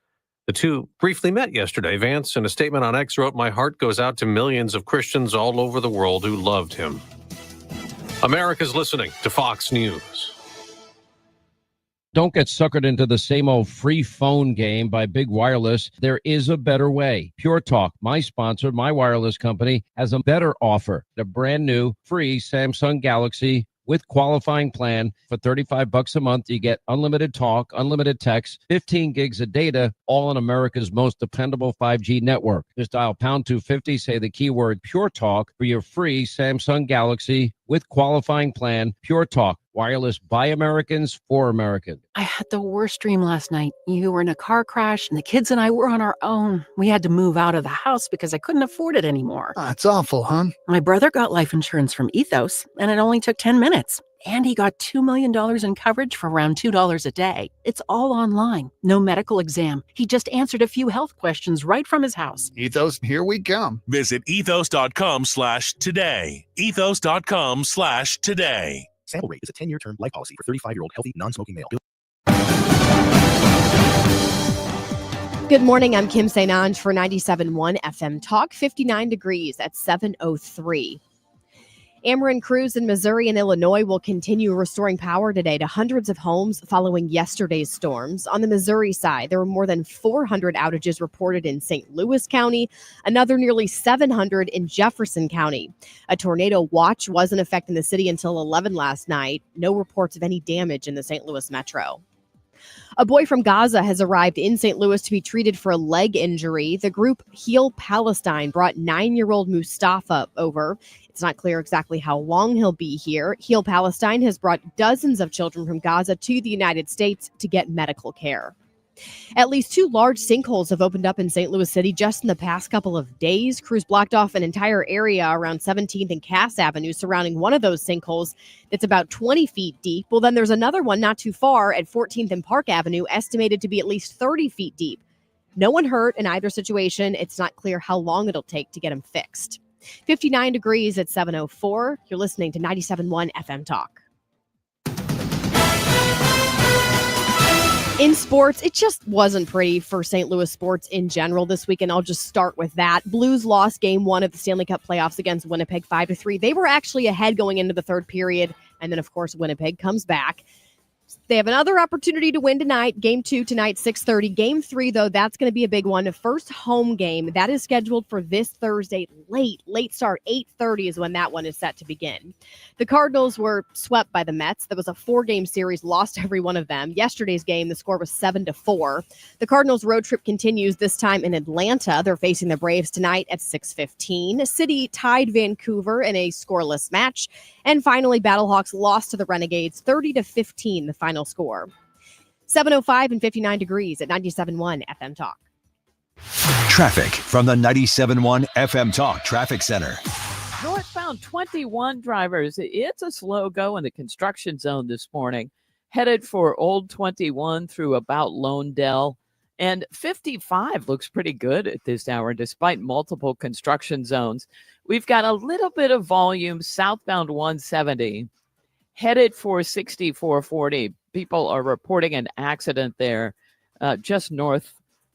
The two briefly met yesterday. Vance, in a statement on X, wrote, "My heart goes out to millions of Christians all over the world who loved him." America's listening to Fox News. Don't get suckered into the same old free phone game by Big Wireless. There is a better way. Pure Talk, my sponsor, my wireless company, has a better offer. The brand new free Samsung Galaxy with qualifying plan for $35 a month. You get unlimited talk, unlimited text, 15 gigs of data, all on America's most dependable 5G network. Just dial pound 250, say the keyword Pure Talk for your free Samsung Galaxy with qualifying plan. Pure Talk, wireless by Americans for Americans. I had the worst dream last night. You were in a car crash and the kids and I were on our own. We had to move out of the house because I couldn't afford it anymore. That's awful, hon. My brother got life insurance from Ethos and it only took 10 minutes. And he got $2 million in coverage for around $2 a day. It's all online. No medical exam. He just answered a few health questions right from his house. Ethos, here we come. Visit ethos.com/today. Ethos.com/today. Sample rate is a 10-year term life policy for 35-year-old healthy, non-smoking male. Good morning. I'm Kim St. Ange for 97.1 FM Talk. 59 degrees at 7:03. Ameren crews in Missouri and Illinois will continue restoring power today to hundreds of homes following yesterday's storms. On the Missouri side, there were more than 400 outages reported in St. Louis County, another nearly 700 in Jefferson County. A tornado watch was in effect in the city until 11 last night. No reports of any damage in the St. Louis metro. A boy from Gaza has arrived in St. Louis to be treated for a leg injury. The group Heal Palestine brought 9-year-old Mustafa over. It's not clear exactly how long he'll be here. Heal Palestine has brought dozens of children from Gaza to the United States to get medical care. At least 2 large sinkholes have opened up in St. Louis City just in the past couple of days. Crews blocked off an entire area around 17th and Cass Avenue surrounding one of those sinkholes that's about 20 feet deep. Well, then there's another one not too far at 14th and Park Avenue, estimated to be at least 30 feet deep. No one hurt in either situation. It's not clear how long it'll take to get them fixed. 59 degrees at 7:04. You're listening to 97.1 FM Talk. In sports, it just wasn't pretty for St. Louis sports in general this weekend. I'll just start with that. Blues lost game 1 of the Stanley Cup playoffs against Winnipeg 5-3. They were actually ahead going into the third period, and then, of course, Winnipeg comes back. They have another opportunity to win tonight. Game 2 tonight, 6:30. Game 3, though, that's going to be a big one. The first home game, that is scheduled for this Thursday. Late start. 8:30 is when that one is set to begin. The Cardinals were swept by the Mets. There was a 4-game series, lost every one of them. Yesterday's game, the score was 7-4. The Cardinals road trip continues, this time in Atlanta. They're facing the Braves tonight at 6:15. City tied Vancouver in a scoreless match. And finally, Battlehawks lost to the Renegades 30-15, the final score. 7:05 and 59 degrees at 97.1 FM Talk. Traffic from the 97.1 FM Talk Traffic Center. Northbound 21 drivers, it's a slow go in the construction zone this morning. Headed for Old 21 through about Lone Dell. And 55 looks pretty good at this hour, despite multiple construction zones. We've got a little bit of volume southbound 170. Headed for 6440. People are reporting an accident there just north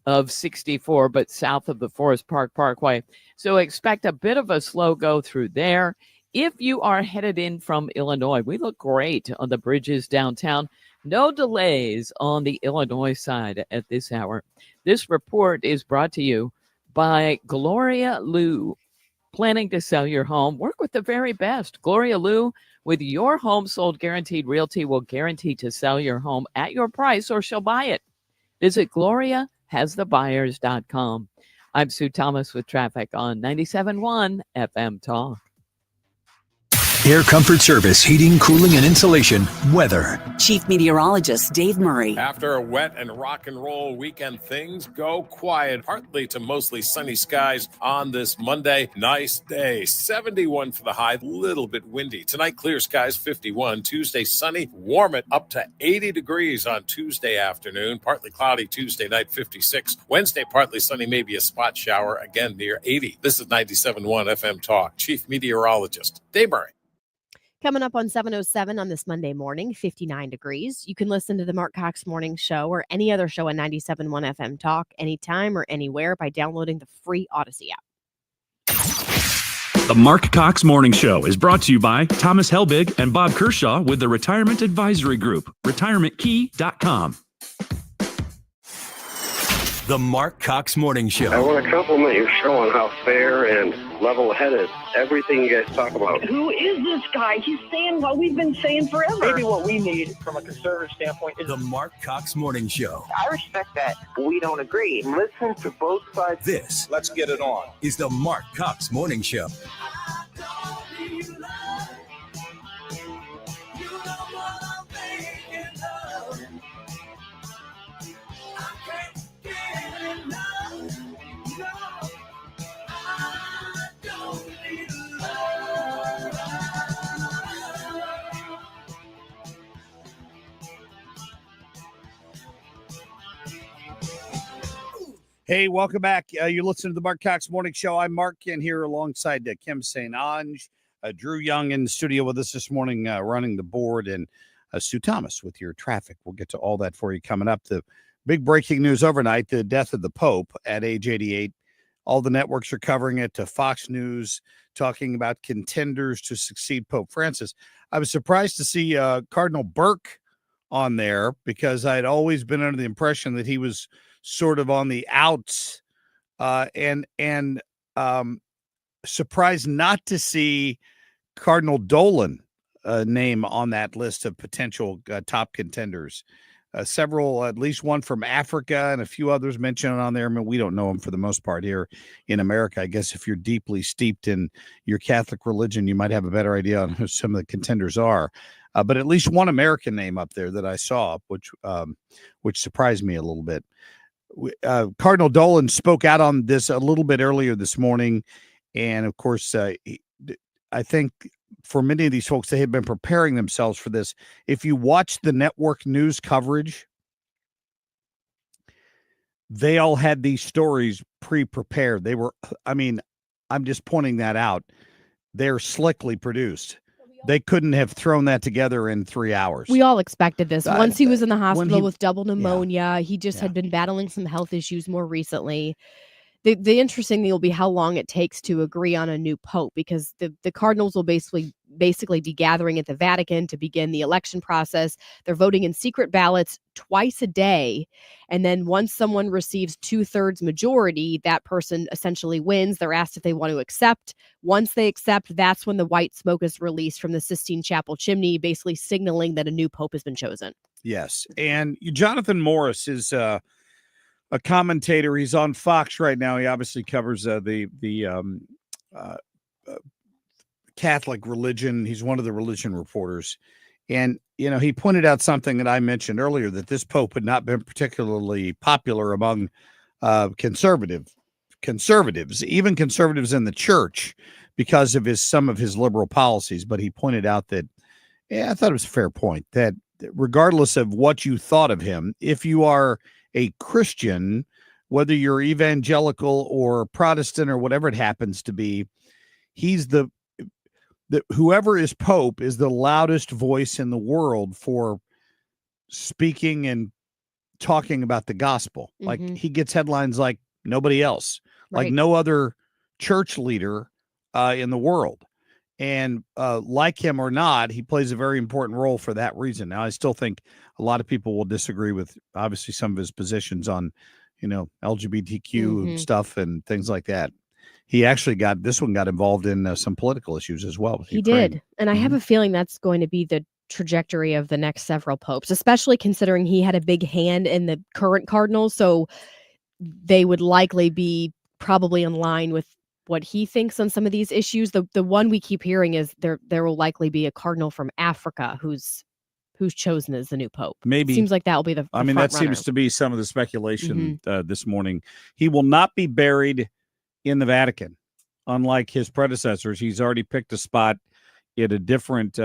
of 64, but south of the Forest Park Parkway. So expect a bit of a slow go through there. If you are headed in from Illinois, we look great on the bridges downtown. No delays on the Illinois side at this hour. This report is brought to you by Gloria Lou. Planning to sell your home? Work with the very best. Gloria Lou, with your home sold guaranteed realty, will guarantee to sell your home at your price or she'll buy it. Visit GloriaHasTheBuyers.com. I'm Sue Thomas with traffic on 97.1 FM Talk. Air Comfort Service, heating, cooling, and insulation. Weather. Chief Meteorologist Dave Murray. After a wet and rock and roll weekend, things go quiet. Partly to mostly sunny skies on this Monday. Nice day. 71 for the high. Little bit windy. Tonight, clear skies, 51. Tuesday, sunny. Warm it up to 80 degrees on Tuesday afternoon. Partly cloudy Tuesday night, 56. Wednesday, partly sunny, maybe a spot shower. Again, near 80. This is 97.1 FM Talk. Chief Meteorologist Dave Murray. Coming up on 7:07 on this Monday morning, 59 degrees. You can listen to the Marc Cox Morning Show or any other show on 97.1 FM Talk anytime or anywhere by downloading the free Odyssey app. The Marc Cox Morning Show is brought to you by Thomas Helbig and Bob Kershaw with the Retirement Advisory Group, retirementkey.com. The Marc Cox Morning Show. I want to compliment your show on how fair and level-headed everything you guys talk about. Who is this guy? He's saying what we've been saying forever. Maybe what we need from a conservative standpoint is the Marc Cox Morning Show. I respect that. We don't agree. Listen to both sides. This, let's get it on, is the Marc Cox Morning Show. Hey, welcome back. You're listening to the Marc Cox Morning Show. I'm Mark, and here alongside Kim St. Ange, Drew Young in the studio with us this morning, running the board, and Sue Thomas with your traffic. We'll get to all that for you coming up. The big breaking news overnight, the death of the Pope at age 88. All the networks are covering it. Fox News talking about contenders to succeed Pope Francis. I was surprised to see Cardinal Burke on there because I'd always been under the impression that he was sort of on the outs, and surprised not to see Cardinal Dolan name on that list of potential top contenders. several, at least one from Africa and a few others mentioned on there. I mean, we don't know them for the most part here in America. I guess if you're deeply steeped in your Catholic religion, you might have a better idea on who some of the contenders are. But at least one American name up there that I saw, which surprised me a little bit. Cardinal Dolan spoke out on this a little bit earlier this morning. And of course, I think for many of these folks, they had been preparing themselves for this. If you watch the network news coverage, they all had these stories pre-prepared. They were, I mean, I'm just pointing that out. They're slickly produced. They couldn't have thrown that together in 3 hours. We all expected this. Once he was in the when hospital with double pneumonia, he just had been battling some health issues more recently. The interesting thing will be how long it takes to agree on a new pope, because the cardinals will basically be gathering at the Vatican to begin the election process. They're voting in secret ballots twice a day. And then once someone receives 2/3 majority, that person essentially wins. They're asked if they want to accept. Once they accept, that's when the white smoke is released from the Sistine Chapel chimney, basically signaling that a new pope has been chosen. Yes. And Jonathan Morris is a commentator. He's on Fox right now. He obviously covers the Catholic religion. He's one of the religion reporters. And, he pointed out something that I mentioned earlier, that this pope had not been particularly popular among conservatives, even conservatives in the church, because of some of his liberal policies. But he pointed out that, I thought it was a fair point, that regardless of what you thought of him, if you are a Christian, whether you're evangelical or Protestant or whatever it happens to be, he's whoever is Pope is the loudest voice in the world for speaking and talking about the gospel. Mm-hmm. Like, he gets headlines like nobody else, like no other church leader in the world. And like him or not, he plays a very important role for that reason. Now, I still think a lot of people will disagree with, obviously, some of his positions on, LGBTQ stuff and things like that. He actually got involved in some political issues as well. He did. And I have a feeling that's going to be the trajectory of the next several popes, especially considering he had a big hand in the current cardinals. So they would likely be probably in line with what he thinks on some of these issues. The one we keep hearing is there will likely be a cardinal from Africa who's chosen as the new pope. Maybe. Seems like that will be the that front seems runner. to be some of the speculation this morning. He will not be buried in the Vatican. Unlike his predecessors, he's already picked a spot at a different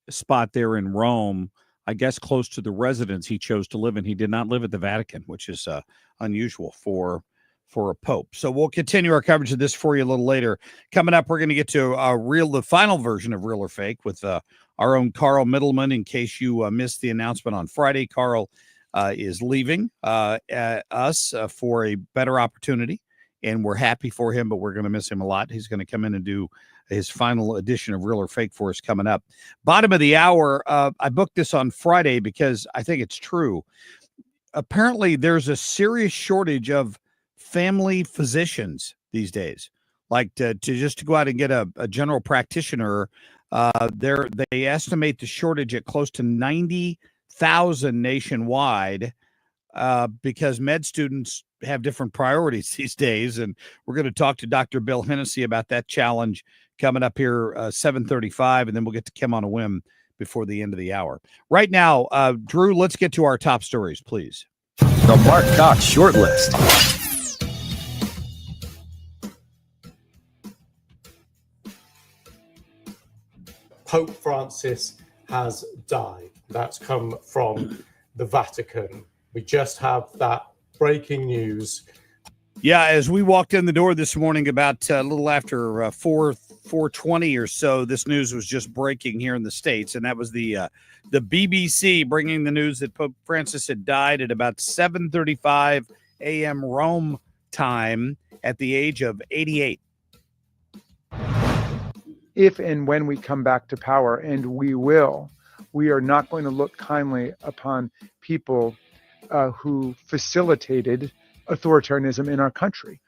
spot there in Rome, I guess close to the residence he chose to live in. He did not live at the Vatican, which is unusual for a pope. So we'll continue our coverage of this for you a little later. Coming up, we're going to get to the final version of Real or Fake with our own Carl Middleman. In case you missed the announcement on Friday, Carl is leaving us for a better opportunity, and we're happy for him, but we're going to miss him a lot. He's going to come in and do his final edition of Real or Fake for us coming up. Bottom of the hour, I booked this on Friday because I think it's true. Apparently, there's a serious shortage of family physicians these days. Like to go out and get a general practitioner, they estimate the shortage at close to 90,000 nationwide, because med students have different priorities these days. And we're going to talk to Dr. Bill Hennessey about that challenge coming up here 7:35, and then we'll get to Kim on a Whim before the end of the hour. Right now, Drew, let's get to our top stories, please. The Marc Cox Short List. Pope Francis has died. That's come from the Vatican. We just have that breaking news. Yeah, as we walked in the door this morning about a little after 4:20 or so, this news was just breaking here in the States, and that was the BBC bringing the news that Pope Francis had died at about 7:35 a.m. Rome time at the age of 88. If and when we come back to power, and we will, we are not going to look kindly upon people who facilitated authoritarianism in our country.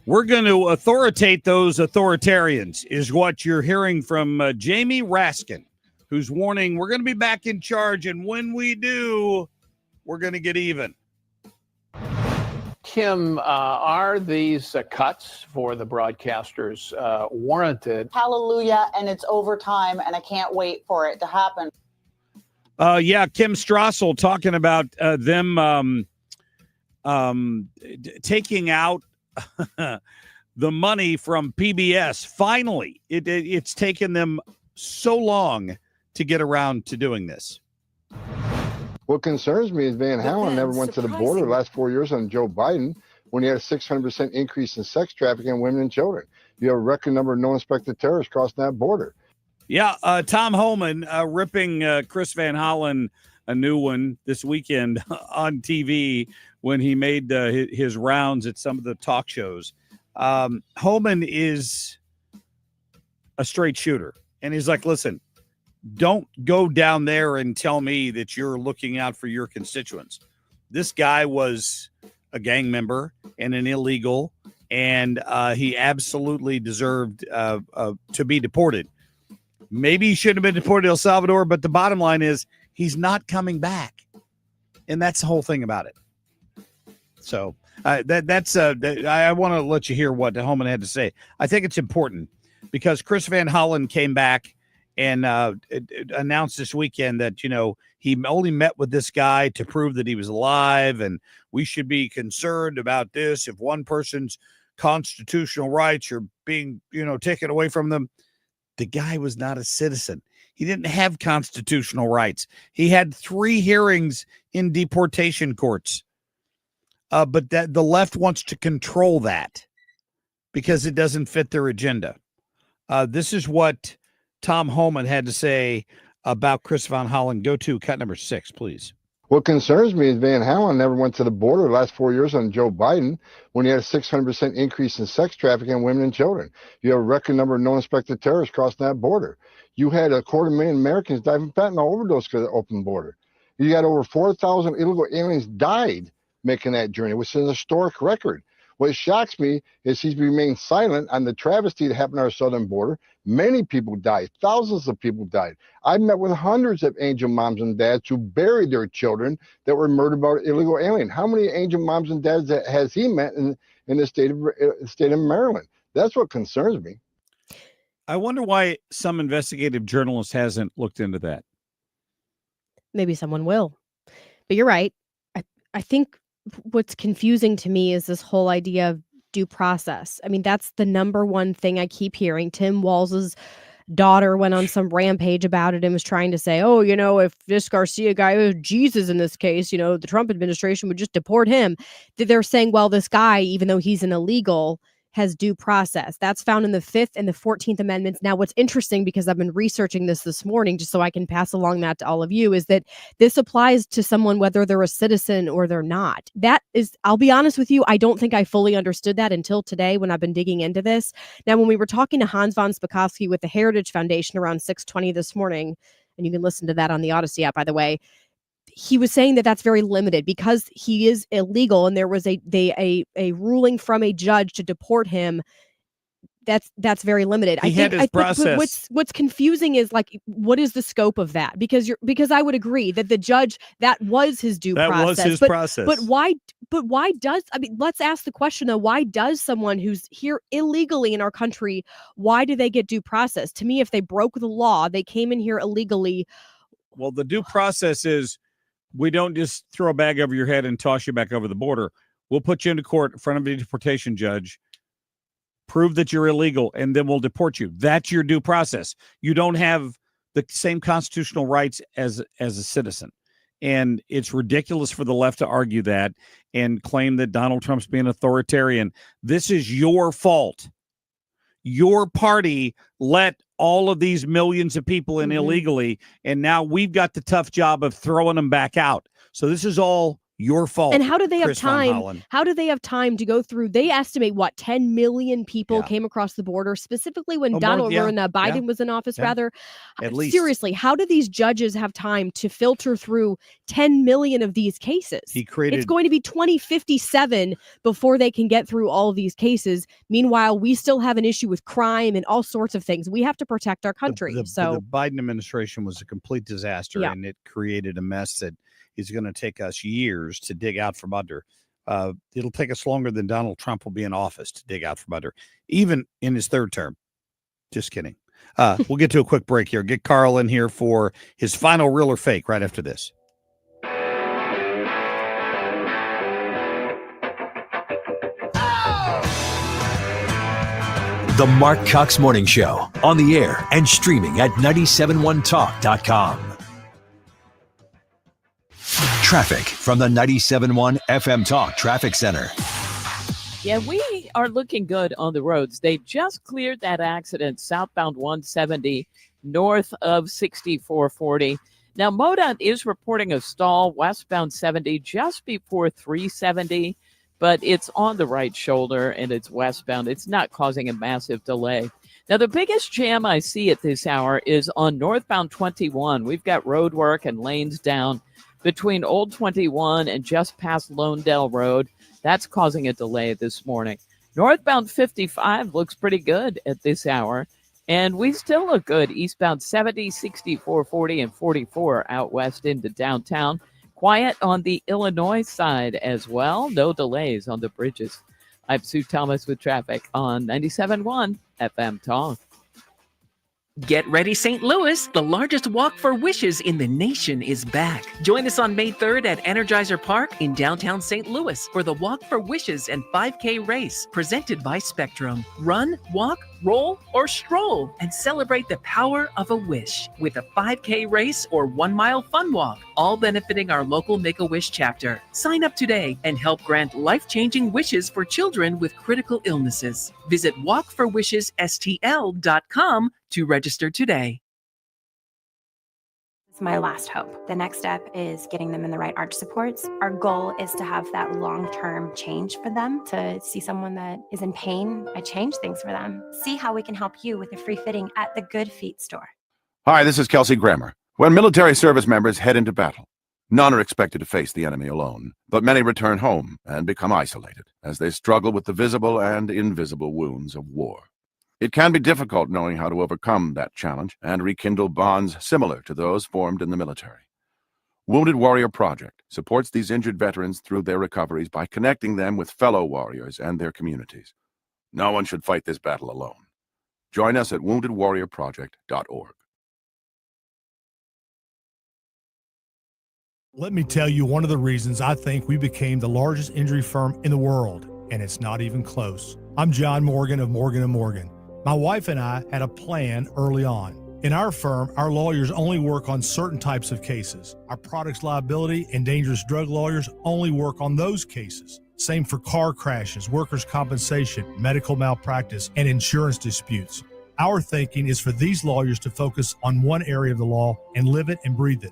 We're going to authoritate those authoritarians, is what you're hearing from Jamie Raskin, who's warning we're going to be back in charge, and when we do, we're going to get even. Kim, are these cuts for the broadcasters warranted? Hallelujah, and it's overtime, and I can't wait for it to happen. Yeah, Kim Strassel talking about them taking out the money from PBS. Finally, it's taken them so long to get around to doing this. What concerns me is Van Halen never went to the border the last 4 years on Joe Biden when he had a 600% increase in sex trafficking in women and children. You have a record number of no inspected terrorists crossing that border. Yeah, Tom Homan ripping Chris Van Hollen a new one this weekend on TV when he made his rounds at some of the talk shows. Homan is a straight shooter. And he's like, listen, don't go down there and tell me that you're looking out for your constituents. This guy was a gang member and an illegal, and he absolutely deserved to be deported. Maybe he shouldn't have been deported to El Salvador, but the bottom line is he's not coming back. And that's the whole thing about it. So I want to let you hear what Homan had to say. I think it's important because Chris Van Hollen came back and announced this weekend that, he only met with this guy to prove that he was alive, and we should be concerned about this. If one person's constitutional rights are being, taken away from them, the guy was not a citizen. He didn't have constitutional rights. He had 3 hearings in deportation courts. But that the left wants to control that because it doesn't fit their agenda. This is what Tom Homan had to say about Chris Van Hollen. Go to cut number 6, please. What concerns me is Van Halen never went to the border the last 4 years on Joe Biden when he had a 600% increase in sex trafficking in women and children. You have a record number of no inspected terrorists crossing that border. You had 250,000 Americans die from fentanyl overdose because of the open border. You got over 4,000 illegal aliens died making that journey, which is an historic record. What shocks me is he's remained silent on the travesty that happened on our southern border. Many people died. Thousands of people died. I've met with hundreds of angel moms and dads who buried their children that were murdered by an illegal alien. How many angel moms and dads has he met in the state of Maryland? That's what concerns me. I wonder why some investigative journalist hasn't looked into that. Maybe someone will. But you're right. I think what's confusing to me is this whole idea of due process. I mean, that's the number one thing I keep hearing. Tim Walz's daughter went on some rampage about it and was trying to say, oh, if this Garcia guy was Jesus in this case, the Trump administration would just deport him. They're saying, well, this guy, even though he's an illegal, has due process. That's found in the 5th and the 14th Amendments. Now, what's interesting, because I've been researching this morning, just so I can pass along that to all of you, is that this applies to someone whether they're a citizen or they're not. That is, I'll be honest with you, I don't think I fully understood that until today when I've been digging into this. Now, when we were talking to Hans von Spakovsky with the Heritage Foundation around 6:20 this morning, and you can listen to that on the Odyssey app, by the way, he was saying that that's very limited because he is illegal and there was a ruling from a judge to deport him. That's very limited. He had his process. What's confusing is what is the scope of that? Because I would agree that the judge, that was his due process. That was his process. But why does, let's ask the question though, why does someone who's here illegally in our country, why do they get due process? To me, if they broke the law, they came in here illegally. Well, the due process is, we don't just throw a bag over your head and toss you back over the border. We'll put you into court in front of a deportation judge, prove that you're illegal, and then we'll deport you. That's your due process. You don't have the same constitutional rights as a citizen. And it's ridiculous for the left to argue that and claim that Donald Trump's being authoritarian. This is your fault. Your party let all of these millions of people in illegally, and now we've got the tough job of throwing them back out. So this is all your fault. And how do they have Chris Van Hollen. How do they have time to go through? They estimate 10 million people came across the border, specifically when Biden was in office. Rather, at least. Seriously, how do these judges have time to filter through 10 million of these cases? It's going to be 2057 before they can get through all of these cases. Meanwhile, we still have an issue with crime and all sorts of things. We have to protect our country. The Biden administration was a complete disaster, and it created a mess that is going to take us years to dig out from under. It'll take us longer than Donald Trump will be in office to dig out from under, even in his third term. Just kidding. We'll get to a quick break here. Get Carl in here for his final real or fake right after this. The Marc Cox Morning Show, on the air and streaming at 971talk.com. Traffic from the 97.1 FM Talk Traffic Center. Yeah, we are looking good on the roads. They just cleared that accident southbound 170 north of 6440. Now, MoDOT is reporting a stall westbound 70 just before 370. But it's on the right shoulder and it's westbound. It's not causing a massive delay. Now, the biggest jam I see at this hour is on northbound 21. We've got road work and lanes down between Old 21 and just past Lonedale Road. That's causing a delay this morning. Northbound 55 looks pretty good at this hour. And we still look good eastbound 70, 64, 40, and 44 out west into downtown. Quiet on the Illinois side as well. No delays on the bridges. I'm Sue Thomas with traffic on 97.1 FM Talk. Get ready, St. Louis. The largest Walk for Wishes in the nation is back. Join us on May 3rd at Energizer Park in downtown St. Louis for the Walk for Wishes and 5K race presented by Spectrum. Run, walk, roll, or stroll and celebrate the power of a wish with a 5K race or 1 mile fun walk, all benefiting our local Make-A-Wish chapter. Sign up today and help grant life-changing wishes for children with critical illnesses. Visit walkforwishesstl.com to register today. It's my last hope. The next step is getting them in the right arch supports. Our goal is to have that long-term change for them, to see someone that is in pain. I change things for them. See how we can help you with a free fitting at the Good Feet store. Hi, this is Kelsey Grammer. When military service members head into battle, none are expected to face the enemy alone, but many return home and become isolated as they struggle with the visible and invisible wounds of war. It can be difficult knowing how to overcome that challenge and rekindle bonds similar to those formed in the military. Wounded Warrior Project supports these injured veterans through their recoveries by connecting them with fellow warriors and their communities. No one should fight this battle alone. Join us at woundedwarriorproject.org. Let me tell you one of the reasons I think we became the largest injury firm in the world, and it's not even close. I'm John Morgan of Morgan & Morgan. My wife and I had a plan early on. In our firm, our lawyers only work on certain types of cases. Our products liability and dangerous drug lawyers only work on those cases. Same for car crashes, workers' compensation, medical malpractice, and insurance disputes. Our thinking is for these lawyers to focus on one area of the law and live it and breathe it.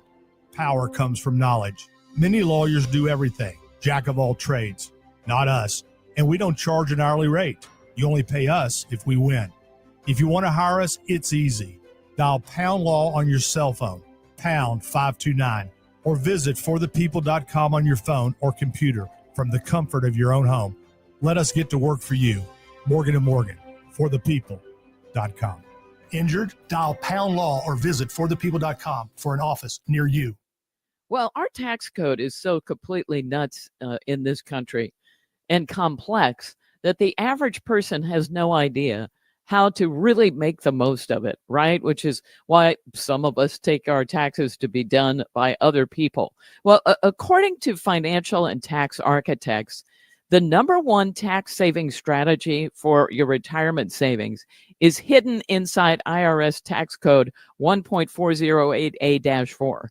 Power comes from knowledge. Many lawyers do everything, jack of all trades. Not us, and we don't charge an hourly rate. You only pay us if we win. If you want to hire us, it's easy. Dial Pound Law on your cell phone, pound 529, or visit forthepeople.com on your phone or computer from the comfort of your own home. Let us get to work for you. Morgan & Morgan, forthepeople.com. Injured? Dial Pound Law or visit forthepeople.com for an office near you. Well, our tax code is so completely nuts in this country and complex that the average person has no idea how to really make the most of it, right? Which is why some of us take our taxes to be done by other people. Well, according to financial and tax architects, the number one tax saving strategy for your retirement savings is hidden inside IRS tax code 1.408A-4.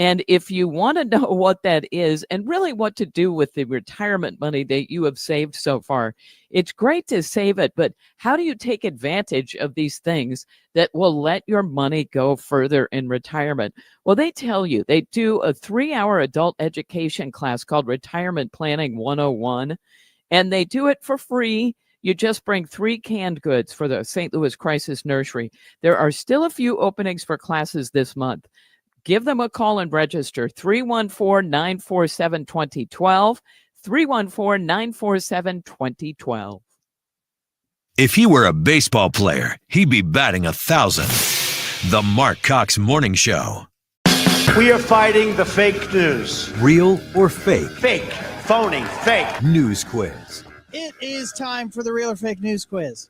And if you want to know what that is and really what to do with the retirement money that you have saved so far, it's great to save it, but how do you take advantage of these things that will let your money go further in retirement? Well, they tell you they do a 3-hour adult education class called Retirement Planning 101, and they do it for free. You just bring 3 canned goods for the St. Louis Crisis Nursery. There are still a few openings for classes this month. Give them a call and register, 314-947-2012, 314-947-2012. If he were a baseball player, he'd be batting 1,000. The Marc Cox Morning Show. We are fighting the fake news. Real or fake? Fake, phony, fake. News quiz. It is time for the real or fake news quiz.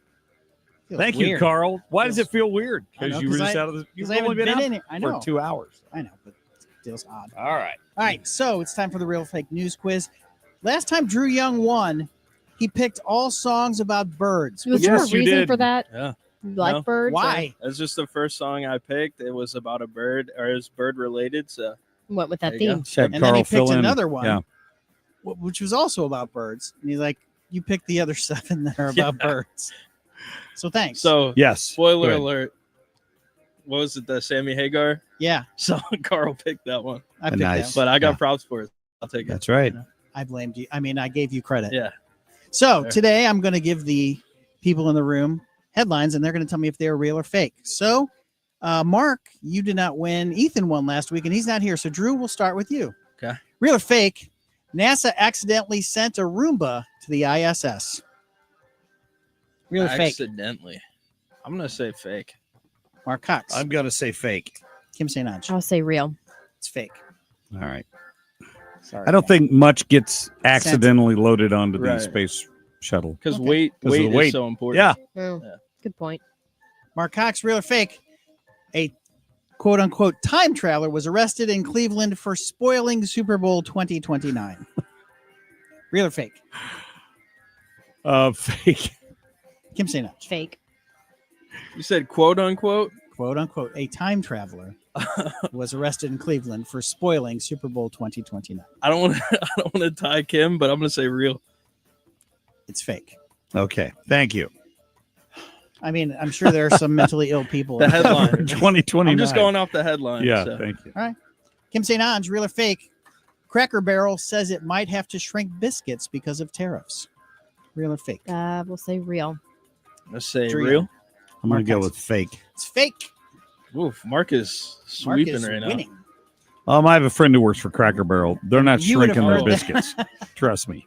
Feels Thank you, weird. Carl. Why does it feel weird? I know, Because you were just out of the. You've I haven't only been out in it. I know. for 2 hours. I know, but it feels odd. All right. All right, so it's time for the real or fake news quiz. Last time Drew Young won, he picked all songs about birds. Was there a reason for that? Yeah. You like birds? Why? That's just the first song I picked. It was about a bird, or it was bird related. So What with that there you theme? go. Had And Carl then he fill picked in. another one, Yeah. which was also about birds. And he's like, you picked the other 7 that are about birds. So thanks. So Yes. spoiler Good. alert. What was it? The Sammy Hagar? Yeah. So Carl picked that one. I picked Nice. that. But I got Yeah. props for it. I'll take it. That's right. I blamed you. I mean, I gave you credit. Yeah. So Fair. today I'm going to give the people in the room headlines, and they're going to tell me if they're real or fake. So, Mark, you did not win. Ethan won last week, and he's not here. So, Drew, we'll start with you. Okay. Real or fake? NASA accidentally sent a Roomba to the ISS. Real or fake? Accidentally. I'm gonna say fake. Mark Cox. I'm going to say fake. Kim St. Ange. I'll say real. It's fake. All right. Sorry. I don't think much gets accidentally loaded onto the Right. space shuttle. Because Okay. weight 'Cause of the is weight. so important. Yeah. Oh, Yeah. good point. Mark Cox, real or fake? A quote unquote time traveler was arrested in Cleveland for spoiling Super Bowl 2029. Real or fake? Fake. Kim St. Ange. Fake. You said quote unquote. Quote unquote, a time traveler was arrested in Cleveland for spoiling Super Bowl 2029. I don't want to tie Kim, but I'm gonna say real. It's fake. Okay. Thank you. I mean, I'm sure there are some mentally ill people. The headline. 2029. I'm just going off the headline. Yeah. so. Thank you. All right. Kim St. Ange, real or fake? Cracker Barrel says it might have to shrink biscuits because of tariffs. Real or fake? We'll say real. Let's say Drew. real. I'm going to Mark go Cox. with fake. It's fake. Oof, Mark is Mark sweeping is right winning. I have a friend who works for Cracker Barrel. They're not You would have shrinking their heard biscuits. Trust me.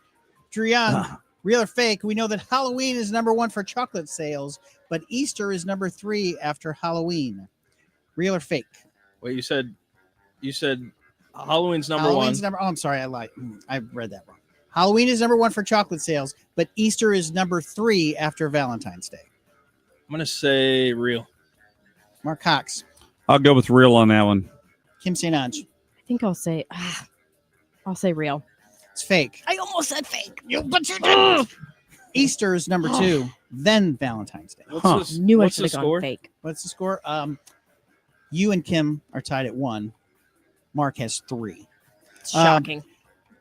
Drew Young, real or fake? We know that Halloween is number 1 for chocolate sales, but Easter is number 3 after Halloween. Real or fake? now. Wait, you said Halloween's number Halloween's one. Oh, I'm sorry. I lied. I read that wrong. Halloween is number 1 for chocolate sales, but Easter is number 3 after Valentine's Day. I'm gonna say real. Mark Cox, I'll go with real on that one. Kim St. Ange. I think I'll say real. It's fake. I almost said fake. But you didn't. Easter is number 2, then Valentine's Day. What's the, Knew I what's the should have score? gone fake. What's the score? You and Kim are tied at 1. Mark has 3. Shocking.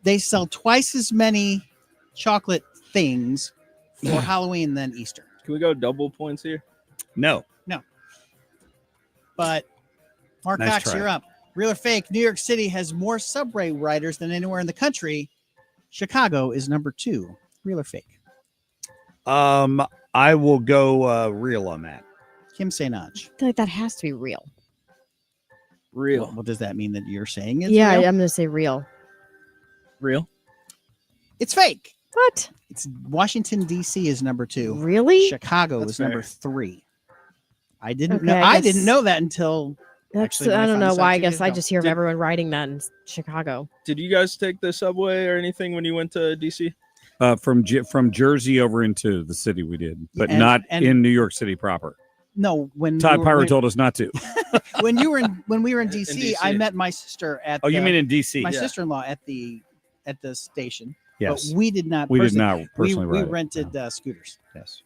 They sell twice as many chocolate things for Halloween than Easter. Can we go double points here? No. But Mark Nice Cox, try. you're up. Real or fake? New York City has more subway riders than anywhere in the country. Chicago is number 2. Real or fake? I will go real on that. Kim St. Ange. I feel like that has to be real. Real. What does that mean that you're saying it's Yeah, real? I'm going to say real. Real. It's fake. What? It's Washington, D.C. is number 2. Really? Chicago That's is number fair. 3. I didn't Okay, know. I I didn't guess- know that until That's actually when I don't found know this out why. I 2 guess days I ago. just hear of Did- everyone writing that in Chicago. Did you guys take the subway or anything when you went to DC? From Jersey over into the city we did, but And- not and- in New York City proper. No, when Todd we were- Pyro when- told us not to. when we were in DC, DC. I met my sister at. Oh, you the- mean in DC? My Yeah. sister-in-law at the station. Yes. But we did not. We did personally- not personally We ride it, rented scooters. Yes.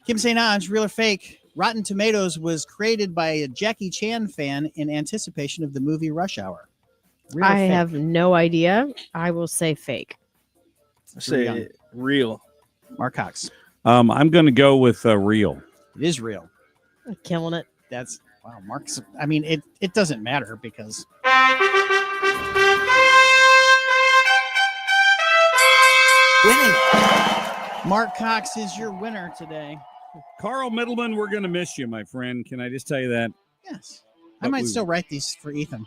Kim St. Ange, real or fake? Rotten Tomatoes was created by a Jackie Chan fan in anticipation of the movie Rush Hour. Real or I fake? have no idea. I will say fake. Say Young. real. Mark Cox. I'm going to go with real. It is real. Killing it. That's wow. Mark's. I mean, it doesn't matter because. Winning. Mark Cox is your winner today. Carl Middleman, we're going to miss you, my friend. Can I just tell you that? Yes. I But might we- still write these for Ethan.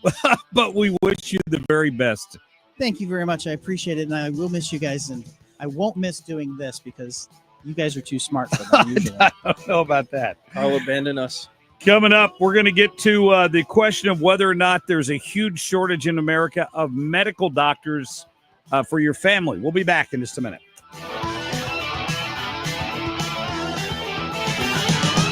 But we wish you the very best. Thank you very much. I appreciate it. And I will miss you guys. And I won't miss doing this because you guys are too smart for that usually. I don't know about that. Carl abandoned us. Coming up, we're going to get to the question of whether or not there's a huge shortage in America of medical doctors for your family. We'll be back in just a minute.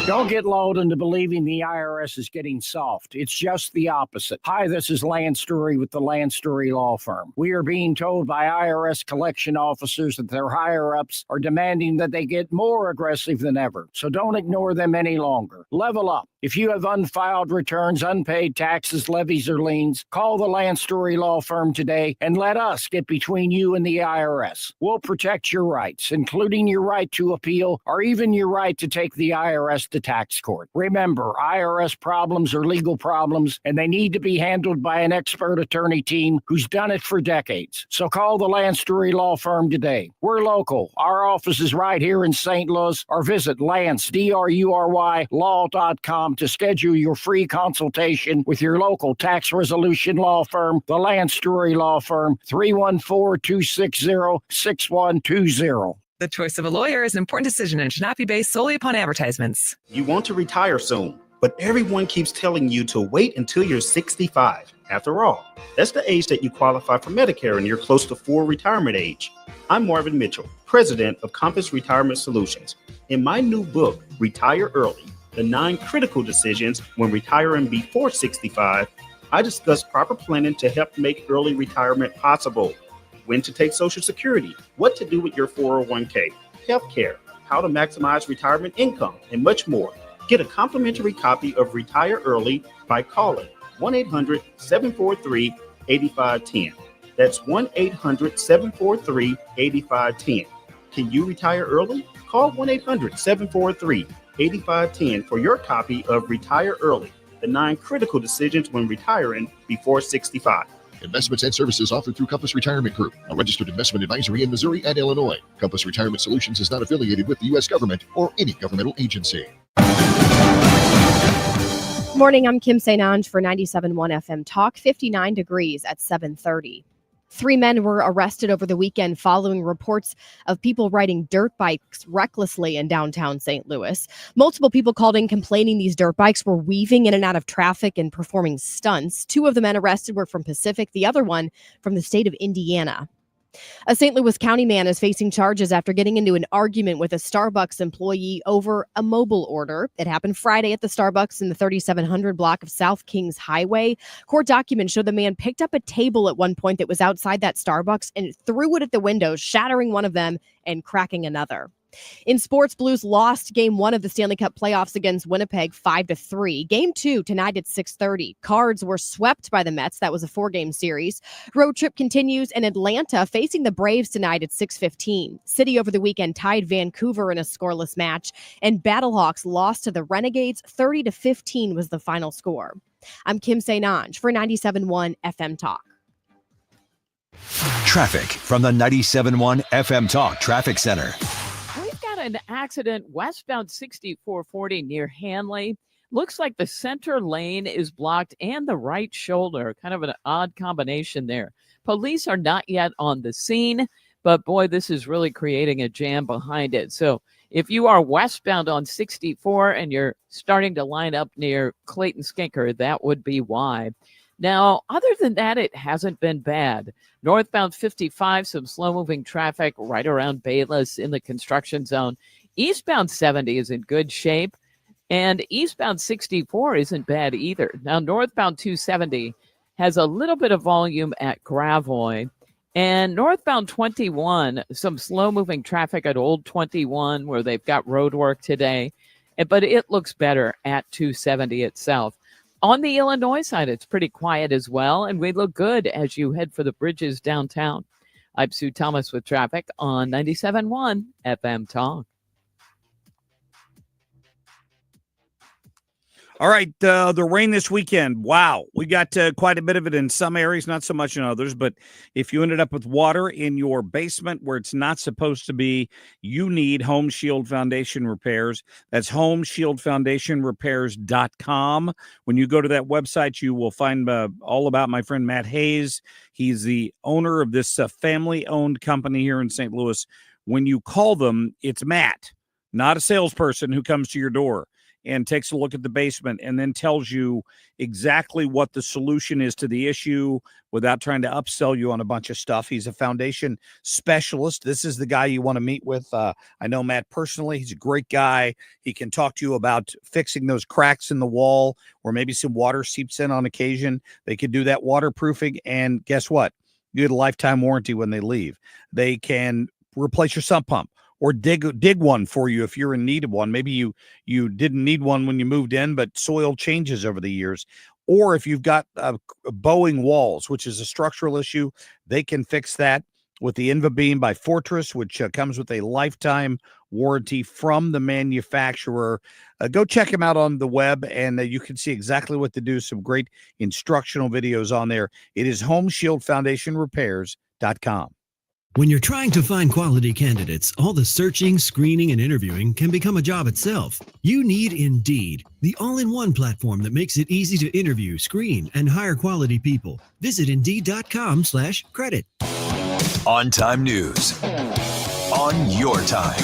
Don't get lulled into believing the IRS is getting soft. It's just the opposite. Hi, this is Lance Story with the Lance Story Law Firm. We are being told by IRS collection officers that their higher-ups are demanding that they get more aggressive than ever. So don't ignore them any longer. Level up. If you have unfiled returns, unpaid taxes, levies, or liens, call the Lance Story Law Firm today and let us get between you and the IRS. We'll protect your rights, including your right to appeal or even your right to take the IRS to tax court. Remember, IRS problems are legal problems, and they need to be handled by an expert attorney team who's done it for decades. So call the Lance Story Law Firm today. We're local. Our office is right here in St. Louis, or visit Lance, DRURY, law.com to schedule your free consultation with your local tax resolution law firm, the Lance Story Law Firm, 314-260-6120. The choice of a lawyer is an important decision and should not be based solely upon advertisements. You want to retire soon, but everyone keeps telling you to wait until you're 65. After all, that's the age that you qualify for Medicare and you're close to full retirement age. I'm Marvin Mitchell, president of Compass Retirement Solutions. In my new book, Retire Early, The 9 Critical Decisions When Retiring Before 65, I discuss proper planning to help make early retirement possible. When to take Social Security, what to do with your 401k, healthcare, how to maximize retirement income, and much more. Get a complimentary copy of Retire Early by calling 1-800-743-8510. That's 1-800-743-8510. Can you retire early? Call 1-800-743-8510 for your copy of Retire Early, the 9 critical decisions when retiring before 65. Investments and services offered through Compass Retirement Group, a registered investment advisory in Missouri and Illinois. Compass Retirement Solutions is not affiliated with the U.S. government or any governmental agency. Morning, I'm Kim St. Ange for 97.1 FM Talk, 59 degrees at 7:30. 3 men were arrested over the weekend following reports of people riding dirt bikes recklessly in downtown St. Louis. Multiple people called in complaining these dirt bikes were weaving in and out of traffic and performing stunts. 2 of the men arrested were from Pacific, the other one from the state of Indiana. A St. Louis County man is facing charges after getting into an argument with a Starbucks employee over a mobile order. It happened Friday at the Starbucks in the 3700 block of South Kings Highway. Court documents show the man picked up a table at one point that was outside that Starbucks and threw it at the windows, shattering one of them and cracking another. In sports, Blues lost Game 1 of the Stanley Cup playoffs against Winnipeg 5-3. Game 2 tonight at 6:30. Cards were swept by the Mets. That was a 4-game series. Road trip continues in Atlanta, facing the Braves tonight at 6:15. City over the weekend tied Vancouver in a scoreless match, and Battlehawks lost to the Renegades 30-15 was the final score. I'm Kim St. Ange for 97.1 FM Talk. Traffic from the 97.1 FM Talk Traffic Center. An accident westbound 6440 near Hanley. Looks like the center lane is blocked and the right shoulder. Kind of an odd combination there. Police are not yet on the scene, but boy, this is really creating a jam behind it. So if you are westbound on 64 and you're starting to line up near Clayton Skinker, that would be why. Now, other than that, it hasn't been bad. Northbound 55, some slow-moving traffic right around Bayless in the construction zone. Eastbound 70 is in good shape, and eastbound 64 isn't bad either. Now, northbound 270 has a little bit of volume at Gravois, and northbound 21, some slow-moving traffic at Old 21 where they've got road work today, but it looks better at 270 itself. On the Illinois side, it's pretty quiet as well, and we look good as you head for the bridges downtown. I'm Sue Thomas with traffic on 97.1 FM Talk. All right, the rain this weekend. Wow, we got quite a bit of it in some areas, not so much in others. But if you ended up with water in your basement where it's not supposed to be, you need Home Shield Foundation repairs. That's homeshieldfoundationrepairs.com. When you go to that website, you will find all about my friend Matt Hayes. He's the owner of this family-owned company here in St. Louis. When you call them, it's Matt, not a salesperson who comes to your door. and takes a look at the basement and then tells you exactly what the solution is to the issue without trying to upsell you on a bunch of stuff. He's a foundation specialist. This is the guy you want to meet with. I know Matt personally. He's a great guy. He can talk to you about fixing those cracks in the wall where maybe some water seeps in on occasion. They can do that waterproofing, and guess what? You get a lifetime warranty when they leave. They can replace your sump pump or dig one for you if you're in need of one. Maybe you didn't need one when you moved in, but soil changes over the years. Or if you've got bowing walls, which is a structural issue, they can fix that with the InvaBeam by Fortress, which comes with a lifetime warranty from the manufacturer. Go check them out on the web, and you can see exactly what to do. Some great instructional videos on there. It is HomeshieldFoundationRepairs.com. When you're trying to find quality candidates, all the searching, screening, and interviewing can become a job itself. You need Indeed, the all-in-one platform that makes it easy to interview, screen, and hire quality people. Visit Indeed.com/credit. On-time news. On your time.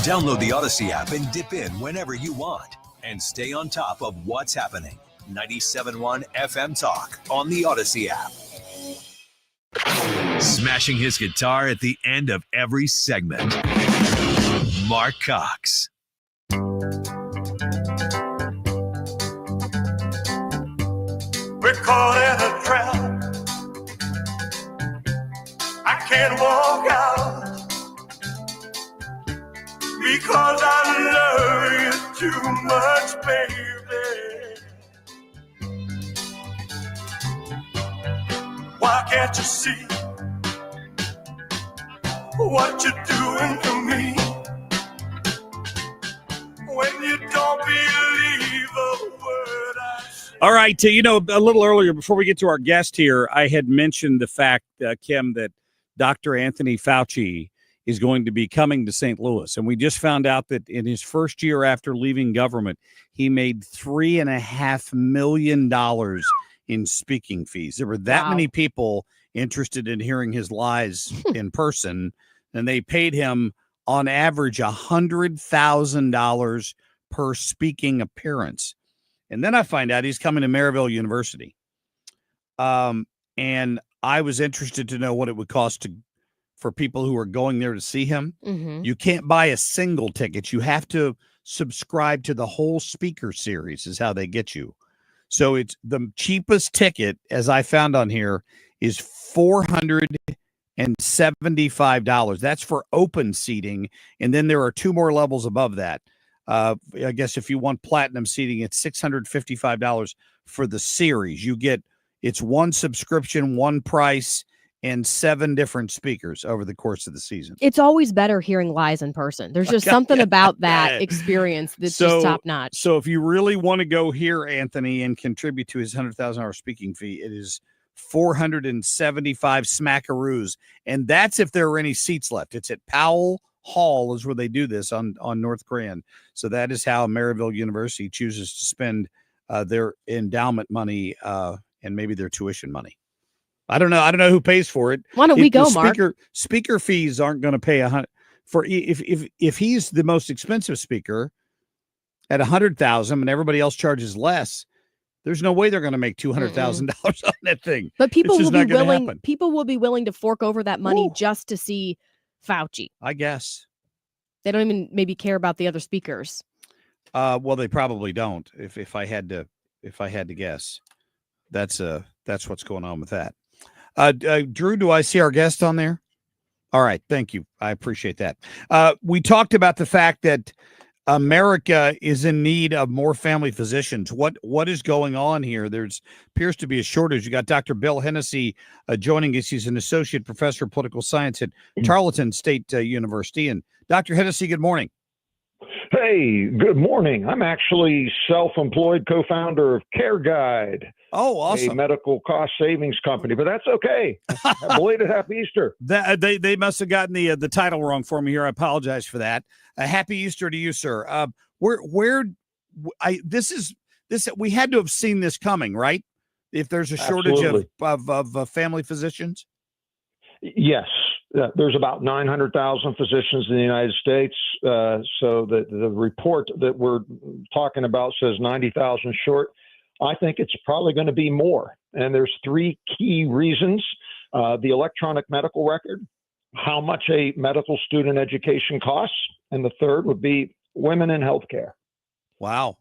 Download the Odyssey app and dip in whenever you want. And stay on top of what's happening. 97.1 FM Talk on the Odyssey app. Smashing his guitar at the end of every segment. Marc Cox. We're caught in a trap. I can't walk out because I love you too much, baby. Why can't you see what you're doing to me when you don't believe a word I say? All right. A little earlier, before we get to our guest here, I had mentioned the fact, Kim, that Dr. Anthony Fauci is going to be coming to St. Louis. And we just found out that in his first year after leaving government, he made $3.5 million in speaking fees. There were that many people interested in hearing his lies in person, and they paid him on average $100,000 per speaking appearance. And then I find out he's coming to Maryville University. And I was interested to know what it would cost for people who are going there to see him. Mm-hmm. You can't buy a single ticket. You have to subscribe to the whole speaker series is how they get you. So it's the cheapest ticket, as I found on here, is $475. That's for open seating. And then there are two more levels above that. I guess if you want platinum seating, it's $655 for the series. It's one subscription, one price, and 7 different speakers over the course of the season. It's always better hearing lies in person. There's just something about that experience that's just top notch. So if you really want to go hear Anthony and contribute to his $100,000 speaking fee, it is $475 smackaroos. And that's if there are any seats left. It's at Powell Hall is where they do this on North Grand. So that is how Maryville University chooses to spend their endowment money and maybe their tuition money. I don't know who pays for it. Why don't we go, Mark? Speaker fees aren't going to pay $100 for if he's the most expensive speaker at $100,000 and everybody else charges less. There's no way they're going to make $200,000 on that thing. But people will be willing. Happen. People will be willing to fork over that money just to see Fauci. I guess they don't even maybe care about the other speakers. Well, they probably don't. If I had to guess, that's what's going on with that. Drew, do I see our guest on there? All right. Thank you. I appreciate that. We talked about the fact that America is in need of more family physicians. What is going on here? There's appears to be a shortage. You got Dr. Bill Hennessey joining us. He's an associate professor of political science at Tarleton State University. And Dr. Hennessey, good morning. Hey, good morning. I'm actually self-employed co-founder of Care Guide. Oh, awesome. A medical cost savings company, but that's okay. Belated Happy Easter. They must have gotten the title wrong for me here. I apologize for that. Happy Easter to you, sir. We had to have seen this coming, right? If there's a shortage of family physicians. Yes. There's about 900,000 physicians in the United States. So the report that we're talking about says 90,000 short. I think it's probably going to be more. And there's three key reasons. The electronic medical record, how much a medical student education costs, and the third would be women in healthcare. Wow.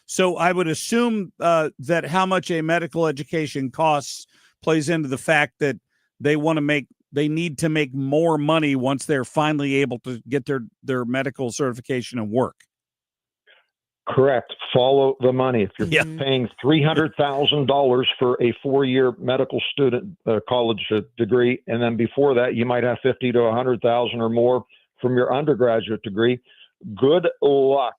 So I would assume that how much a medical education costs plays into the fact that they need to make more money once they're finally able to get their medical certification and work. Correct. Follow the money. If you're paying $300,000 for a 4-year medical student college degree, and then before that you might have $50,000 to $100,000 or more from your undergraduate degree, good luck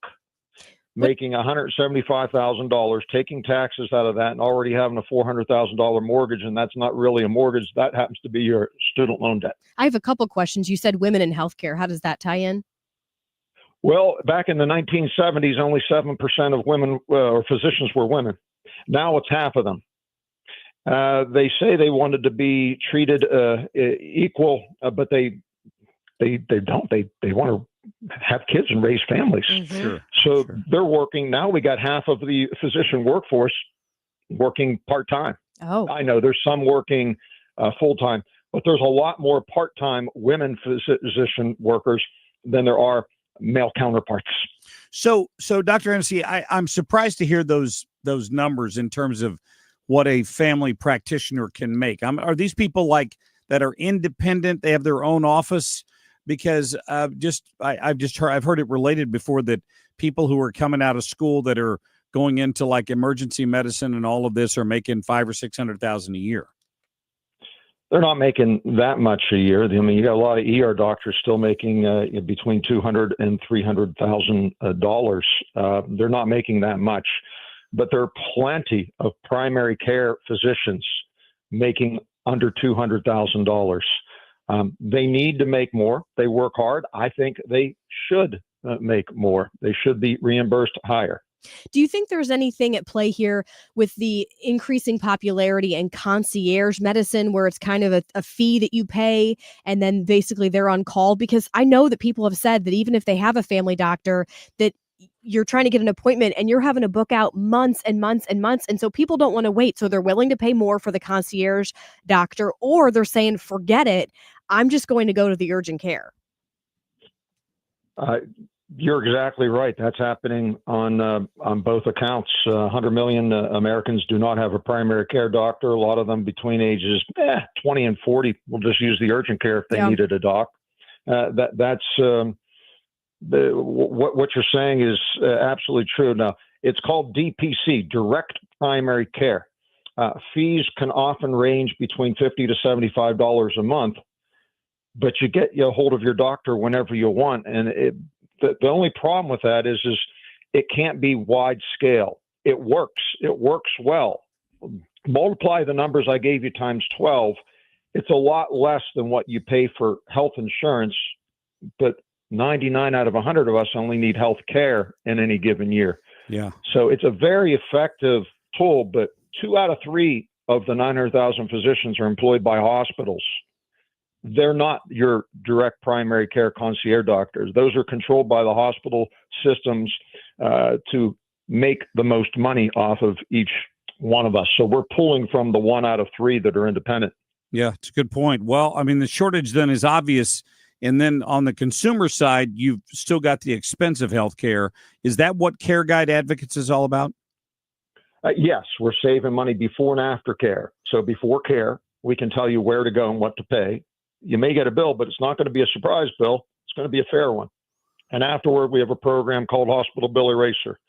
making $175,000, taking taxes out of that, and already having a $400,000 mortgage, and that's not really a mortgage. That happens to be your student loan debt. I have a couple questions. You said women in healthcare. How does that tie in? Well, back in the 1970s, only 7% of women or physicians were women. Now it's half of them. They say they wanted to be treated equal, but they don't. They want to have kids and raise families. So they're working. Now we got half of the physician workforce working part-time. Oh, I know there's some working full-time, but there's a lot more part-time women physician workers than there are male counterparts. So Dr. Hennessey, I'm surprised to hear those numbers in terms of what a family practitioner can make. Are these people like that are independent? They have their own office? Because I've heard it related before that people who are coming out of school that are going into like emergency medicine and all of this are making $500,000 or $600,000 a year. They're not making that much a year. I mean, you got a lot of ER doctors still making between $200,000 and $300,000. They're not making that much, but there are plenty of primary care physicians making under $200,000. They need to make more. They work hard. I think they should make more. They should be reimbursed higher. Do you think there's anything at play here with the increasing popularity in concierge medicine, where it's kind of a fee that you pay and then basically they're on call? Because I know that people have said that even if they have a family doctor, that you're trying to get an appointment and you're having to book out months and months and months. And so people don't want to wait. So they're willing to pay more for the concierge doctor, or they're saying, forget it, I'm just going to go to the urgent care. You're exactly right. That's happening on both accounts. 100 million Americans do not have a primary care doctor. A lot of them between ages 20 and 40 will just use the urgent care if they needed a doc. That's what you're saying is absolutely true. Now, it's called DPC, direct primary care. Fees can often range between $50 to $75 a month, but you get a hold of your doctor whenever you want, and the only problem with that is it can't be wide scale. It works. It works well. Multiply the numbers I gave you times 12. It's a lot less than what you pay for health insurance, but 99 out of 100 of us only need health care in any given year. Yeah. So it's a very effective tool, but 2 out of 3 of the 900,000 physicians are employed by hospitals. They're not your direct primary care concierge doctors. Those are controlled by the hospital systems to make the most money off of each one of us. So we're pulling from the 1 out of 3 that are independent. Yeah, it's a good point. Well, I mean, the shortage then is obvious. And then on the consumer side, you've still got the expensive health care. Is that what Care Guide Advocates is all about? Yes, we're saving money before and after care. So before care, we can tell you where to go and what to pay. You may get a bill, but it's not going to be a surprise bill. It's going to be a fair one. And afterward, we have a program called Hospital Bill Eraser.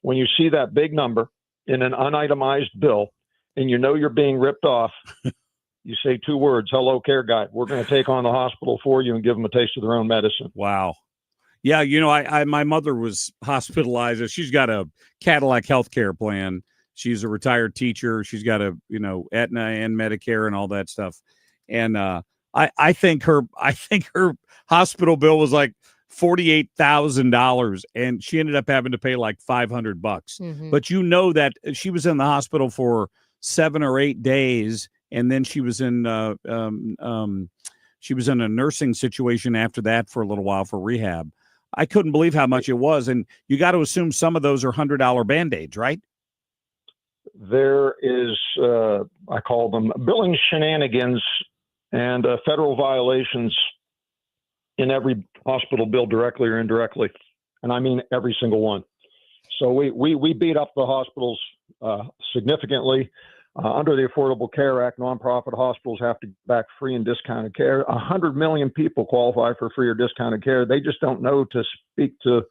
When you see that big number in an unitemized bill and you know you're being ripped off, you say 2 words, hello, Care Guide. We're going to take on the hospital for you and give them a taste of their own medicine. Wow. Yeah, I my mother was hospitalized. She's got a Cadillac healthcare plan. She's a retired teacher. She's got a, Aetna and Medicare and all that stuff. And I think her hospital bill was like $48,000, and she ended up having to pay like $500. Mm-hmm. But that she was in the hospital for 7 or 8 days, and then she was in She was in a nursing situation after that for a little while for rehab. I couldn't believe how much it was. And you got to assume some of those are $100 Band-Aids, right? There is, I call them billing shenanigans and federal violations in every hospital bill, directly or indirectly. And I mean every single one. So we beat up the hospitals significantly. Under the Affordable Care Act, nonprofit hospitals have to give back free and discounted care. 100 million people qualify for free or discounted care. They just don't know to speak to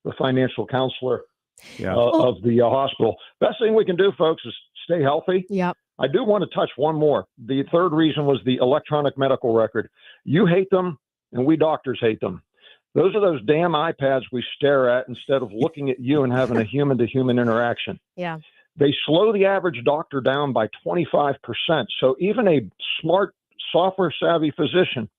the financial counselor of the hospital. Best thing we can do, folks, is stay healthy. Yep. I do want to touch one more. The third reason was the electronic medical record. You hate them, and we doctors hate them. Those are those damn iPads we stare at instead of looking at you and having a human-to-human interaction. Yeah. They slow the average doctor down by 25%. So even a smart, software-savvy physician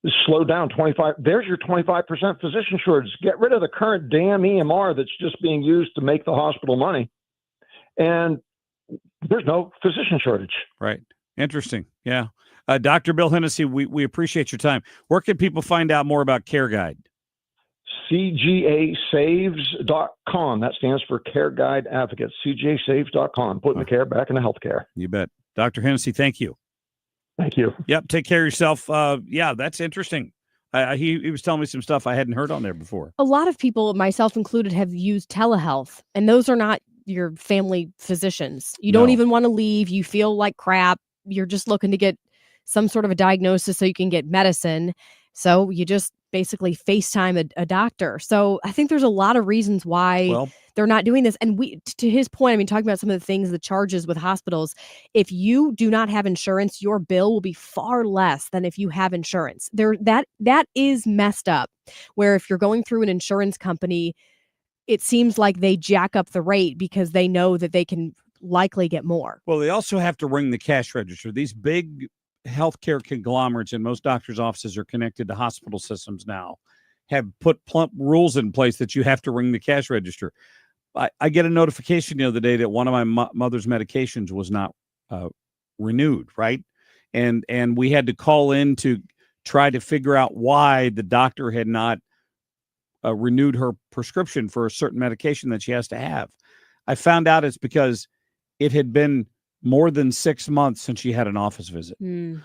is slowed down 25. There's your 25% physician shortage. Get rid of the current damn EMR that's just being used to make the hospital money, and there's no physician shortage. Right. Interesting. Yeah. Dr. Bill Hennessey, we appreciate your time. Where can people find out more about Care Guide? CGASaves.com. That stands for Care Guide Advocates. CGASaves.com. Putting the care back into healthcare. You bet. Dr. Hennessey, thank you. Thank you. Yep. Take care of yourself. Yeah, that's interesting. He was telling me some stuff I hadn't heard on there before. A lot of people, myself included, have used telehealth, and those are not your family physicians. You don't even want to leave. You feel like crap. You're just looking to get some sort of a diagnosis so you can get medicine. So you just basically FaceTime a doctor. So I think there's a lot of reasons why they're not doing this. And to his point, I mean, talking about some of the things, the charges with hospitals, if you do not have insurance, your bill will be far less than if you have insurance. That is messed up, where if you're going through an insurance company, it seems like they jack up the rate because they know that they can likely get more. Well, they also have to ring the cash register. These big healthcare conglomerates, and most doctors' offices are connected to hospital systems now, have put plump rules in place that you have to ring the cash register. I get a notification the other day that one of my mother's medications was not renewed, right? And we had to call in to try to figure out why the doctor had not renewed her prescription for a certain medication that she has to have. I found out it's because it had been more than 6 months since she had an office visit.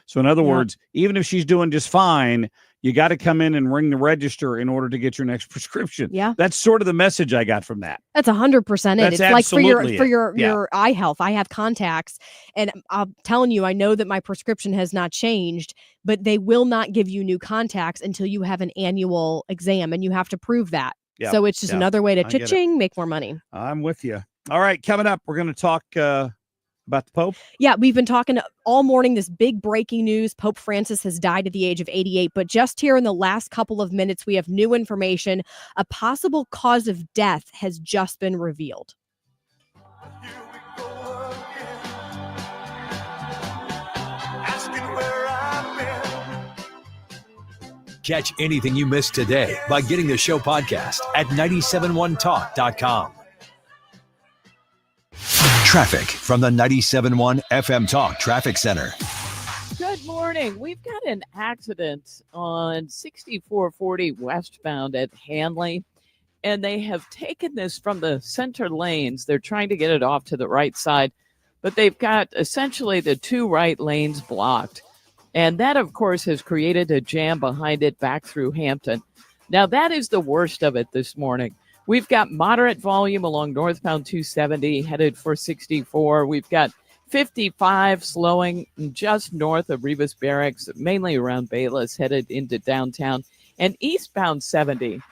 So in other words, even if she's doing just fine, you got to come in and ring the register in order to get your next prescription. Yeah. That's sort of the message I got from that. That's 100% it. That's It's like for absolutely your eye health. I have contacts, and I'm telling you, I know that my prescription has not changed, but they will not give you new contacts until you have an annual exam, and you have to prove that. So it's just another way to cha-ching, make more money. I'm with you. All right, coming up, we're going to talk about the Pope? Yeah, we've been talking all morning, this big breaking news. Pope Francis has died at the age of 88. But just here in the last couple of minutes, we have new information. A possible cause of death has just been revealed. Catch anything you missed today by getting the show podcast at 971talk.com. Traffic from the 97.1 FM Talk Traffic Center. Good morning. We've got an accident on 6440 westbound at Hanley, and they have taken this from the center lanes. They're trying to get it off to the right side, but they've got essentially the two right lanes blocked. And that, of course, has created a jam behind it back through Hampton. Now, that is the worst of it this morning. We've got moderate volume along northbound 270 headed for 64. We've got 55 slowing just north of Rebus Barracks, mainly around Bayless, headed into downtown. And eastbound 70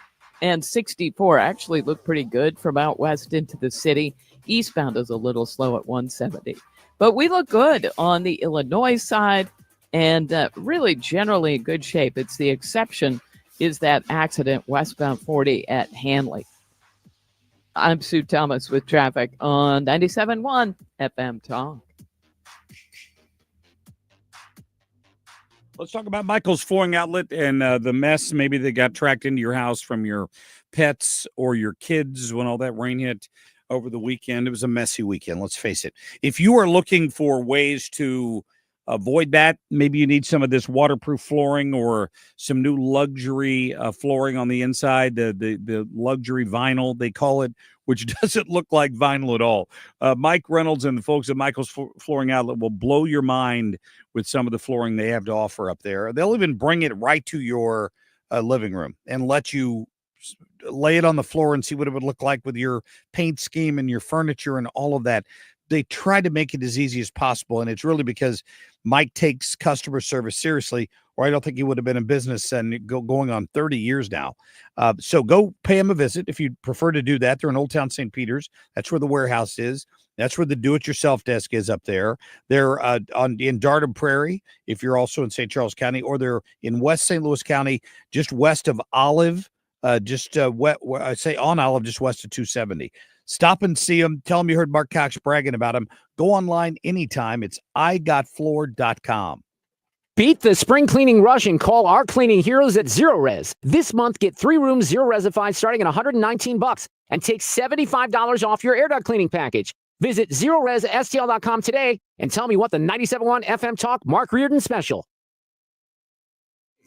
and 64 actually look pretty good from out west into the city. Eastbound is a little slow at 170. But we look good on the Illinois side and really generally in good shape. It's the exception is that accident westbound 40 at Hanley. I'm Sue Thomas with traffic on 97.1 FM Talk. Let's talk about Michael's Flooring Outlet and the mess maybe that got tracked into your house from your pets or your kids when all that rain hit over the weekend. It was a messy weekend, let's face it. If you are looking for ways to avoid that. Maybe you need some of this waterproof flooring or some new luxury flooring on the inside, the luxury vinyl, they call it, which doesn't look like vinyl at all. Mike Reynolds and the folks at Michael's Flooring Outlet will blow your mind with some of the flooring they have to offer up there. They'll even bring it right to your living room and let you lay it on the floor and see what it would look like with your paint scheme and your furniture and all of that. They try to make it as easy as possible, and it's really because Mike takes customer service seriously, or I don't think he would have been in business and going on 30 years now. So go pay him a visit if you prefer to do that. They're in Old Town St. Peters. That's where the warehouse is. That's where the do-it-yourself desk is up there. They're in Darden Prairie if you're also in St. Charles County, or they're in West St. Louis County, just west of Olive. I say on Olive, just west of 270. Stop and see them. Tell them you heard Marc Cox bragging about them. Go online anytime. It's igotfloor.com. Beat the spring cleaning rush and call our cleaning heroes at Zero Res. This month, get 3 rooms Zero Resified starting at $119 and take $75 off your air duct cleaning package. Visit ZeroResSTL.com today and tell me what the 97.1 FM Talk Mark Reardon special.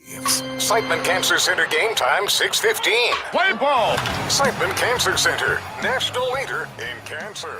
Siteman Cancer Center game time, 6:15. Play ball! Siteman Cancer Center, national leader in cancer.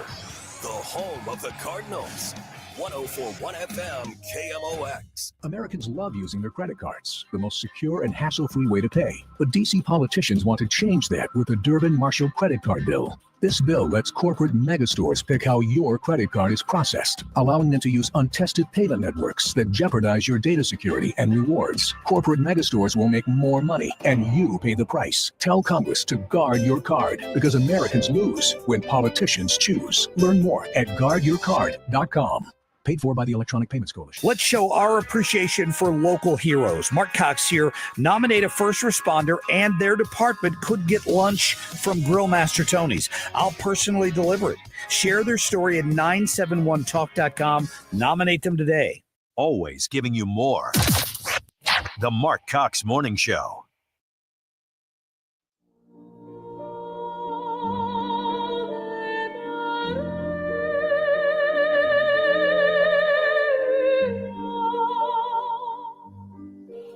The home of the Cardinals. 104.1 FM KMOX. Americans love using their credit cards, the most secure and hassle-free way to pay. But D.C. politicians want to change that with the Durbin-Marshall credit card bill. This bill lets corporate megastores pick how your credit card is processed, allowing them to use untested payment networks that jeopardize your data security and rewards. Corporate megastores will make more money, and you pay the price. Tell Congress to guard your card, because Americans lose when politicians choose. Learn more at guardyourcard.com. Paid for by the Electronic Payments Coalition. Let's show our appreciation for local heroes. Marc Cox here. Nominate a first responder and their department could get lunch from Grill Master Tony's. I'll personally deliver it. Share their story at 971talk.com. Nominate them today. Always giving you more. The Marc Cox Morning Show.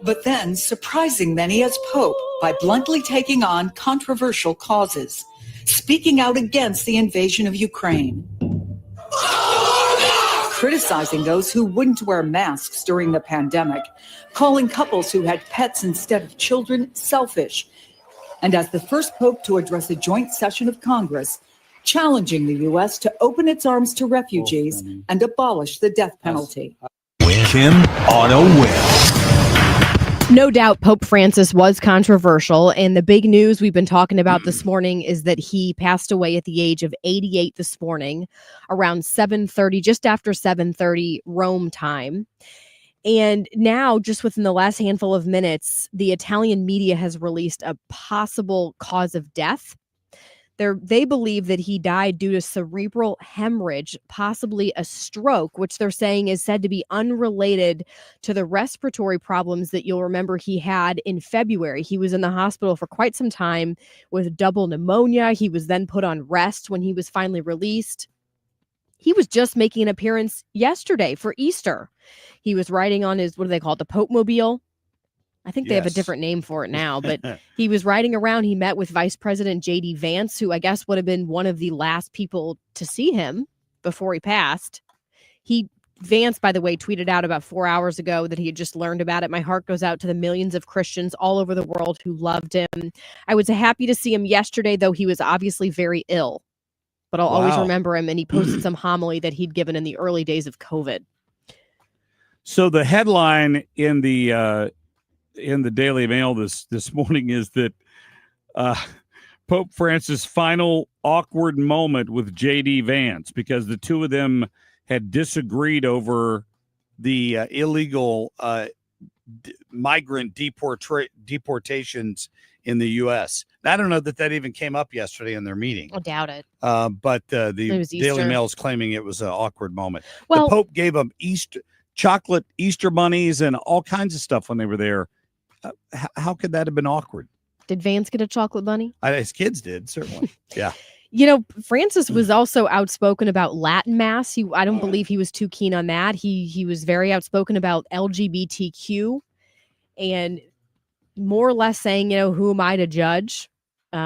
But then surprising many as Pope by bluntly taking on controversial causes, speaking out against the invasion of Ukraine, criticizing those who wouldn't wear masks during the pandemic, calling couples who had pets instead of children selfish, and as the first Pope to address a joint session of Congress, challenging the U.S. to open its arms to refugees and abolish the death penalty. Kim on a whim. No doubt Pope Francis was controversial, and the big news we've been talking about this morning is that he passed away at the age of 88 this morning, around 7:30, just after 7:30 Rome time. And now, just within the last handful of minutes, the Italian media has released a possible cause of death. They believe that he died due to cerebral hemorrhage, possibly a stroke, which they're saying is said to be unrelated to the respiratory problems that you'll remember he had in February. He was in the hospital for quite some time with double pneumonia. He was then put on rest when he was finally released. He was just making an appearance yesterday for Easter. He was riding on his, what do they call it, the Pope Mobile? I think they have a different name for it now, but he was riding around. He met with Vice President J.D. Vance, who I guess would have been one of the last people to see him before he passed. Vance, by the way, tweeted out about 4 hours ago that he had just learned about it. My heart goes out to the millions of Christians all over the world who loved him. I was happy to see him yesterday, though he was obviously very ill, but I'll always remember him. And he posted some homily that he'd given in the early days of COVID. So the headline in the Daily Mail this morning is that Pope Francis' final awkward moment with J.D. Vance, because the two of them had disagreed over the illegal migrant deportations in the U.S. I don't know that even came up yesterday in their meeting. I doubt it. But the Daily Mail is claiming it was an awkward moment. Well, the Pope gave them chocolate Easter bunnies and all kinds of stuff when they were there. How could that have been awkward? Did Vance get a chocolate bunny? His kids did, certainly. Yeah. Francis was also outspoken about Latin mass. I don't believe he was too keen on that. He was very outspoken about LGBTQ and more or less saying, who am I to judge?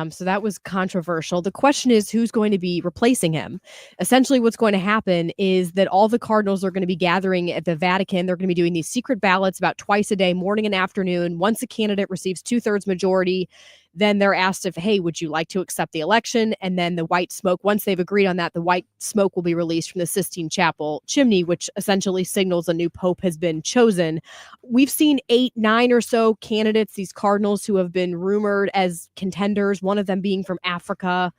So that was controversial. The question is, who's going to be replacing him? Essentially, what's going to happen is that all the cardinals are going to be gathering at the Vatican. They're going to be doing these secret ballots about twice a day, morning and afternoon. Once a candidate receives 2/3 majority, then they're asked if, hey, would you like to accept the election? And then the white smoke, once they've agreed on that, the white smoke will be released from the Sistine Chapel chimney, which essentially signals a new pope has been chosen. We've seen 8, 9 or so candidates, these cardinals who have been rumored as contenders, one of them being from Africa,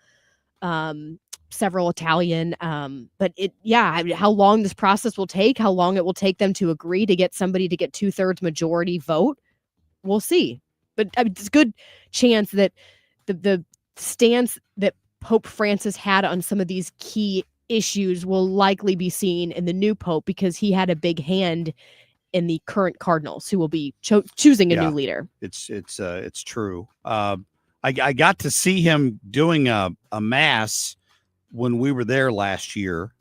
several Italian. But how long this process will take, how long it will take them to agree to get somebody to get 2/3 majority vote, we'll see. But it's a good chance that the stance that Pope Francis had on some of these key issues will likely be seen in the new pope, because he had a big hand in the current cardinals who will be choosing a new leader. It's true. I got to see him doing a mass when we were there last year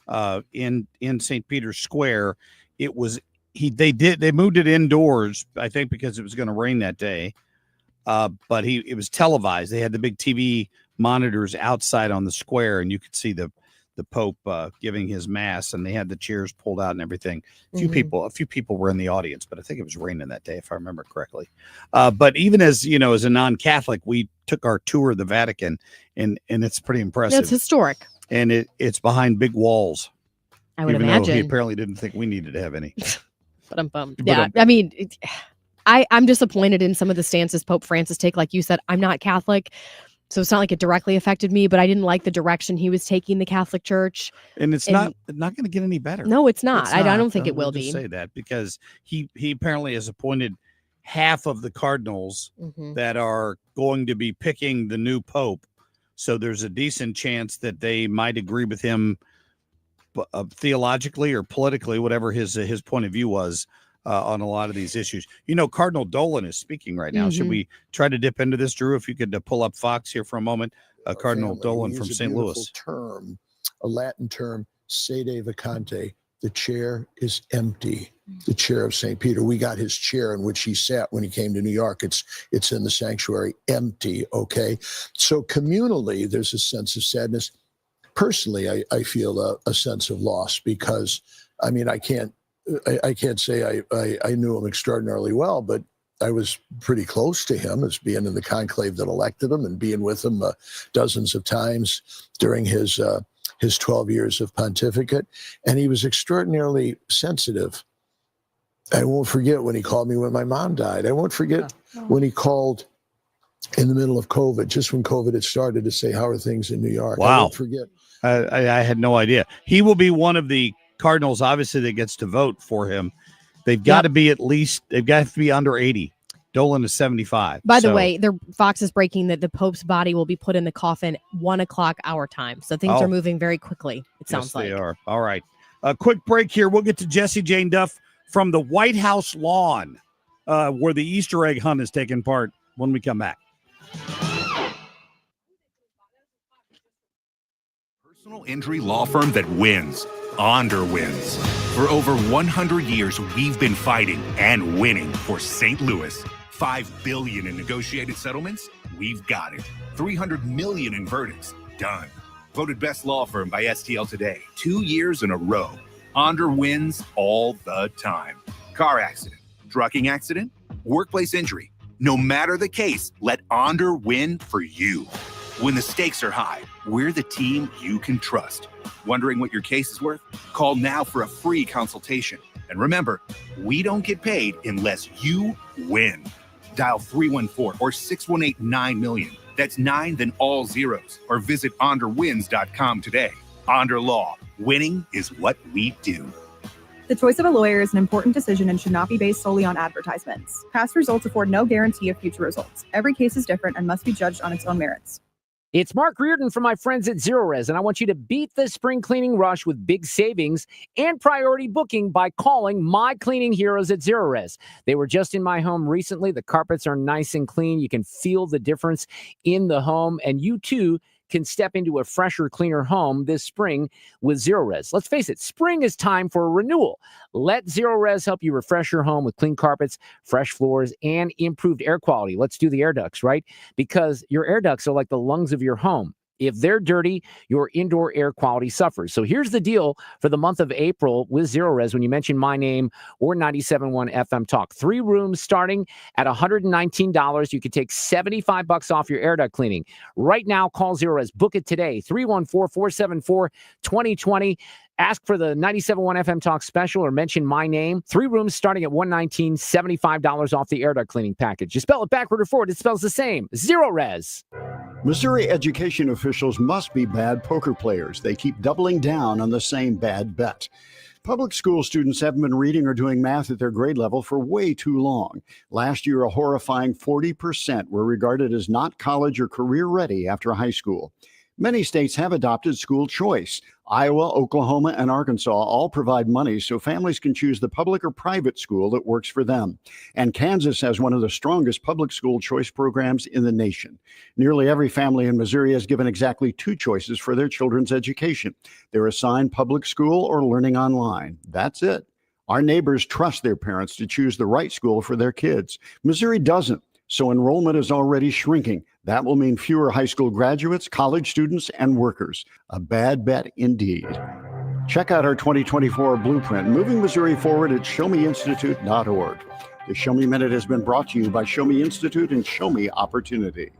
in St. Peter's Square. It was they moved it indoors, I think, because it was going to rain that day. But it was televised. They had the big TV monitors outside on the square, and you could see the Pope giving his mass, and they had the chairs pulled out and everything. A few people were in the audience, but I think it was raining that day, if I remember correctly. But even as a non-Catholic, we took our tour of the Vatican, and it's pretty impressive. It's historic, and it's behind big walls. I would even imagine. Though he apparently didn't think we needed to have any. But I'm bummed. Yeah, I mean. I'm disappointed in some of the stances Pope Francis take. Like you said, I'm not Catholic, so it's not like it directly affected me, but I didn't like the direction he was taking the Catholic Church. And it's not going to get any better. No, it's not. I don't think it will be. Say that because he apparently has appointed half of the cardinals that are going to be picking the new pope. So there's a decent chance that they might agree with him theologically or politically, whatever his point of view was. On a lot of these issues. Cardinal Dolan is speaking right now. Should we try to dip into this, Drew? If you could pull up Fox here for a moment. Cardinal Dolan from St. Louis. A Latin term, sede vacante. The chair is empty. The chair of St. Peter. We got his chair in which he sat when he came to New York. It's in the sanctuary, empty, okay? So communally, there's a sense of sadness. Personally, I feel a sense of loss because, I mean, I can't say I knew him extraordinarily well, but I was pretty close to him as being in the conclave that elected him and being with him dozens of times during his 12 years of pontificate. And he was extraordinarily sensitive. I won't forget when he called me when my mom died. I won't forget when he called in the middle of COVID, just when COVID had started, to say, how are things in New York? Wow. I won't forget. I had no idea. He will be one of the Cardinals, obviously, that gets to vote for him. They've got to be they've got to be under 80. Dolan is 75. By the way, Fox is breaking that the Pope's body will be put in the coffin 1:00 our time. So things are moving very quickly, it sounds like. They are. All right. A quick break here. We'll get to Jessie Jane Duff from the White House lawn where the Easter egg hunt is taking part when we come back. Personal injury law firm that wins. Onder wins. For over 100 years, we've been fighting and winning for St. Louis. $5 billion in negotiated settlements? We've got it. $300 million in verdicts? Done. Voted best law firm by STL Today 2 years in a row. Onder wins all the time. Car accident, trucking accident, workplace injury. No matter the case, let Onder win for you. When the stakes are high, we're the team you can trust. Wondering what your case is worth? Call now for a free consultation. And remember, we don't get paid unless you win. Dial 314 or 618-9-million. That's 9, then all zeros. Or visit onderwins.com today. Onder Law. Winning is what we do. The choice of a lawyer is an important decision and should not be based solely on advertisements. Past results afford no guarantee of future results. Every case is different and must be judged on its own merits. It's Mark Reardon from my friends at Zero Res, and I want you to beat the spring cleaning rush with big savings and priority booking by calling my cleaning heroes at Zero Res. They were just in my home recently. The carpets are nice and clean. You can feel the difference in the home, and you too can step into a fresher, cleaner home this spring with Zero Res. Let's face it, spring is time for a renewal. Let Zero Res help you refresh your home with clean carpets, fresh floors, and improved air quality. Let's do the air ducts, right? Because your air ducts are like the lungs of your home. If they're dirty, your indoor air quality suffers. So here's the deal for the month of April with Zero Res when you mention my name or 97.1 FM Talk. 3 rooms starting at $119. You can take $75 off your air duct cleaning. Right now, call Zero Res. Book it today, 314-474-2020. Ask for the 97.1 FM Talk special or mention my name. 3 rooms starting at $119, $75 off the air duct cleaning package. You spell it backward or forward, it spells the same. Zero Res. Missouri education officials must be bad poker players. They keep doubling down on the same bad bet. Public school students haven't been reading or doing math at their grade level for way too long. Last year, a horrifying 40% were regarded as not college or career ready after high school. Many states have adopted school choice. Iowa, Oklahoma, and Arkansas all provide money so families can choose the public or private school that works for them. And Kansas has one of the strongest public school choice programs in the nation. Nearly every family in Missouri has given exactly 2 choices for their children's education. They're assigned public school or learning online. That's it. Our neighbors trust their parents to choose the right school for their kids. Missouri doesn't. So enrollment is already shrinking. That will mean fewer high school graduates, college students, and workers. A bad bet indeed. Check out our 2024 blueprint, Moving Missouri Forward at showmeinstitute.org. The Show Me Minute has been brought to you by Show Me Institute and Show Me Opportunity.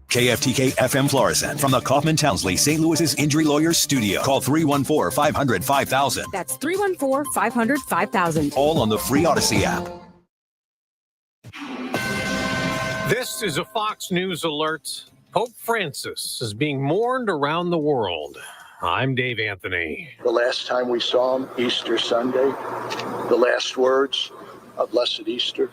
KFTK FM Florissant from the Kaufman Townsley St. Louis's Injury Lawyers Studio. Call 314-500-5000. That's 314-500-5000. All on the free Odyssey app. This is a Fox News alert. Pope Francis is being mourned around the world. I'm Dave Anthony. The last time we saw him, Easter Sunday, the last words of Blessed Easter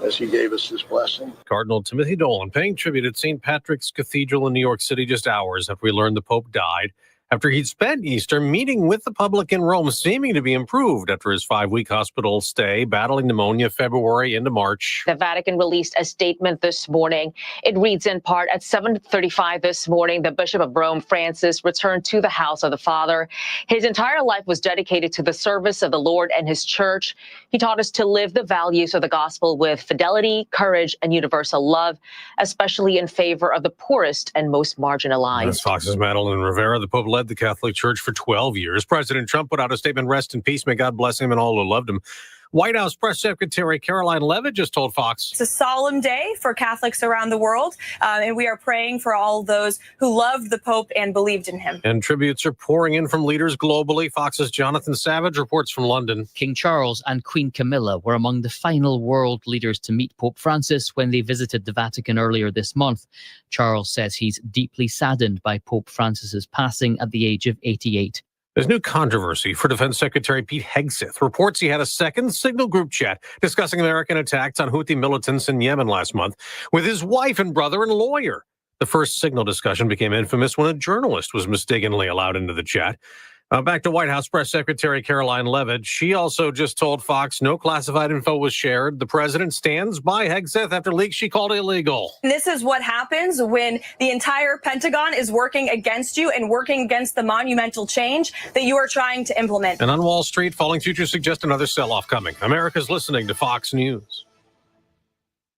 as he gave us his blessing. Cardinal Timothy Dolan paying tribute at St. Patrick's Cathedral in New York City just hours after we learned the Pope died. After he'd spent Easter meeting with the public in Rome, seeming to be improved after his 5-week hospital stay, battling pneumonia February into March. The Vatican released a statement this morning. It reads in part, at 7:35 this morning, the Bishop of Rome, Francis, returned to the house of the Father. His entire life was dedicated to the service of the Lord and his church. He taught us to live the values of the gospel with fidelity, courage, and universal love, especially in favor of the poorest and most marginalized. That's Fox's Madeline Rivera. The Pope led the Catholic Church for 12 years. President Trump put out a statement, rest in peace, may God bless him and all who loved him. White House Press Secretary Caroline Leavitt just told Fox. It's a solemn day for Catholics around the world, and we are praying for all those who loved the Pope and believed in him. And tributes are pouring in from leaders globally. Fox's Jonathan Savage reports from London. King Charles and Queen Camilla were among the final world leaders to meet Pope Francis when they visited the Vatican earlier this month. Charles says he's deeply saddened by Pope Francis's passing at the age of 88. There's new controversy for Defense Secretary Pete Hegseth. Reports he had a second Signal group chat discussing American attacks on Houthi militants in Yemen last month with his wife and brother and lawyer. The first Signal discussion became infamous when a journalist was mistakenly allowed into the chat. Back to White House Press Secretary Caroline Leavitt. She also just told Fox no classified info was shared. The president stands by Hegseth after leaks she called illegal. This is what happens when the entire Pentagon is working against you and working against the monumental change that you are trying to implement. And on Wall Street, falling futures suggest another sell-off coming. America's listening to Fox News.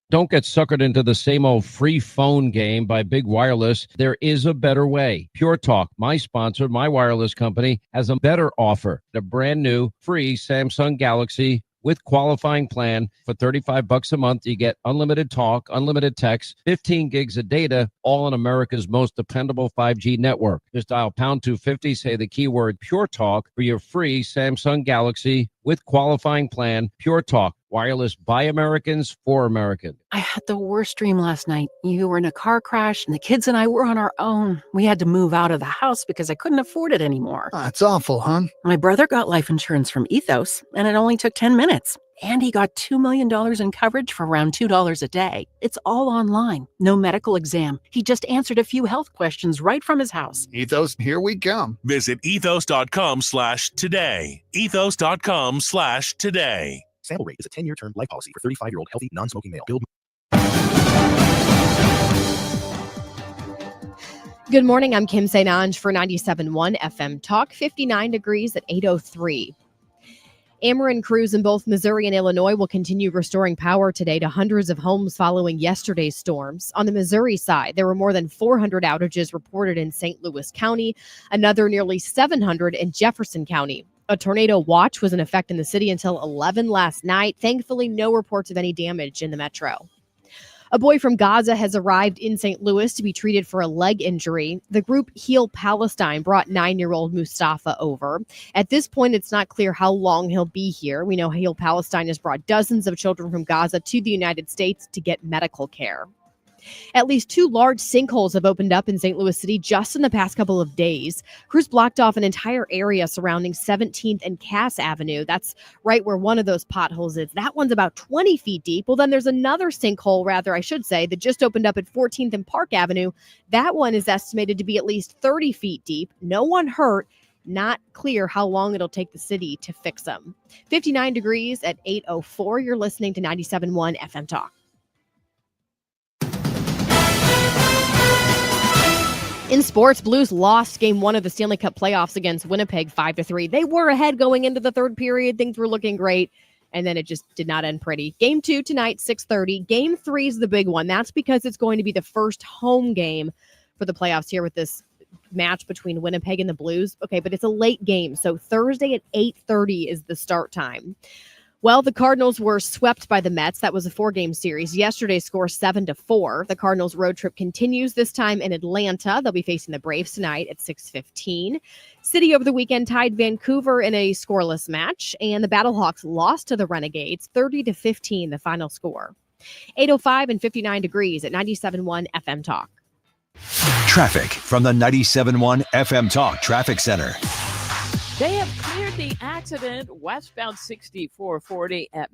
Don't get suckered into the same old free phone game by Big Wireless. There is a better way. Pure Talk, my sponsor, my wireless company, has a better offer. A brand new free Samsung Galaxy with qualifying plan for $35 a month. You get unlimited talk, unlimited text, 15 gigs of data, all on America's most dependable 5G network. Just dial pound 250, say the keyword Pure Talk for your free Samsung Galaxy with qualifying plan. Pure Talk, wireless by Americans for Americans. I had the worst dream last night. You were in a car crash and the kids and I were on our own. We had to move out of the house because I couldn't afford it anymore. That's awful, hon. My brother got life insurance from Ethos and it only took 10 minutes. And he got $2 million in coverage for around $2 a day. It's all online. No medical exam. He just answered a few health questions right from his house. Ethos, here we come. Visit ethos.com/today. Ethos.com/today. Sample rate is a 10-year term life policy for 35-year-old healthy, non-smoking male. Good morning. I'm Kim St. Ange for 97.1 FM Talk. 59 degrees at 8:03. Ameren crews in both Missouri and Illinois will continue restoring power today to hundreds of homes following yesterday's storms. On the Missouri side, there were more than 400 outages reported in St. Louis County, another nearly 700 in Jefferson County. A tornado watch was in effect in the city until 11 last night. Thankfully, no reports of any damage in the metro. A boy from Gaza has arrived in St. Louis to be treated for a leg injury. The group Heal Palestine brought 9-year-old Mustafa over. At this point, it's not clear how long he'll be here. We know Heal Palestine has brought dozens of children from Gaza to the United States to get medical care. At least 2 large sinkholes have opened up in St. Louis City just in the past couple of days. Crews blocked off an entire area surrounding 17th and Cass Avenue. That's right where one of those potholes is. That one's about 20 feet deep. Well, then there's another sinkhole, I should say, that just opened up at 14th and Park Avenue. That one is estimated to be at least 30 feet deep. No one hurt. Not clear how long it'll take the city to fix them. 59 degrees at 8:04. You're listening to 97.1 FM Talk. In sports, Blues lost Game 1 of the Stanley Cup playoffs against Winnipeg 5-3. They were ahead going into the third period. Things were looking great, and then it just did not end pretty. Game 2 tonight, 6:30. Game 3 is the big one. That's because it's going to be the first home game for the playoffs here with this match between Winnipeg and the Blues. Okay, but it's a late game, so Thursday at 8:30 is the start time. Well, the Cardinals were swept by the Mets. That was a 4-game series. Yesterday's score 7-4. The Cardinals road trip continues, this time in Atlanta. They'll be facing the Braves tonight at 6:15. City over the weekend tied Vancouver in a scoreless match, and the Battlehawks lost to the Renegades 30-15, the final score. 8:05 and 59 degrees at 97.1 FM Talk. Traffic from the 97.1 FM Talk Traffic Center. They have cleared the accident westbound 6440 at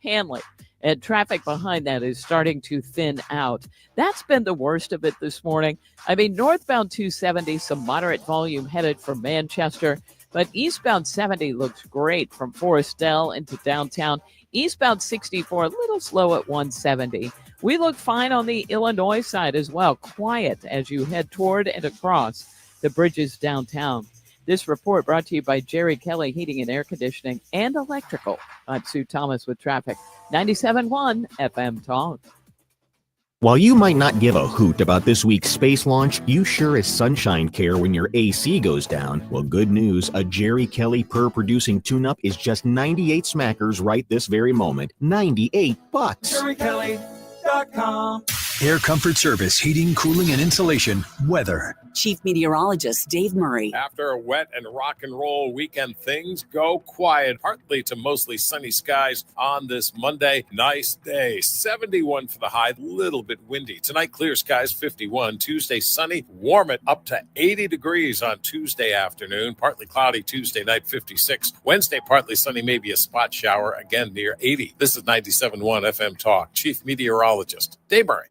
Hanley. And traffic behind that is starting to thin out. That's been the worst of it this morning. Northbound 270, some moderate volume headed for Manchester, but eastbound 70 looks great from Forestdale into downtown. Eastbound 64, a little slow at 170. We look fine on the Illinois side as well, quiet as you head toward and across the bridges downtown. This report brought to you by Jerry Kelly Heating and Air Conditioning and Electrical. I'm Sue Thomas with traffic. 97.1 FM Talk. While you might not give a hoot about this week's space launch, you sure as sunshine care when your AC goes down. Well, good news, a Jerry Kelly per-producing tune-up is just 98 smackers right this very moment. $98. JerryKelly.com. Air Comfort Service, heating, cooling, and insulation. Weather. Chief Meteorologist Dave Murray. After a wet and rock and roll weekend, things go quiet, partly to mostly sunny skies on this Monday. Nice day. 71 for the high, little bit windy. Tonight, clear skies, 51. Tuesday, sunny, warm it up to 80 degrees on Tuesday afternoon. Partly cloudy Tuesday night, 56. Wednesday, partly sunny, maybe a spot shower, again near 80. This is 97.1 FM Talk. Chief Meteorologist Dave Murray.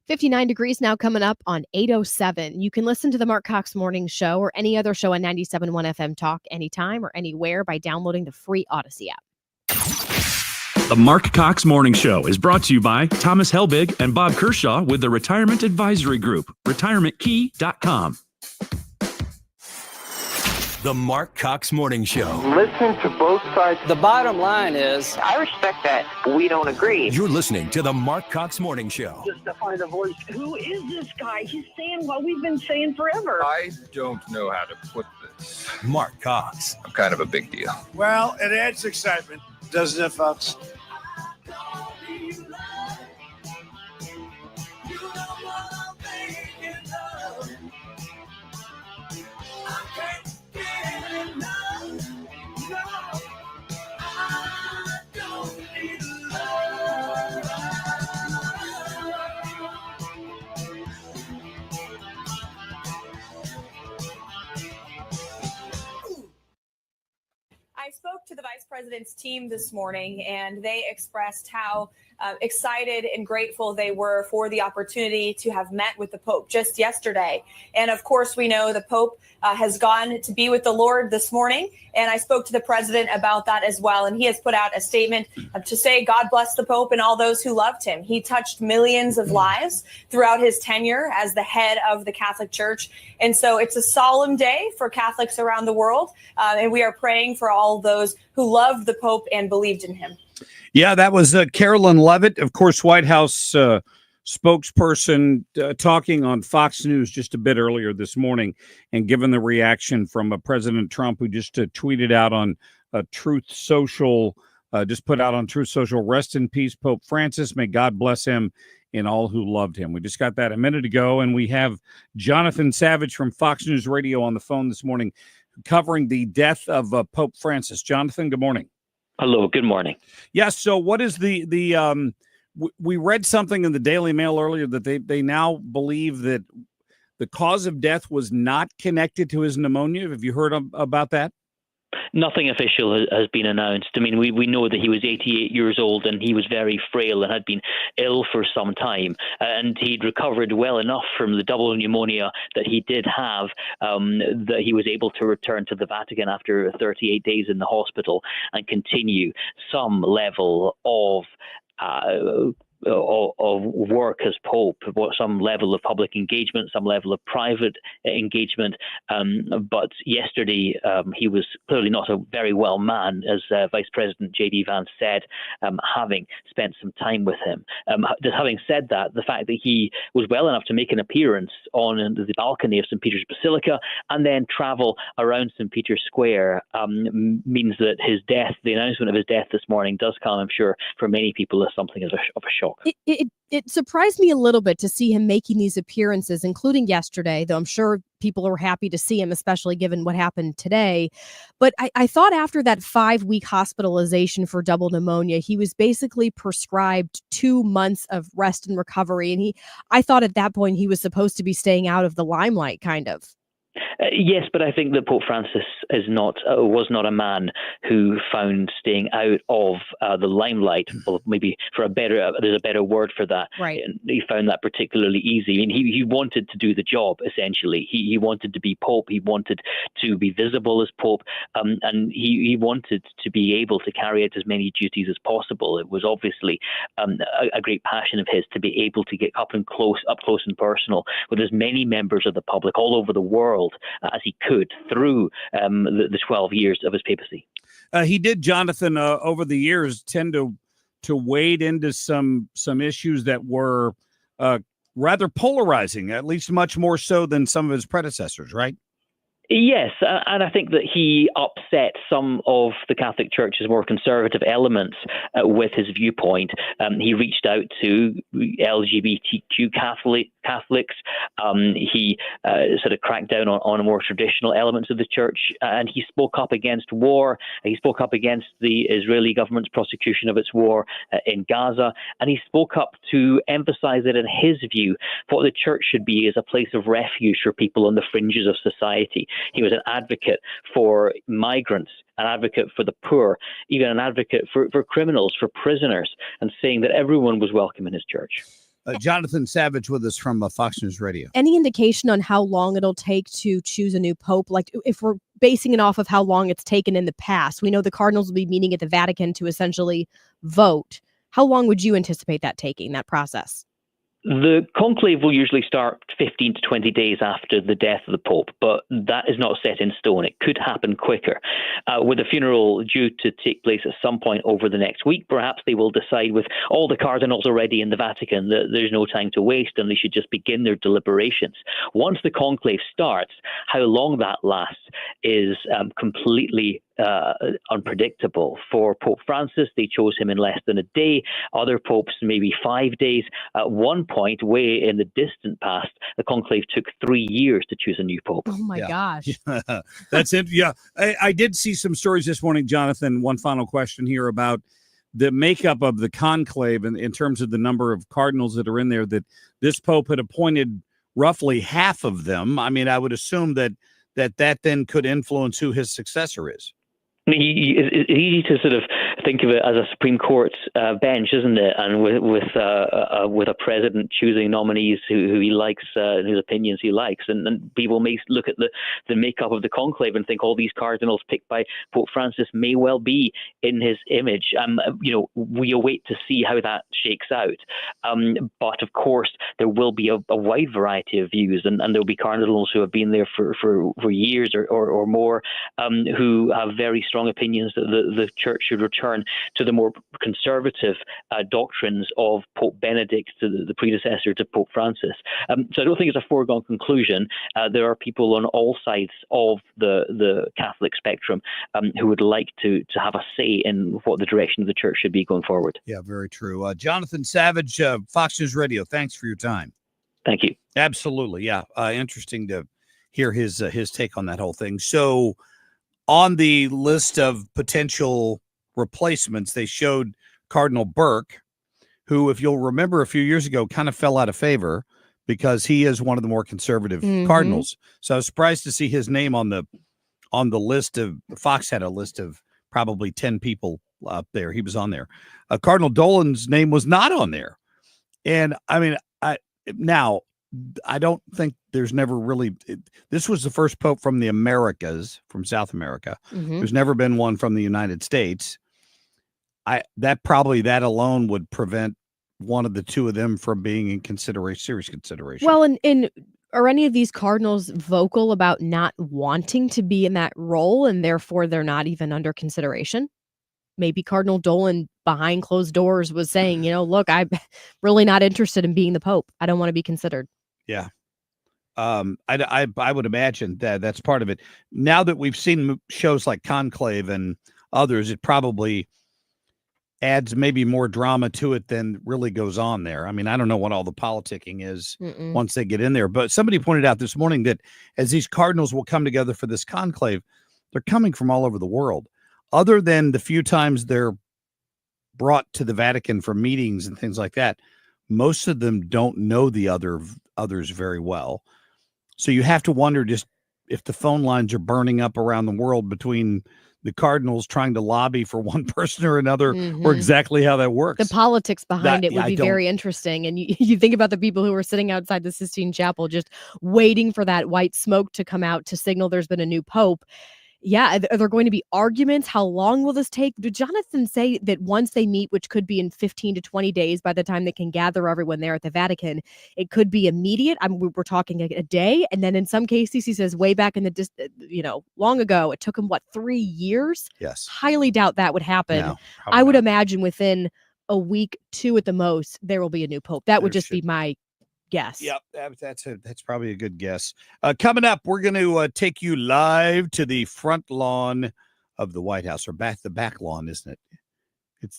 59 degrees now coming up on 8:07. You can listen to the Marc Cox Morning Show or any other show on 97.1 FM Talk anytime or anywhere by downloading the free Odyssey app. The Marc Cox Morning Show is brought to you by Thomas Helbig and Bob Kershaw with the Retirement Advisory Group, retirementkey.com. The Marc Cox Morning Show. Listen to both sides. The bottom line is, I respect that. We don't agree. You're listening to the Marc Cox Morning Show. Just to find a voice. Who is this guy? He's saying what we've been saying forever. I don't know how to put this. Marc Cox. I'm kind of a big deal. Well, it adds excitement, doesn't it, folks? I spoke to the vice president's team this morning, and they expressed how excited and grateful they were for the opportunity to have met with the Pope just yesterday. And of course, we know the Pope has gone to be with the Lord this morning. And I spoke to the president about that as well. And he has put out a statement to say, God bless the Pope and all those who loved him. He touched millions of lives throughout his tenure as the head of the Catholic Church. And so it's a solemn day for Catholics around the world. And we are praying for all those who loved the Pope and believed in him. Yeah, that was Carolyn Levitt, of course, White House spokesperson, talking on Fox News just a bit earlier this morning, and given the reaction from President Trump, who just tweeted out on Truth Social, just put out on Truth Social, rest in peace, Pope Francis. May God bless him and all who loved him. We just got that a minute ago, and we have Jonathan Savage from Fox News Radio on the phone this morning covering the death of Pope Francis. Jonathan, good morning. Hello, good morning. Yes, so what is we read something in the Daily Mail earlier that they now believe that the cause of death was not connected to his pneumonia. Have you heard about that? Nothing official has been announced. I mean, we know that he was 88 years old and he was very frail and had been ill for some time. And he'd recovered well enough from the double pneumonia that he did have, that he was able to return to the Vatican after 38 days in the hospital and continue some level of work as Pope, some level of public engagement, some level of private engagement. But yesterday, he was clearly not a very well man, as Vice President J.D. Vance said, having spent some time with him. Just having said that, the fact that he was well enough to make an appearance on the balcony of St. Peter's Basilica and then travel around St. Peter's Square means that his death, the announcement of his death this morning, does come, I'm sure, for many people as something of a shock. It surprised me a little bit to see him making these appearances, including yesterday, though I'm sure people are happy to see him, especially given what happened today. But I thought after that 5-week hospitalization for double pneumonia, he was basically prescribed 2 months of rest and recovery. And I thought at that point he was supposed to be staying out of the limelight, kind of. Yes, but I think that Pope Francis was not a man who found staying out of the limelight, or maybe there's a better word for that. Right. He found that particularly easy. I mean, he wanted to do the job, essentially. He wanted to be Pope. He wanted to be visible as Pope, and he wanted to be able to carry out as many duties as possible. It was obviously a great passion of his to be able to get up close and personal with as many members of the public all over the world as he could through the 12 years of his papacy. He did, Jonathan, over the years tend to wade into some issues that were rather polarizing, at least much more so than some of his predecessors, right? Yes, and I think that he upset some of the Catholic Church's more conservative elements with his viewpoint. He reached out to LGBTQ Catholics. He sort of cracked down on more traditional elements of the church, and he spoke up against war. He spoke up against the Israeli government's prosecution of its war in Gaza, and he spoke up to emphasize that, in his view, what the church should be is a place of refuge for people on the fringes of society. He was an advocate for migrants, an advocate for the poor, even an advocate for criminals, for prisoners, and saying that everyone was welcome in his church. Jonathan Savage with us from Fox News Radio. Any indication on how long it'll take to choose a new pope? Like, if we're basing it off of how long it's taken in the past, we know the cardinals will be meeting at the Vatican to essentially vote. How long would you anticipate that taking, that process? The conclave will usually start 15 to 20 days after the death of the Pope, but that is not set in stone. It could happen quicker. With the funeral due to take place at some point over the next week, perhaps they will decide, with all the cardinals already in the Vatican, that there's no time to waste and they should just begin their deliberations. Once the conclave starts, how long that lasts is completely unpredictable. For Pope Francis, they chose him in less than a day. Other popes, maybe 5 days. At one point, way in the distant past, the conclave took 3 years to choose a new pope. Oh my gosh. That's it. Yeah. I did see some stories this morning, Jonathan. One final question here about the makeup of the conclave in terms of the number of cardinals that are in there, that this pope had appointed roughly half of them. I mean, I would assume that then could influence who his successor is. It's easy to sort of think of it as a Supreme Court bench, isn't it? And with a president choosing nominees who he likes, whose opinions he likes, and people may look at the makeup of the conclave and think all these cardinals picked by Pope Francis may well be in his image. We await to see how that shakes out. But of course, there will be a wide variety of views, and there will be cardinals who have been there for years or more, who have very strong opinions that the church should return to the more conservative doctrines of Pope Benedict, the predecessor to Pope Francis. So I don't think it's a foregone conclusion. There are people on all sides of the Catholic spectrum who would like to have a say in what the direction of the church should be going forward. Yeah, very true. Jonathan Savage, Fox News Radio, thanks for your time. Thank you. Absolutely. Yeah. Interesting to hear his take on that whole thing. So on the list of potential replacements, they showed Cardinal Burke, who, if you'll remember a few years ago, kind of fell out of favor because he is one of the more conservative cardinals. So I was surprised to see his name on the list of Fox had a list of probably 10 people up there. He was on there. Cardinal Dolan's name was not on there. And I mean, I don't think there's never really, this was the first pope from the Americas, from South America. There's never been one from the United States. That alone would prevent one of the two of them from being in serious consideration. Well, and are any of these cardinals vocal about not wanting to be in that role, and therefore they're not even under consideration? Maybe Cardinal Dolan behind closed doors was saying, look, I'm really not interested in being the Pope. I don't want to be considered. Yeah. I would imagine that's part of it. Now that we've seen shows like Conclave and others, it probably adds maybe more drama to it than really goes on there. I mean, I don't know what all the politicking is once they get in there, but somebody pointed out this morning that as these cardinals will come together for this conclave, they're coming from all over the world. Other than the few times they're brought to the Vatican for meetings and things like that, most of them don't know the others very well. So you have to wonder just if the phone lines are burning up around the world between the cardinals trying to lobby for one person or another, or exactly how that works. The politics behind it would be very interesting. And you think about the people who are sitting outside the Sistine Chapel just waiting for that white smoke to come out to signal there's been a new pope. Yeah, are there going to be arguments? How long will this take? Did Jonathan say that once they meet, which could be in 15 to 20 days by the time they can gather everyone there at the Vatican, it could be immediate? We're talking a day. And then in some cases, he says way back in the, long ago, it took him, 3 years? Yes. Highly doubt that would happen. No, I would imagine within a week, 2 at the most, there will be a new pope. That would just be my guess. Yep, that's probably a good guess. Coming up, we're going to take you live to the front lawn of the White House, or the back lawn, isn't it?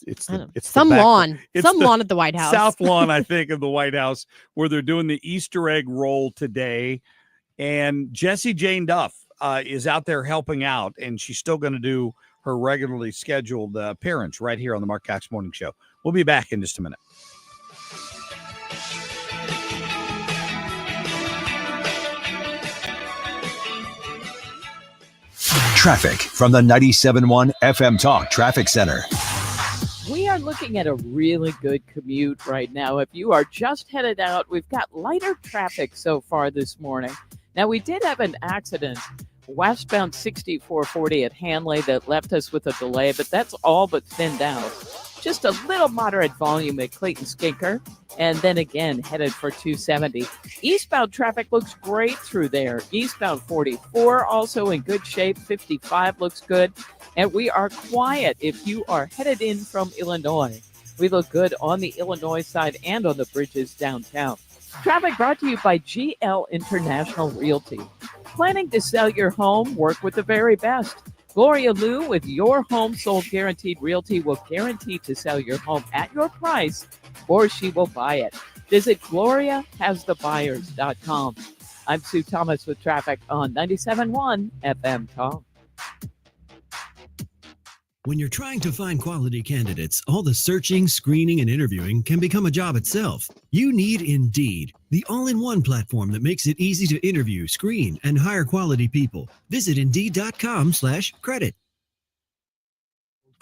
It's some lawn at the White House, south lawn, I think, of the White House, where they're doing the Easter egg roll today. And Jessie Jane Duff is out there helping out, and she's still going to do her regularly scheduled appearance right here on the Marc Cox Morning Show. We'll be back in just a minute. Traffic from the 97.1 FM Talk Traffic Center. We are looking at a really good commute right now. If you are just headed out, we've got lighter traffic so far this morning. Now, we did have an accident westbound 6440 at Hanley that left us with a delay, but that's all but thinned out. Just a little moderate volume at Clayton Skinker, and then again headed for 270. Eastbound traffic looks great through there. Eastbound 44 also in good shape. 55 looks good. And we are quiet if you are headed in from Illinois. We look good on the Illinois side and on the bridges downtown. Traffic brought to you by GL International Realty. Planning to sell your home? Work with the very best. Gloria Liu with Your Home Sold Guaranteed Realty will guarantee to sell your home at your price, or she will buy it. Visit GloriaHasTheBuyers.com. I'm Sue Thomas with traffic on 97.1 FM Talk. When you're trying to find quality candidates, all the searching, screening, and interviewing can become a job itself. You need Indeed, the all-in-one platform that makes it easy to interview, screen, and hire quality people. Visit Indeed.com/credit.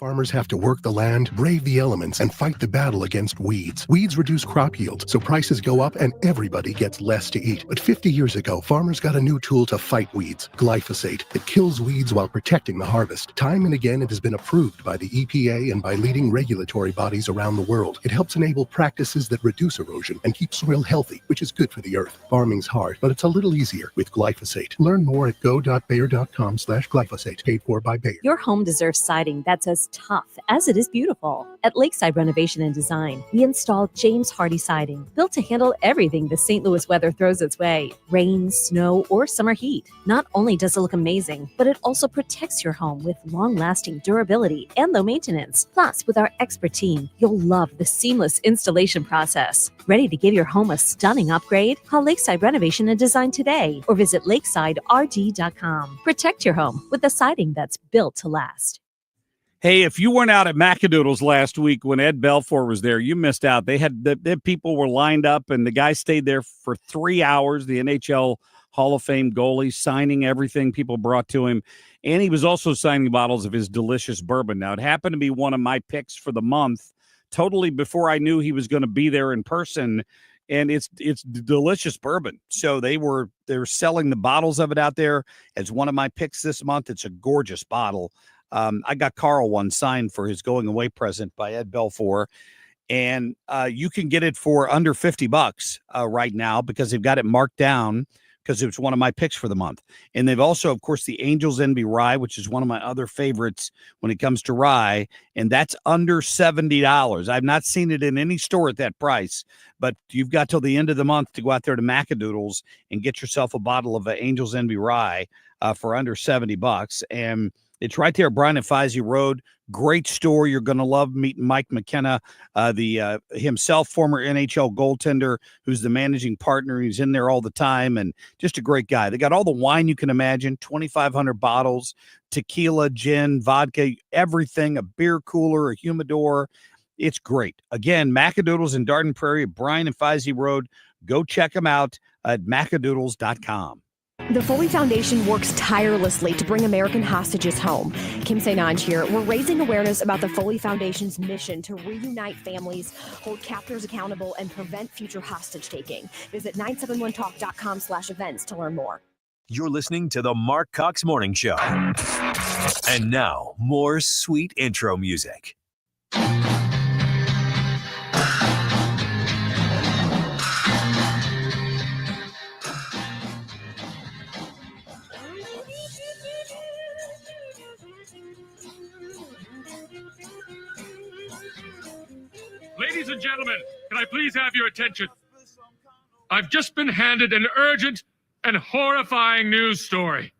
Farmers have to work the land, brave the elements, and fight the battle against weeds. Weeds reduce crop yield, so prices go up and everybody gets less to eat. But 50 years ago, farmers got a new tool to fight weeds, glyphosate. It kills weeds while protecting the harvest. Time and again, it has been approved by the EPA and by leading regulatory bodies around the world. It helps enable practices that reduce erosion and keep soil healthy, which is good for the earth. Farming's hard, but it's a little easier with glyphosate. Learn more at go.bayer.com/glyphosate. Paid for by Bayer. Your home deserves siding that's as tough as it is beautiful. At Lakeside Renovation and Design, we installed James Hardy siding, built to handle everything the St. Louis weather throws its way, rain, snow, or summer heat. Not only does it look amazing, but it also protects your home with long-lasting durability and low maintenance. Plus, with our expert team, you'll love the seamless installation process. Ready to give your home a stunning upgrade? Call Lakeside Renovation and Design today or visit lakesiderd.com. Protect your home with the siding that's built to last. Hey, if you weren't out at Macadoodles last week when Ed Belfour was there, you missed out. They had the people were lined up, and the guy stayed there for 3 hours. The NHL Hall of Fame goalie signing everything people brought to him, and he was also signing bottles of his delicious bourbon. Now, it happened to be one of my picks for the month, totally before I knew he was going to be there in person. And it's delicious bourbon. So they're selling the bottles of it out there as one of my picks this month. It's a gorgeous bottle. I got Carl one signed for his going away present by Ed Belfour, and you can get it for under $50 right now because they've got it marked down because it was one of my picks for the month. And they've also, of course, the Angel's Envy Rye, which is one of my other favorites when it comes to rye, and that's under $70. I've not seen it in any store at that price, but you've got till the end of the month to go out there to Macadoodles and get yourself a bottle of Angel's Envy Rye for under $70. And it's right there, Brian and Fizey Road. Great store. You're going to love meeting Mike McKenna, himself, former NHL goaltender, who's the managing partner. He's in there all the time and just a great guy. They got all the wine you can imagine, 2,500 bottles, tequila, gin, vodka, everything, a beer cooler, a humidor. It's great. Again, Macadoodles in Darden Prairie, Brian and Fizey Road. Go check them out at macadoodles.com. The Foley Foundation works tirelessly to bring American hostages home. Kim St. here. We're raising awareness about the Foley Foundation's mission to reunite families, hold captors accountable, and prevent future hostage taking. Visit 971talk.com/events to learn more. You're listening to the Marc Cox Morning Show. And now, more sweet intro music. Ladies and gentlemen, can I please have your attention? I've just been handed an urgent and horrifying news story.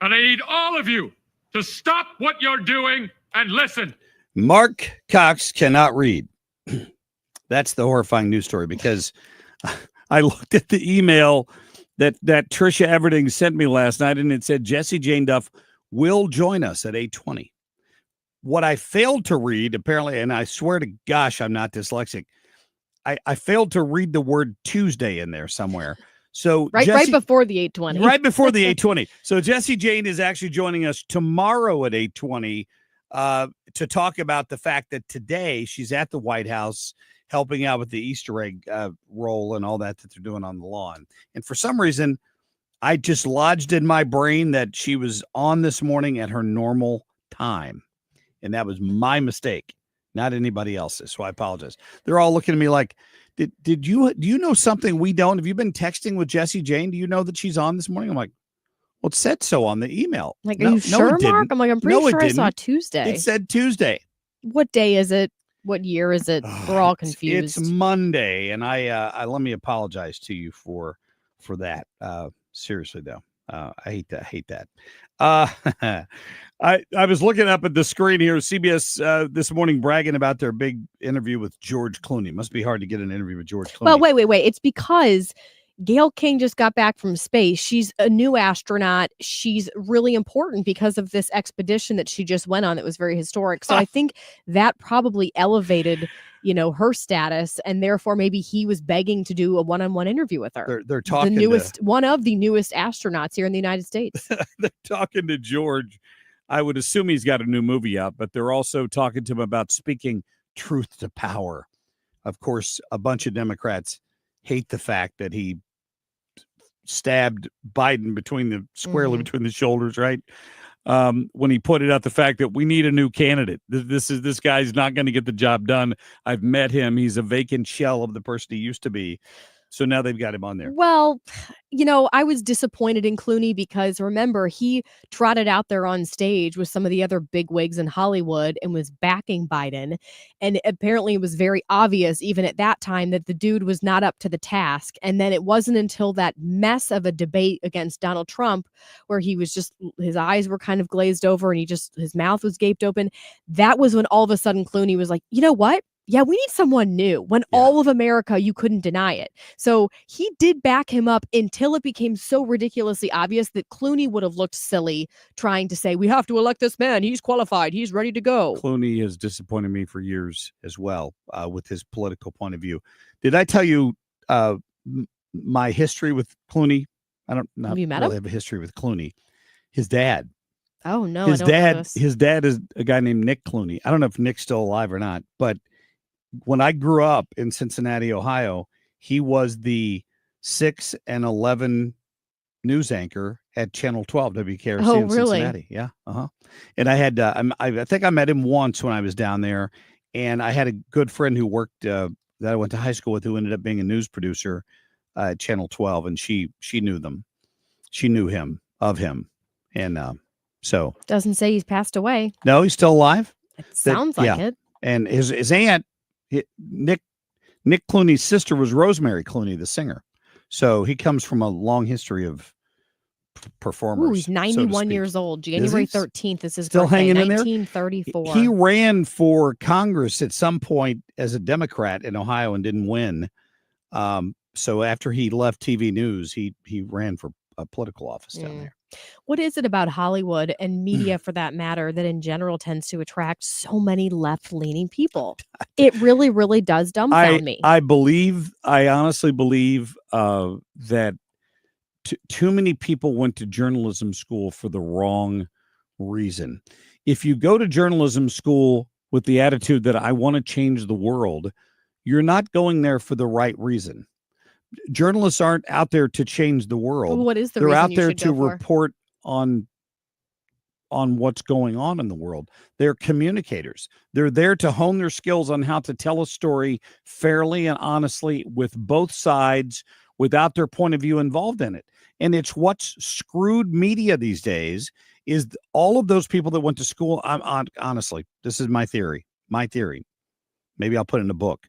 And I need all of you to stop what you're doing and listen. Marc Cox cannot read. That's the horrifying news story, because I looked at the email that Trisha Everding sent me last night, and it said Jesse Jane Duff will join us at 8:20. What I failed to read, apparently, and I swear to gosh, I'm not dyslexic, I failed to read the word Tuesday in there somewhere. So right before the 8:20. Right before the 8:20. So Jesse Jane is actually joining us tomorrow at 8:20 to talk about the fact that today she's at the White House helping out with the Easter egg roll and all that they're doing on the lawn. And for some reason, I just lodged in my brain that she was on this morning at her normal time. And that was my mistake, not anybody else's. So I apologize. They're all looking at me like, do you know something we don't? Have you been texting with Jesse Jane? Do you know that she's on this morning? I'm like, well, it said so on the email. Like, are you sure, Mark? I'm like, I'm pretty sure I saw Tuesday. It said Tuesday. What day is it? What year is it? We're all confused. It's Monday, and I let me apologize to you for that. Seriously though, I hate that. I was looking up at the screen here, CBS this morning bragging about their big interview with George Clooney. Must be hard to get an interview with George Clooney. Well, wait. It's because Gail King just got back from space. She's a new astronaut. She's really important because of this expedition that she just went on that was very historic. So I think that probably elevated, her status, and therefore maybe he was begging to do a one-on-one interview with her. They're talking one of the newest astronauts here in the United States. They're talking to George I would assume he's got a new movie out, but they're also talking to him about speaking truth to power. Of course, a bunch of Democrats hate the fact that he stabbed Biden squarely between the shoulders, right? When he pointed out the fact that we need a new candidate. This guy's not going to get the job done. I've met him. He's a vacant shell of the person he used to be. So now they've got him on there. Well, I was disappointed in Clooney because remember, he trotted out there on stage with some of the other bigwigs in Hollywood and was backing Biden. And apparently it was very obvious, even at that time, that the dude was not up to the task. And then it wasn't until that mess of a debate against Donald Trump, where he was just, his eyes were kind of glazed over and his mouth was gaped open. That was when all of a sudden Clooney was like, you know what? Yeah, we need someone new. When all of America, you couldn't deny it. So he did back him up until it became so ridiculously obvious that Clooney would have looked silly trying to say, we have to elect this man. He's qualified. He's ready to go. Clooney has disappointed me for years as well with his political point of view. Did I tell you my history with Clooney? Have you met really him? have a history with Clooney. His dad. Oh, no. His dad is a guy named Nick Clooney. I don't know if Nick's still alive or not, but when I grew up in Cincinnati, Ohio, he was the 6 and 11 news anchor at Channel 12 WKRC in Cincinnati. Yeah. And I had, I think I met him once when I was down there, and I had a good friend who worked, that I went to high school with, who ended up being a news producer at Channel 12, and she knew them. She knew him, of him. And so. Doesn't say he's passed away. No, he's still alive. It sounds like it. And his aunt, Nick Clooney's sister, was Rosemary Clooney, the singer. So he comes from a long history of performers. Ooh, he's 91 years old. January 13th is his still birthday, hanging in there? 1934. He ran for Congress at some point as a Democrat in Ohio and didn't win. So after he left TV news, he ran for a political office down there. What is it about Hollywood and media, for that matter, that in general tends to attract so many left-leaning people? It really, really does dumbfound me. I honestly believe that too many people went to journalism school for the wrong reason. If you go to journalism school with the attitude that I want to change the world, you're not going there for the right reason. Journalists aren't out there to change the world. Well, what is the They're reason out you there should to go for? report on what's going on in the world. They're communicators. They're there to hone their skills on how to tell a story fairly and honestly with both sides without their point of view involved in it. And it's what's screwed media these days is all of those people that went to school. Honestly, this is my theory. Maybe I'll put it in a book.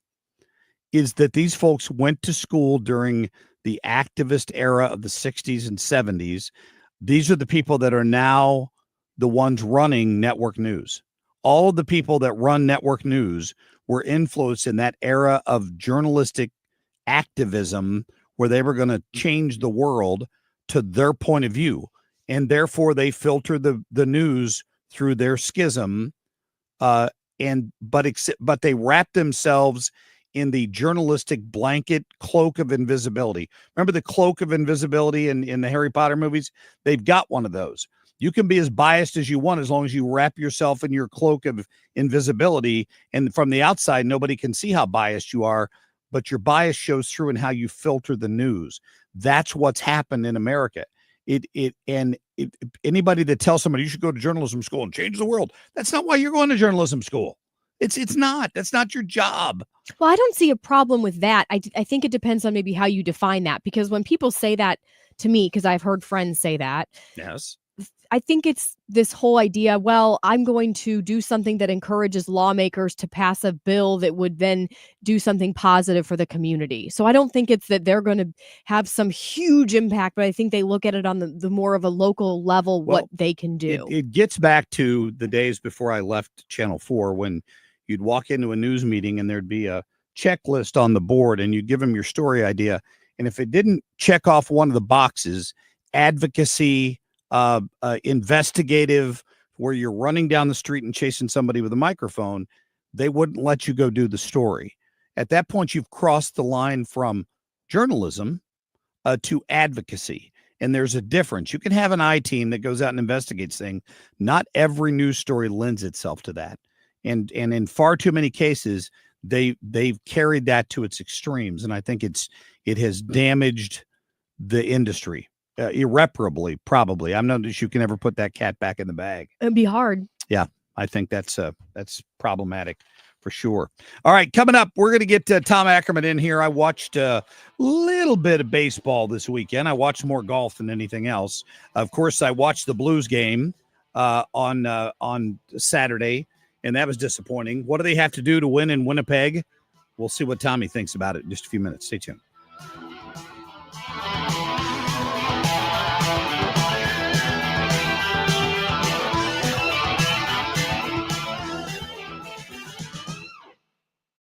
Is that these folks went to school during the activist era of the 60s and 70s. These are the people that are now the ones running network news. All of the people that run network news were influenced in that era of journalistic activism where they were going to change the world to their point of view. And therefore they filter the news through their schism. But they wrap themselves in the journalistic blanket cloak of invisibility. Remember the cloak of invisibility in the Harry Potter movies? They've got one of those. You can be as biased as you want as long as you wrap yourself in your cloak of invisibility. And from the outside, nobody can see how biased you are, but your bias shows through in how you filter the news. That's what's happened in America. Anybody that tells somebody you should go to journalism school and change the world, that's not why you're going to journalism school. It's not. That's not your job. Well, I don't see a problem with that. I think it depends on maybe how you define that, because when people say that to me, because I've heard friends say that. Yes. I think it's this whole idea, well, I'm going to do something that encourages lawmakers to pass a bill that would then do something positive for the community. So I don't think it's that they're going to have some huge impact, but I think they look at it on the more of a local level, what they can do. It gets back to the days before I left Channel 4 when you'd walk into a news meeting and there'd be a checklist on the board and you'd give them your story idea. And if it didn't check off one of the boxes, advocacy, investigative, where you're running down the street and chasing somebody with a microphone, they wouldn't let you go do the story. At that point, you've crossed the line from journalism to advocacy. And there's a difference. You can have an I team that goes out and investigates things. Not every news story lends itself to that. And in far too many cases, they've carried that to its extremes. And I think it has damaged the industry irreparably, probably. I'm not sure you can ever put that cat back in the bag. It'd be hard. Yeah, I think that's problematic for sure. All right, coming up, we're going to get Tom Ackerman in here. I watched a little bit of baseball this weekend. I watched more golf than anything else. Of course, I watched the Blues game on Saturday, and that was disappointing. What do they have to do to win in Winnipeg? We'll see what Tommy thinks about it in just a few minutes. Stay tuned.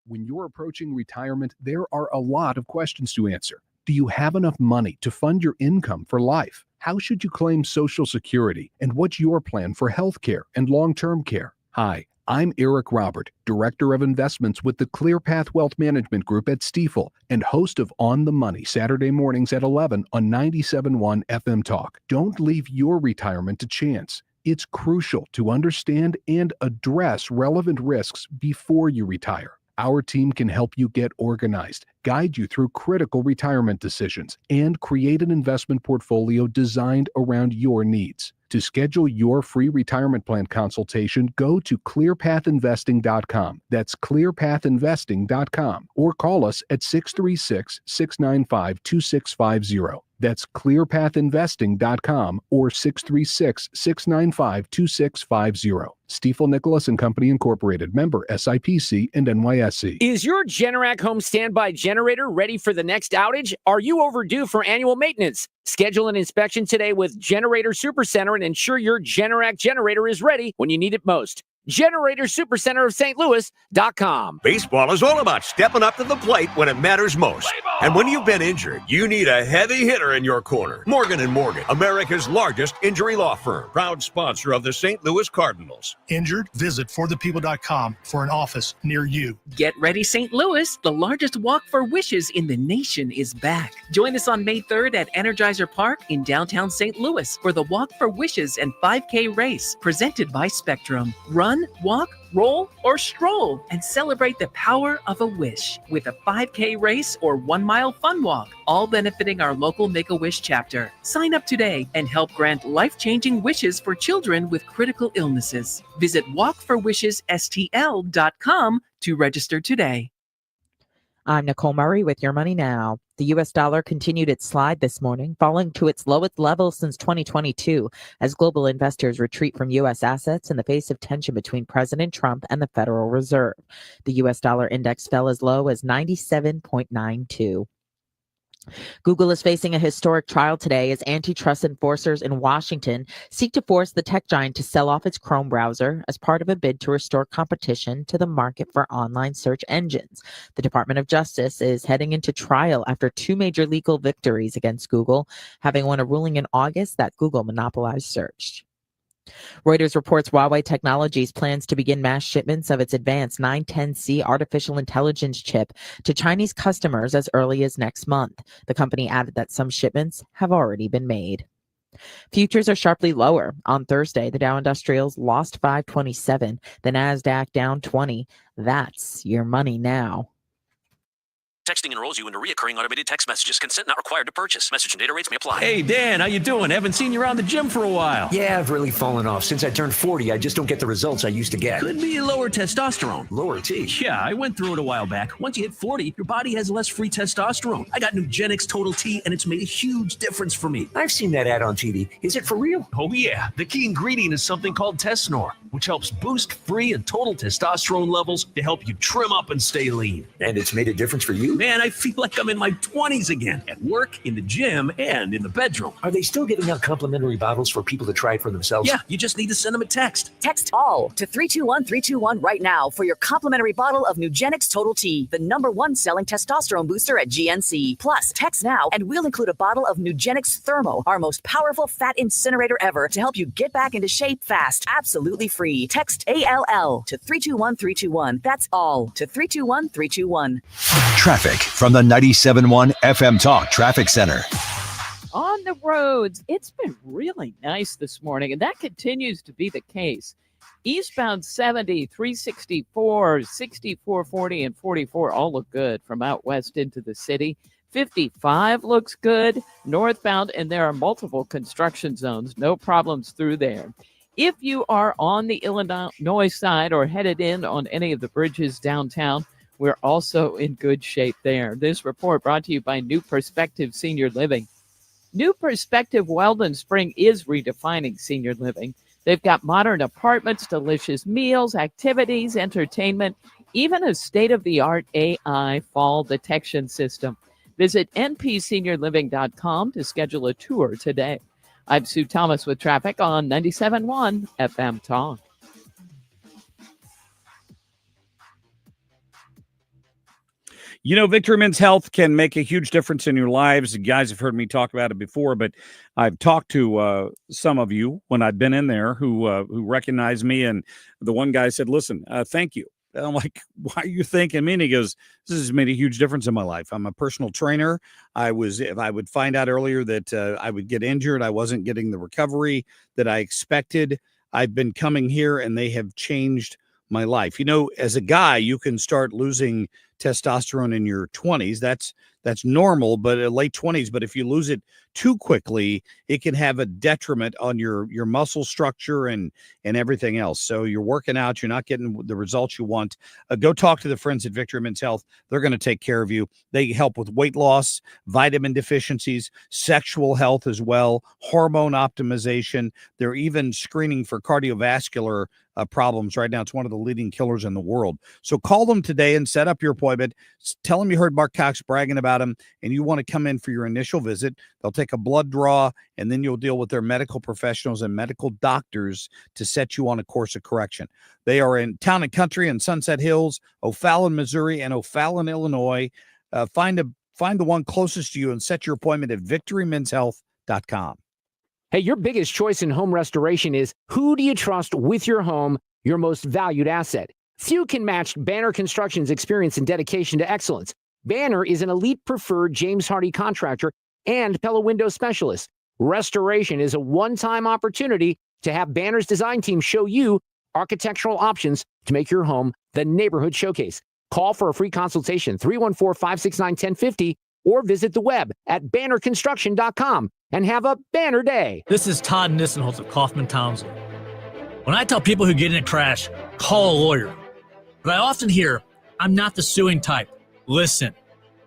When you're approaching retirement, there are a lot of questions to answer. Do you have enough money to fund your income for life? How should you claim Social Security? And what's your plan for health care and long-term care? Hi, I'm Eric Robert, Director of Investments with the ClearPath Wealth Management Group at Stifel and host of On the Money Saturday mornings at 11 on 97.1 FM Talk. Don't leave your retirement to chance. It's crucial to understand and address relevant risks before you retire. Our team can help you get organized, guide you through critical retirement decisions, and create an investment portfolio designed around your needs. To schedule your free retirement plan consultation, go to clearpathinvesting.com. That's clearpathinvesting.com, or call us at 636-695-2650. That's clearpathinvesting.com or 636-695-2650. Stifel Nicholas and Company Incorporated, member SIPC and NYSE. Is your Generac home standby generator ready for the next outage? Are you overdue for annual maintenance? Schedule an inspection today with Generator Supercenter and ensure your Generac generator is ready when you need it most. Generator Supercenter of St. Louis.com. Baseball is all about stepping up to the plate when it matters most. And when you've been injured, you need a heavy hitter in your corner. Morgan & Morgan, America's largest injury law firm. Proud sponsor of the St. Louis Cardinals. Injured? Visit forthepeople.com for an office near you. Get ready, St. Louis. The largest Walk for Wishes in the nation is back. Join us on May 3rd at Energizer Park in downtown St. Louis for the Walk for Wishes and 5K race presented by Spectrum. Run, walk, roll, or stroll and celebrate the power of a wish with a 5K race or 1 mile fun walk, all benefiting our local Make-A-Wish chapter. Sign up today and help grant life-changing wishes for children with critical illnesses. Visit walkforwishesstl.com to register today. I'm Nicole Murray with Your Money Now. The U.S. dollar continued its slide this morning, falling to its lowest level since 2022 as global investors retreat from U.S. assets in the face of tension between President Trump and the Federal Reserve. The U.S. dollar index fell as low as 97.92. Google is facing a historic trial today as antitrust enforcers in Washington seek to force the tech giant to sell off its Chrome browser as part of a bid to restore competition to the market for online search engines. The Department of Justice is heading into trial after two major legal victories against Google, having won a ruling in August that Google monopolized search. Reuters reports Huawei Technologies plans to begin mass shipments of its advanced 910C artificial intelligence chip to Chinese customers as early as next month. The company added that some shipments have already been made. Futures are sharply lower. On Thursday, the Dow Industrials lost 527, the Nasdaq down 20. That's Your Money Now. Texting enrolls you into recurring automated text messages. Consent not required to purchase. Message and data rates may apply. Hey, Dan, how you doing? Haven't seen you around the gym for a while. Yeah, I've really fallen off. Since I turned 40, I just don't get the results I used to get. Could be lower testosterone. Lower T? Yeah, I went through it a while back. Once you hit 40, your body has less free testosterone. I got Nugenix Total T, and it's made a huge difference for me. I've seen that ad on TV. Is it for real? Oh, yeah. The key ingredient is something called Tesnor, which helps boost free and total testosterone levels to help you trim up and stay lean. And it's made a difference for you? Man, I feel like I'm in my 20s again, at work, in the gym, and in the bedroom. Are they still giving out complimentary bottles for people to try it for themselves? Yeah, you just need to send them a text. Text ALL to 321-321 right now for your complimentary bottle of Nugenix Total T, the #1 selling testosterone booster at GNC. Plus, text now and we'll include a bottle of Nugenix Thermo, our most powerful fat incinerator ever, to help you get back into shape fast. Absolutely free. Text ALL to 321-321. That's ALL to 321-321. Traffic from the 97.1 FM Talk Traffic Center. On the roads. It's been really nice this morning, and that continues to be the case. Eastbound 70, 364, 64, 40, and 44 all look good from out west into the city. 55 looks good northbound, and there are multiple construction zones. No problems through there. If you are on the Illinois side or headed in on any of the bridges downtown, we're also in good shape there. This report brought to you by New Perspective Senior Living. New Perspective Weldon Spring is redefining senior living. They've got modern apartments, delicious meals, activities, entertainment, even a state-of-the-art AI fall detection system. Visit npseniorliving.com to schedule a tour today. I'm Sue Thomas with traffic on 97.1 FM Talk. You know, Victory Men's Health can make a huge difference in your lives. You guys have heard me talk about it before, but I've talked to some of you when I've been in there who recognize me, and the one guy said, listen, thank you. And I'm like, why are you thanking me? And he goes, this has made a huge difference in my life. I'm a personal trainer. If I would find out earlier that I would get injured, I wasn't getting the recovery that I expected. I've been coming here, and they have changed my life. You know, as a guy, you can start losing testosterone in your 20s. That's normal, but late 20s. But if you lose it too quickly, it can have a detriment on your muscle structure and everything else. So you're working out, you're not getting the results you want. Go talk to the friends at Victory Men's Health. They're going to take care of you. They help with weight loss, vitamin deficiencies, sexual health as well, hormone optimization. They're even screening for cardiovascular problems right now. It's one of the leading killers in the world. So call them today and set up your appointment. Tell them you heard Marc Cox bragging about them and you want to come in for your initial visit. They'll take a blood draw, and then you'll deal with their medical professionals and medical doctors to set you on a course of correction. They are in Town and Country in Sunset Hills, O'Fallon, Missouri, and O'Fallon, Illinois. Find the one closest to you and set your appointment at victorymenshealth.com. Hey, your biggest choice in home restoration is who do you trust with your home, your most valued asset? Few can match Banner Construction's experience and dedication to excellence. Banner is an elite preferred James Hardie contractor and Pella window specialist. Restoration is a one-time opportunity to have Banner's design team show you architectural options to make your home the neighborhood showcase. Call for a free consultation, 314-569-1050, or visit the web at bannerconstruction.com and have a banner day. This is Todd Nissenholtz of Kaufman Townsley. When I tell people who get in a crash, call a lawyer, but I often hear, I'm not the suing type. Listen,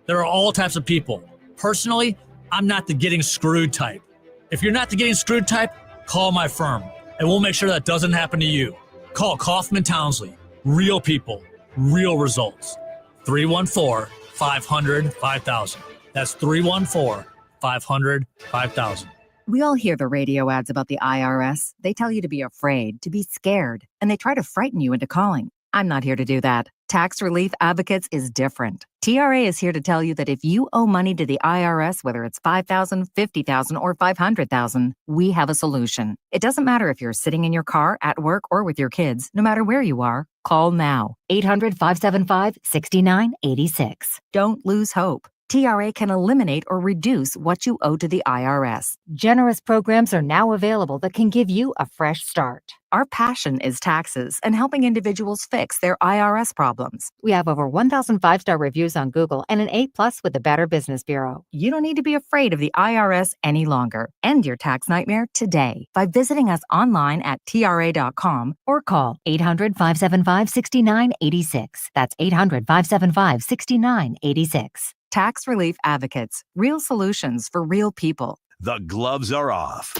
there are all types of people. Personally, I'm not the getting screwed type. If you're not the getting screwed type, call my firm, and we'll make sure that doesn't happen to you. Call Kaufman Townsley. Real people, real results. 314-500-5000. That's 314-500-5000. We all hear the radio ads about the IRS. They tell you to be afraid, to be scared, and they try to frighten you into calling. I'm not here to do that. Tax Relief Advocates is different. TRA is here to tell you that if you owe money to the IRS, whether it's $5,000, $50,000, or $500,000, we have a solution. It doesn't matter if you're sitting in your car, at work, or with your kids. No matter where you are, call now. 800-575-6986. Don't lose hope. TRA can eliminate or reduce what you owe to the IRS. Generous programs are now available that can give you a fresh start. Our passion is taxes and helping individuals fix their IRS problems. We have over 1,000 5-star reviews on Google and an A+ with the Better Business Bureau. You don't need to be afraid of the IRS any longer. End your tax nightmare today by visiting us online at TRA.com or call 800-575-6986. That's 800-575-6986. Tax Relief Advocates. Real solutions for real people. The gloves are off.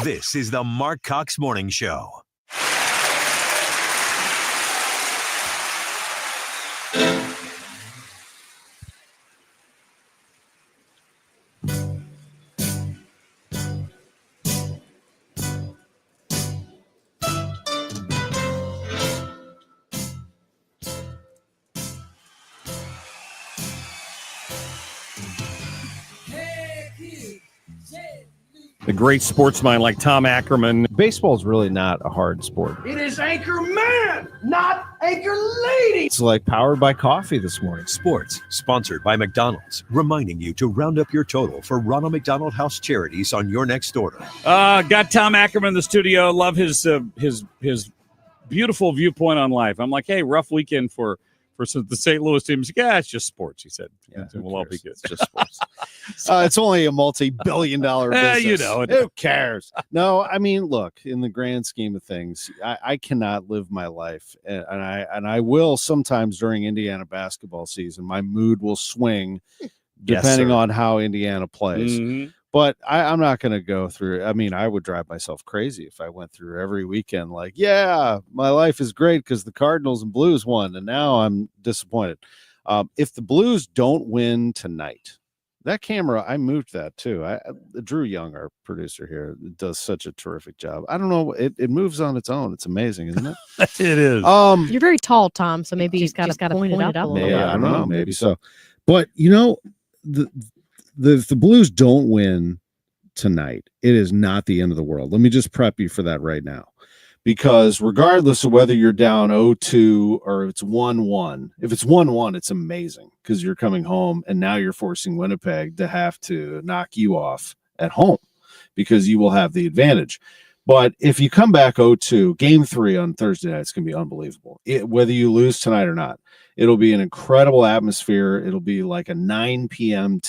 This is the Marc Cox Morning Show. the great sportsmen like Tom Ackerman. Baseball is really not a hard sport. It is Anchorman, not Anchor Lady. It's like powered by coffee this morning. Sports, sponsored by McDonald's, reminding you to round up your total for Ronald McDonald House charities on your next order. Got Tom Ackerman in the studio. Love his beautiful viewpoint on life. I'm like, hey, rough weekend for the St. Louis team. He's like, yeah, it's just sports, he said. Yeah, we'll all be good. It's just sports. It's only a multi-billion-dollar business. You know it. Who cares? No, I mean, look, in the grand scheme of things, I cannot live my life, and I will sometimes during Indiana basketball season. My mood will swing depending on how Indiana plays. Mm-hmm. But I'm not going to go through. I mean, I would drive myself crazy if I went through every weekend like, yeah, my life is great because the Cardinals and Blues won, and now I'm disappointed. If the Blues don't win tonight, that camera, I moved that too. Drew Young, our producer here, does such a terrific job. I don't know. It moves on its own. It's amazing, isn't it? It is. You're very tall, Tom, so maybe you just got to point it up a little bit. Yeah, I don't know. Maybe so. But, you know, if the Blues don't win tonight, it is not the end of the world. Let me just prep you for that right now. Because regardless of whether you're down 0-2 or it's 1-1, if it's 1-1, it's amazing because you're coming home and now you're forcing Winnipeg to have to knock you off at home because you will have the advantage. But if you come back 0-2, game 3 on Thursday night, it's going to be unbelievable. Whether you lose tonight or not, it'll be an incredible atmosphere. It'll be like a 9 p.m.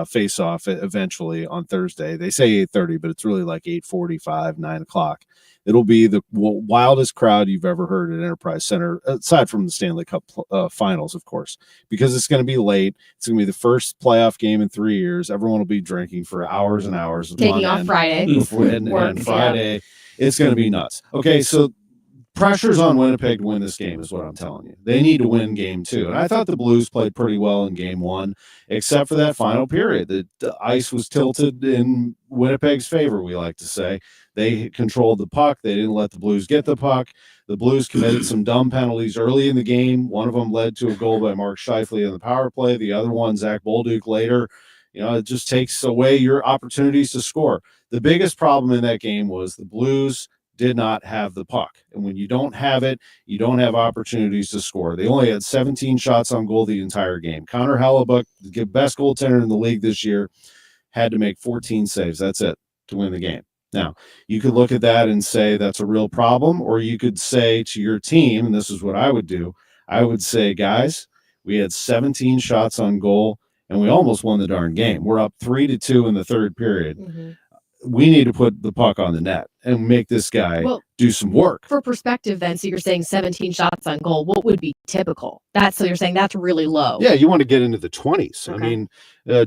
face-off eventually on Thursday. They say 8:30, but it's really like 8:45, 9 o'clock. It'll be the wildest crowd you've ever heard at Enterprise Center, aside from the Stanley Cup finals, of course, because it's going to be late. It's going to be the first playoff game in 3 years. Everyone will be drinking for hours and hours. Taking off Friday. And Friday. It's going to be nuts. Okay, so pressure's on Winnipeg to win this game is what I'm telling you. They need to win game 2. And I thought the Blues played pretty well in game 1, except for that final period. The ice was tilted in Winnipeg's favor, we like to say. They controlled the puck. They didn't let the Blues get the puck. The Blues committed some dumb penalties early in the game. One of them led to a goal by Marc Scheifele on the power play. The other one, Zach Bolduc later. You know, it just takes away your opportunities to score. The biggest problem in that game was the Blues did not have the puck. And when you don't have it, you don't have opportunities to score. They only had 17 shots on goal the entire game. Connor Hellebuck, the best goaltender in the league this year, had to make 14 saves. That's it to win the game. Now, you could look at that and say that's a real problem, or you could say to your team, and this is what I would do, I would say, guys, we had 17 shots on goal, and we almost won the darn game. We're up 3-2 in the third period. Mm-hmm. We need to put the puck on the net and make this guy do some work. For perspective, then, so you're saying 17 shots on goal. What would be typical? So you're saying that's really low. Yeah, you want to get into the 20s. Okay. I mean,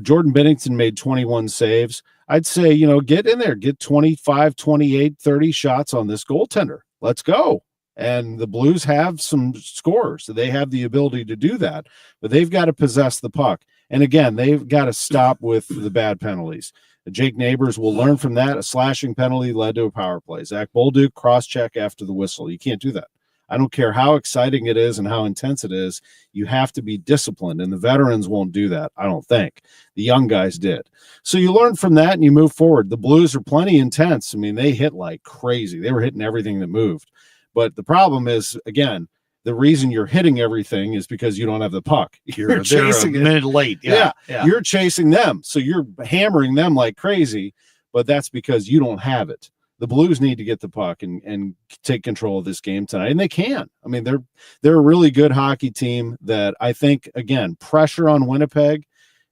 Jordan Bennington made 21 saves. I'd say, get in there, get 25, 28, 30 shots on this goaltender. Let's go. And the Blues have some scores, so they have the ability to do that, but they've got to possess the puck. And again, they've got to stop with the bad penalties. Jake Neighbors will learn from that. A slashing penalty led to a power play. Zach Bolduc, cross-check after the whistle. You can't do that. I don't care how exciting it is and how intense it is. You have to be disciplined, and the veterans won't do that, I don't think. The young guys did. So you learn from that, and you move forward. The Blues are plenty intense. I mean, they hit like crazy. They were hitting everything that moved. But the problem is, again, the reason you're hitting everything is because you don't have the puck. You're chasing a minute late. Yeah. You're chasing them. So you're hammering them like crazy, but that's because you don't have it. The Blues need to get the puck and take control of this game tonight. And they can. I mean, they're a really good hockey team that I think, again, pressure on Winnipeg,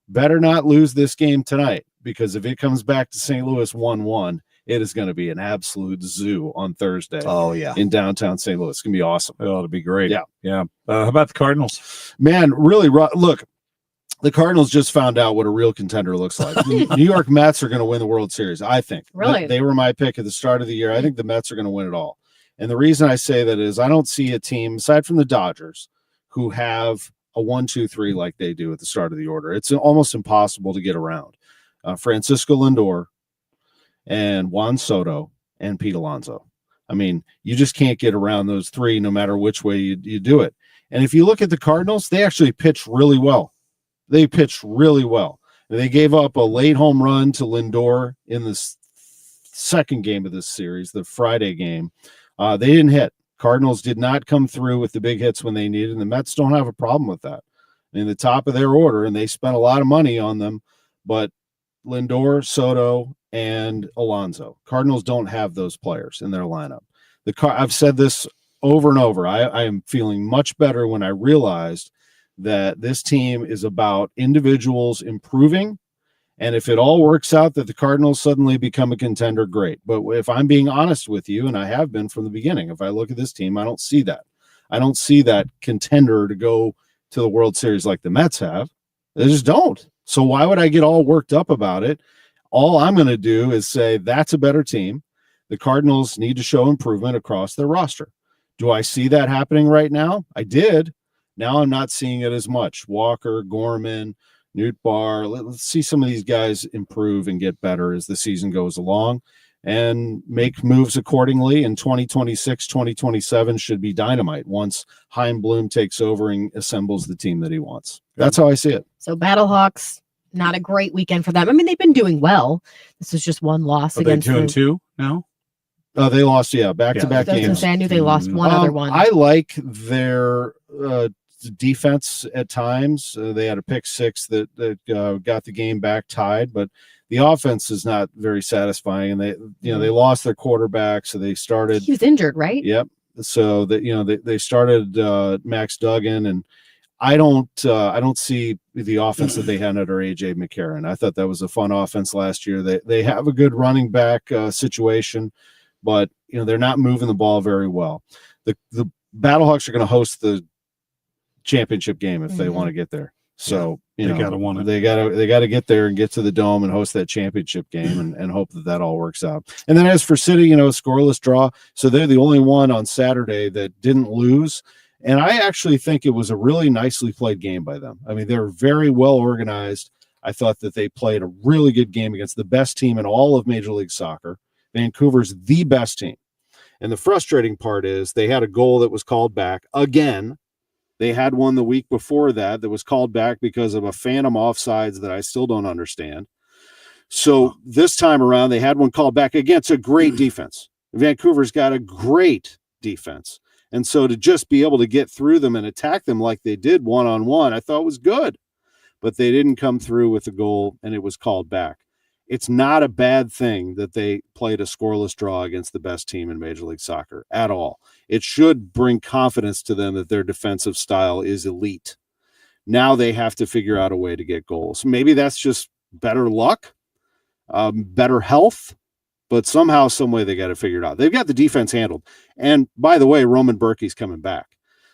better not lose this game tonight, because if it comes back to St. Louis 1-1, it is going to be an absolute zoo on Thursday. Oh, yeah. In downtown St. Louis. It's going to be awesome. It ought to be great. Yeah. How about the Cardinals? Man, really, look, the Cardinals just found out what a real contender looks like. The New York Mets are going to win the World Series, I think. Really? They were my pick at the start of the year. I think the Mets are going to win it all. And the reason I say that is I don't see a team, aside from the Dodgers, who have a 1-2-3 like they do at the start of the order. It's almost impossible to get around. Francisco Lindor and Juan Soto and Pete Alonso. I mean, you just can't get around those three no matter which way you do it. And if you look at the Cardinals, they actually pitch really well. They pitched really well. They gave up a late home run to Lindor in the second game of this series, the Friday game, they didn't hit. Cardinals did not come through with the big hits when they needed, and the Mets don't have a problem with that. In the top of their order, and they spent a lot of money on them, but Lindor, Soto, and Alonso. Cardinals don't have those players in their lineup. I've said this over and over. I am feeling much better when I realized that this team is about individuals improving, and if it all works out that the Cardinals suddenly become a contender, great. But if I'm being honest with you, and I have been from the beginning, if I look at this team, I don't see that. I don't see that contender to go to the World Series like the Mets have. They just don't. So why would I get all worked up about it? All I'm going to do is say that's a better team. The Cardinals need to show improvement across their roster. Do I see that happening right now? I did. Now I'm not seeing it as much. Walker, Gorman, Nootbaar. Let's see some of these guys improve and get better as the season goes along and make moves accordingly. In 2026, 2027 should be dynamite once Chaim Bloom takes over and assembles the team that he wants. That's how I see it. So Battlehawks, not a great weekend for them. I mean, they've been doing well. This is just one loss against them. 2-2 now? They lost, back-to-back games. I knew they lost one other one. I like their defense at times. They had a pick six that got the game back tied, but the offense is not very satisfying, and they lost their quarterback, so they started. He was injured, right? Yep. So that they started Max Duggan, and I don't see the offense that they had under AJ McCarron. I thought that was a fun offense last year. They have a good running back situation, but they're not moving the ball very well. The Battlehawks are going to host the championship game if they want to get there. So they got to get there and get to the Dome and host that championship game and hope that all works out. And then as for City, scoreless draw. So they're the only one on Saturday that didn't lose. And I actually think it was a really nicely played game by them. I mean, they're very well organized. I thought that they played a really good game against the best team in all of Major League Soccer. Vancouver's the best team. And the frustrating part is they had a goal that was called back again. They had one the week before that was called back because of a phantom offsides that I still don't understand. So this time around, they had one called back against a great defense. Vancouver's got a great defense. And so to just be able to get through them and attack them like they did one-on-one, I thought was good. But they didn't come through with the goal, and it was called back. It's not a bad thing that they played a scoreless draw against the best team in Major League Soccer at all. It should bring confidence to them that their defensive style is elite. Now they have to figure out a way to get goals. Maybe that's just better luck, better health, but somehow, some way they got to figure it out. They've got the defense handled. And by the way, Roman Berkey's coming back.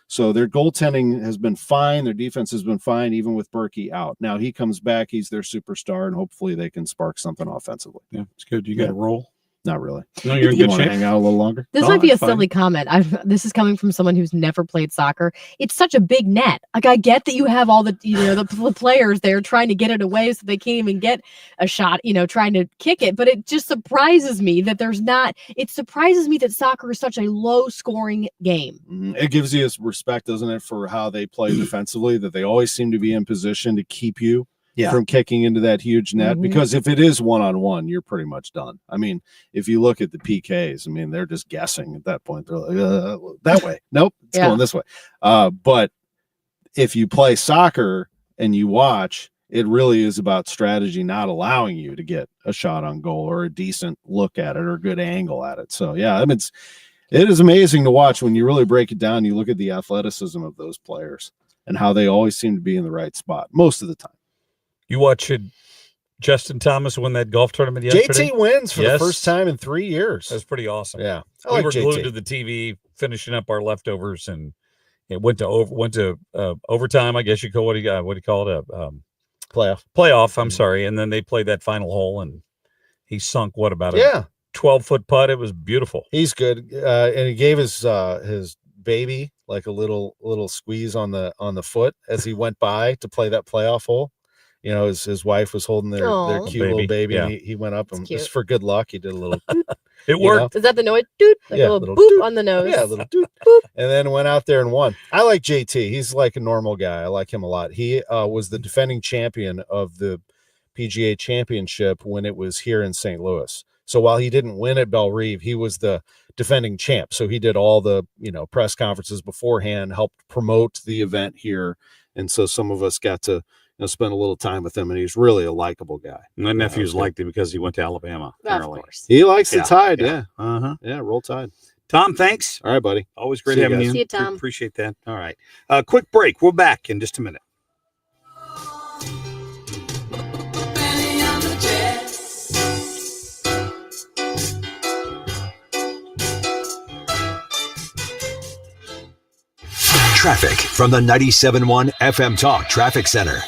So their goaltending has been fine. Their defense has been fine, even with Berkey out. Now he comes back. He's their superstar, and hopefully they can spark something offensively. Yeah, it's good. You got a roll? Not really. No, you're in good shape. Hang out a little longer. This might be a silly comment. This is coming from someone who's never played soccer. It's such a big net. Like, I get that you have all the the players there trying to get it away so they can't even get a shot, trying to kick it. But it just surprises me that there's not. It surprises me that soccer is such a low scoring game. It gives you respect, doesn't it, for how they play defensively, that they always seem to be in position to keep you from kicking into that huge net, because if it is one-on-one, you're pretty much done. I mean, if you look at the PKs, I mean, they're just guessing at that point. They're like, that way. Nope, it's going this way. But if you play soccer and you watch, it really is about strategy, not allowing you to get a shot on goal or a decent look at it or a good angle at it. So, yeah, I mean, it is amazing to watch when you really break it down. You look at the athleticism of those players and how they always seem to be in the right spot most of the time. You watched Justin Thomas win that golf tournament yesterday? JT wins for the first time in 3 years. That's pretty awesome. Yeah, we were glued to the TV, finishing up our leftovers, and it went to overtime. I guess you call what do you call it? Playoff. I'm sorry. And then they played that final hole, and he sunk about a 12-foot putt. It was beautiful. He's good, and he gave his baby like a little squeeze on the foot as he went by to play that playoff hole. His wife was holding their cute little baby, and he went up and just for good luck, he did a little. It worked. Is that the noise? Doot, like a little boop on the nose. Yeah, a little doot, boop, and then went out there and won. I like JT. He's like a normal guy. I like him a lot. He was the defending champion of the PGA Championship when it was here in St. Louis. So while he didn't win at Belle Reve, he was the defending champ. So he did all the, press conferences beforehand, helped promote the event here. And so some of us got to spend a little time with him, and he's really a likable guy. My nephews liked him because he went to Alabama. Apparently. Of course. He likes the Tide. Yeah. Uh-huh. Yeah. Roll Tide. Tom, thanks. All right, buddy. Always great See you having guys. you. See you, Tom. Appreciate that. All right. Quick break. We're back in just a minute. Traffic from the 97.1 FM Talk Traffic Center.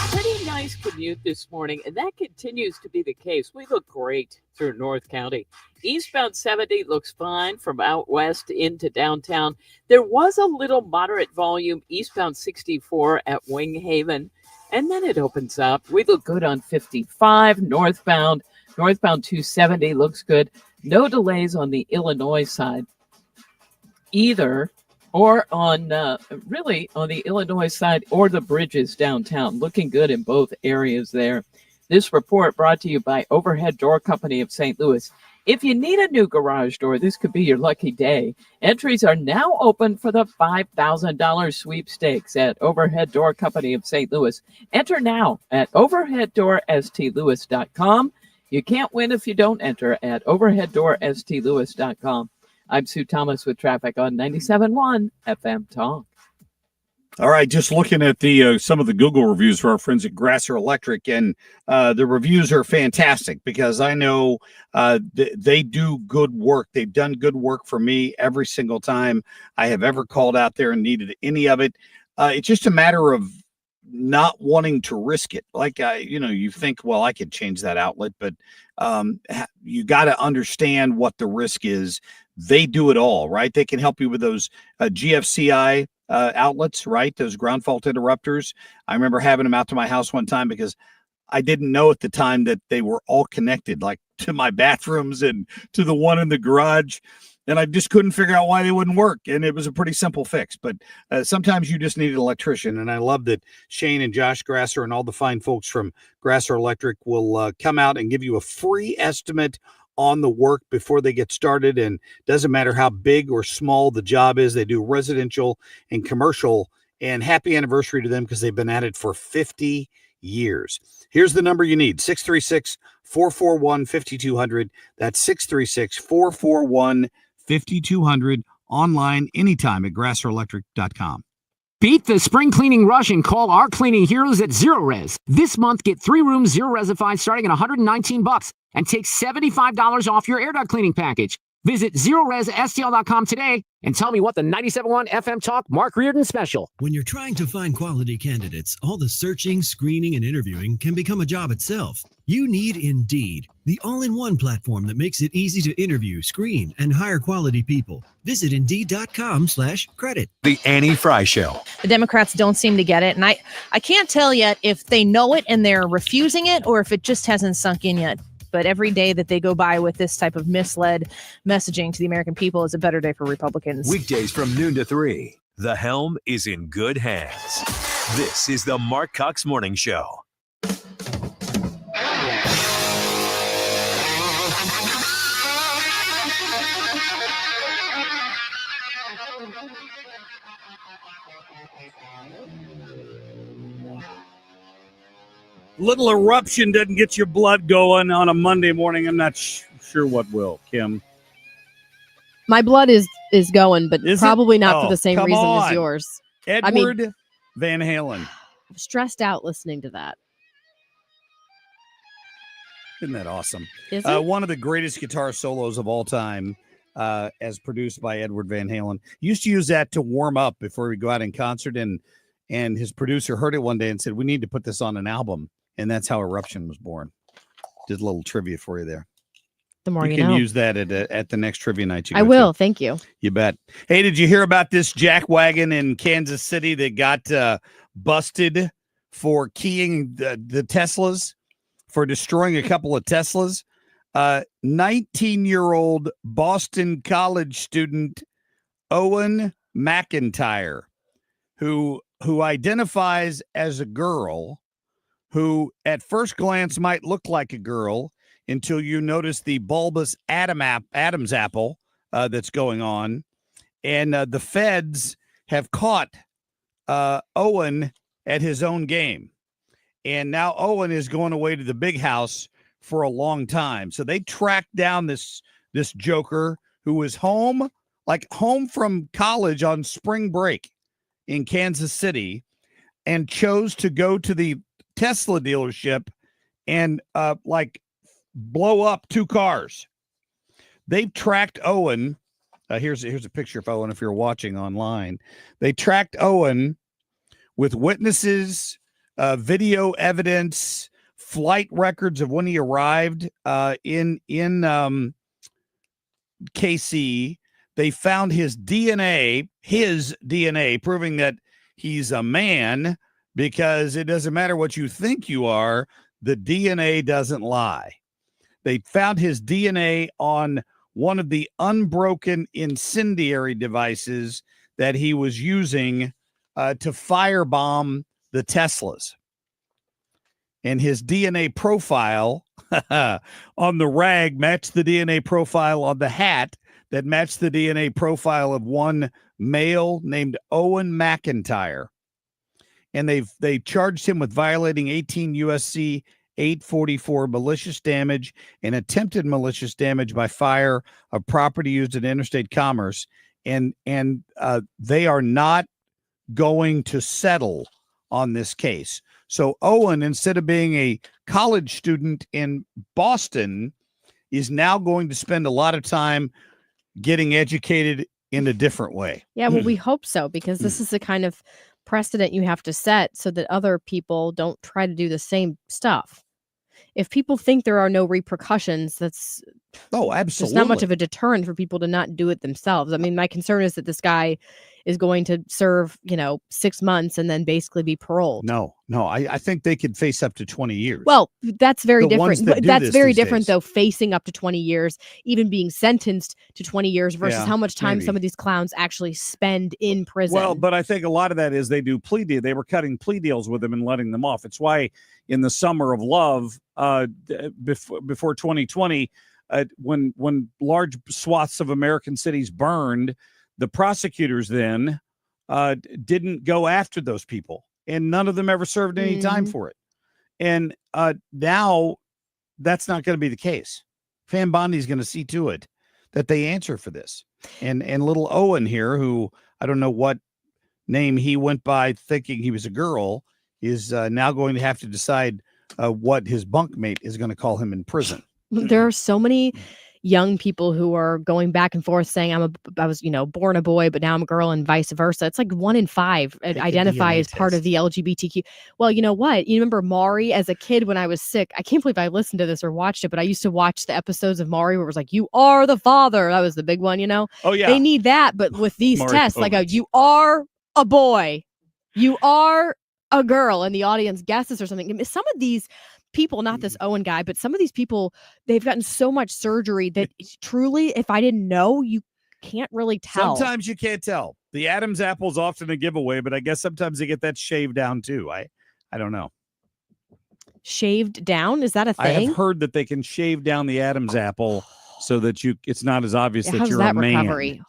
Pretty nice commute this morning, and that continues to be the case. We look great through North County. Eastbound 70 looks fine from out west into downtown. There was a little moderate volume eastbound 64 at Wing Haven, and then it opens up. We look good on 55 northbound. Northbound 270 looks good. No delays on the Illinois side either, or on really on the Illinois side or the bridges downtown. Looking good in both areas there. This report brought to you by Overhead Door Company of St. Louis. If you need a new garage door, this could be your lucky day. Entries are now open for the $5,000 sweepstakes at Overhead Door Company of St. Louis. Enter now at overheaddoorstlewis.com. You can't win if you don't enter at overheaddoorstlewis.com. I'm Sue Thomas with traffic on 97.1 FM Talk. All right, just looking at the some of the Google reviews for our friends at Grasser Electric, and the reviews are fantastic because I know they do good work. They've done good work for me every single time I have ever called out there and needed any of it. It's just a matter of not wanting to risk it. Like, you think, well, I could change that outlet, but you got to understand what the risk is. They do it all, right? They can help you with those GFCI outlets, right? Those ground fault interrupters. I remember having them out to my house one time because I didn't know at the time that they were all connected, like to my bathrooms and to the one in the garage. And I just couldn't figure out why they wouldn't work. And it was a pretty simple fix. But sometimes you just need an electrician. And I love that Shane and Josh Grasser and all the fine folks from Grasser Electric will come out and give you a free estimate on the work before they get started. And doesn't matter how big or small the job is, they do residential and commercial. And happy anniversary to them because they've been at it for 50 years. Here's the number you need, 636-441-5200. That's 636-441-5200. Online anytime at grasserelectric.com. Beat the spring cleaning rush and call our cleaning heroes at Zero Res. This month, get 3 rooms Zero Resified starting at $119 and take $75 off your air duct cleaning package. Visit ZeroResSTL.com today and tell me what the 97.1 FM Talk Mark Reardon special. When you're trying to find quality candidates, all the searching, screening, and interviewing can become a job itself. You need Indeed, the all-in-one platform that makes it easy to interview, screen, and hire quality people. Visit Indeed.com/credit. The Annie Fry Show. The Democrats don't seem to get it. And I can't tell yet if they know it and they're refusing it or if it just hasn't sunk in yet. But every day that they go by with this type of misled messaging to the American people is a better day for Republicans. Weekdays from noon to 3. The helm is in good hands. This is the Marc Cox Morning Show. Little eruption doesn't get your blood going on a Monday morning. I'm not sure what will, Kim. My blood is going, but Is probably it? not for the same come reason on. as yours. Edward Van Halen. I'm stressed out listening to that. Isn't that awesome? Is it? One of the greatest guitar solos of all time, as produced by Edward Van Halen. Used to use that to warm up before we go out in concert, and his producer heard it one day and said, "We need to put this on an album." And that's how Eruption was born. Just a little trivia for you there. The more you can know. use that at the next trivia night. I will. Thank you. You bet. Hey, did you hear about this jack wagon in Kansas City that got busted for keying the Teslas, for destroying a couple of Teslas? 19-year-old Boston College student Owen McIntyre, who identifies as a girl, who at first glance might look like a girl, until you notice the bulbous Adam's apple that's going on. And the feds have caught Owen at his own game. And now Owen is going away to the big house for a long time. So they tracked down this joker who was home from college on spring break in Kansas City and chose to go to the Tesla dealership and blow up 2 cars. They've tracked Owen. Here's a picture of Owen if you're watching online. They tracked Owen with witnesses, video evidence, flight records of when he arrived in KC. They found his DNA, proving that he's a man, because it doesn't matter what you think you are, the DNA doesn't lie. They found his DNA on one of the unbroken incendiary devices that he was using to firebomb the Teslas. And his DNA profile on the rag matched the DNA profile on the hat that matched the DNA profile of one male named Owen McIntyre. And they charged him with violating 18 USC 844 malicious damage and attempted malicious damage by fire of property used in interstate commerce. And they are not going to settle on this case. So Owen, instead of being a college student in Boston, is now going to spend a lot of time getting educated in a different way. Yeah, well, we hope so, because this is the kind of precedent you have to set so that other people don't try to do the same stuff. If people think there are no repercussions, that's absolutely. There's not much of a deterrent for people to not do it themselves. I mean, my concern is that this guy is going to serve, 6 months and then basically be paroled. No, I think they could face up to 20 years. Well, that's very different. That's very different, days. though, facing up to 20 years, even being sentenced to 20 years versus how much time some of these clowns actually spend in prison. Well, but I think a lot of that is they do plea deal. They were cutting plea deals with them and letting them off. It's why in the summer of love, before 2020, when large swaths of American cities burned, the prosecutors then didn't go after those people, and none of them ever served any time for it. And now that's not going to be the case. Pam Bondi's going to see to it that they answer for this. And little Owen here, who I don't know what name he went by thinking he was a girl, is now going to have to decide what his bunkmate is going to call him in prison. There are so many young people who are going back and forth saying I was born a boy, but now I'm a girl, and vice versa. It's like 1 in 5 identify as part of the LGBTQ. Well, you know what? You remember Maury as a kid when I was sick? I can't believe I listened to this or watched it, but I used to watch the episodes of Maury where it was like, you are the father. That was the big one, Oh, yeah. They need that, but with these Maury tests, Povich. you are a boy. You are a girl, and the audience guesses or something. Some of these people, not this Owen guy, but some of these people, they've gotten so much surgery that truly, if I didn't know, you can't really tell. Sometimes you can't tell. The Adam's apple is often a giveaway, but I guess sometimes they get that shaved down too. I don't know. Shaved down? Is that a thing? I have heard that they can shave down the Adam's apple so that it's not as obvious that how's you're that a man. recovery?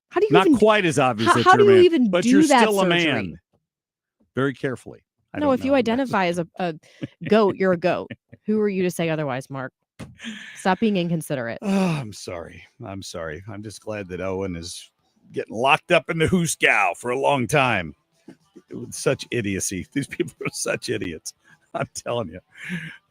How do you not even, quite as obvious that how you're do a man, you even but do you're that still a surgery? man. Very carefully. No, if you identify as a goat, you're a goat. Who are you to say otherwise, Mark? Stop being inconsiderate. Oh, I'm sorry. I'm just glad that Owen is getting locked up in the Hooskow for a long time. With such idiocy. These people are such idiots. I'm telling you.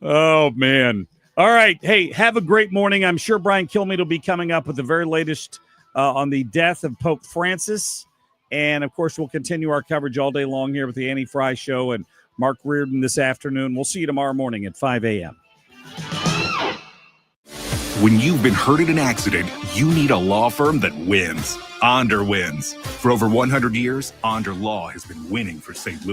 Oh, man. All right. Hey, have a great morning. I'm sure Brian Kilmeade will be coming up with the very latest on the death of Pope Francis. And, of course, we'll continue our coverage all day long here with the Annie Fry Show and Mark Reardon this afternoon. We'll see you tomorrow morning at 5 a.m. When you've been hurt in an accident, you need a law firm that wins. Onder wins. For over 100 years, Onder Law has been winning for St. Louis.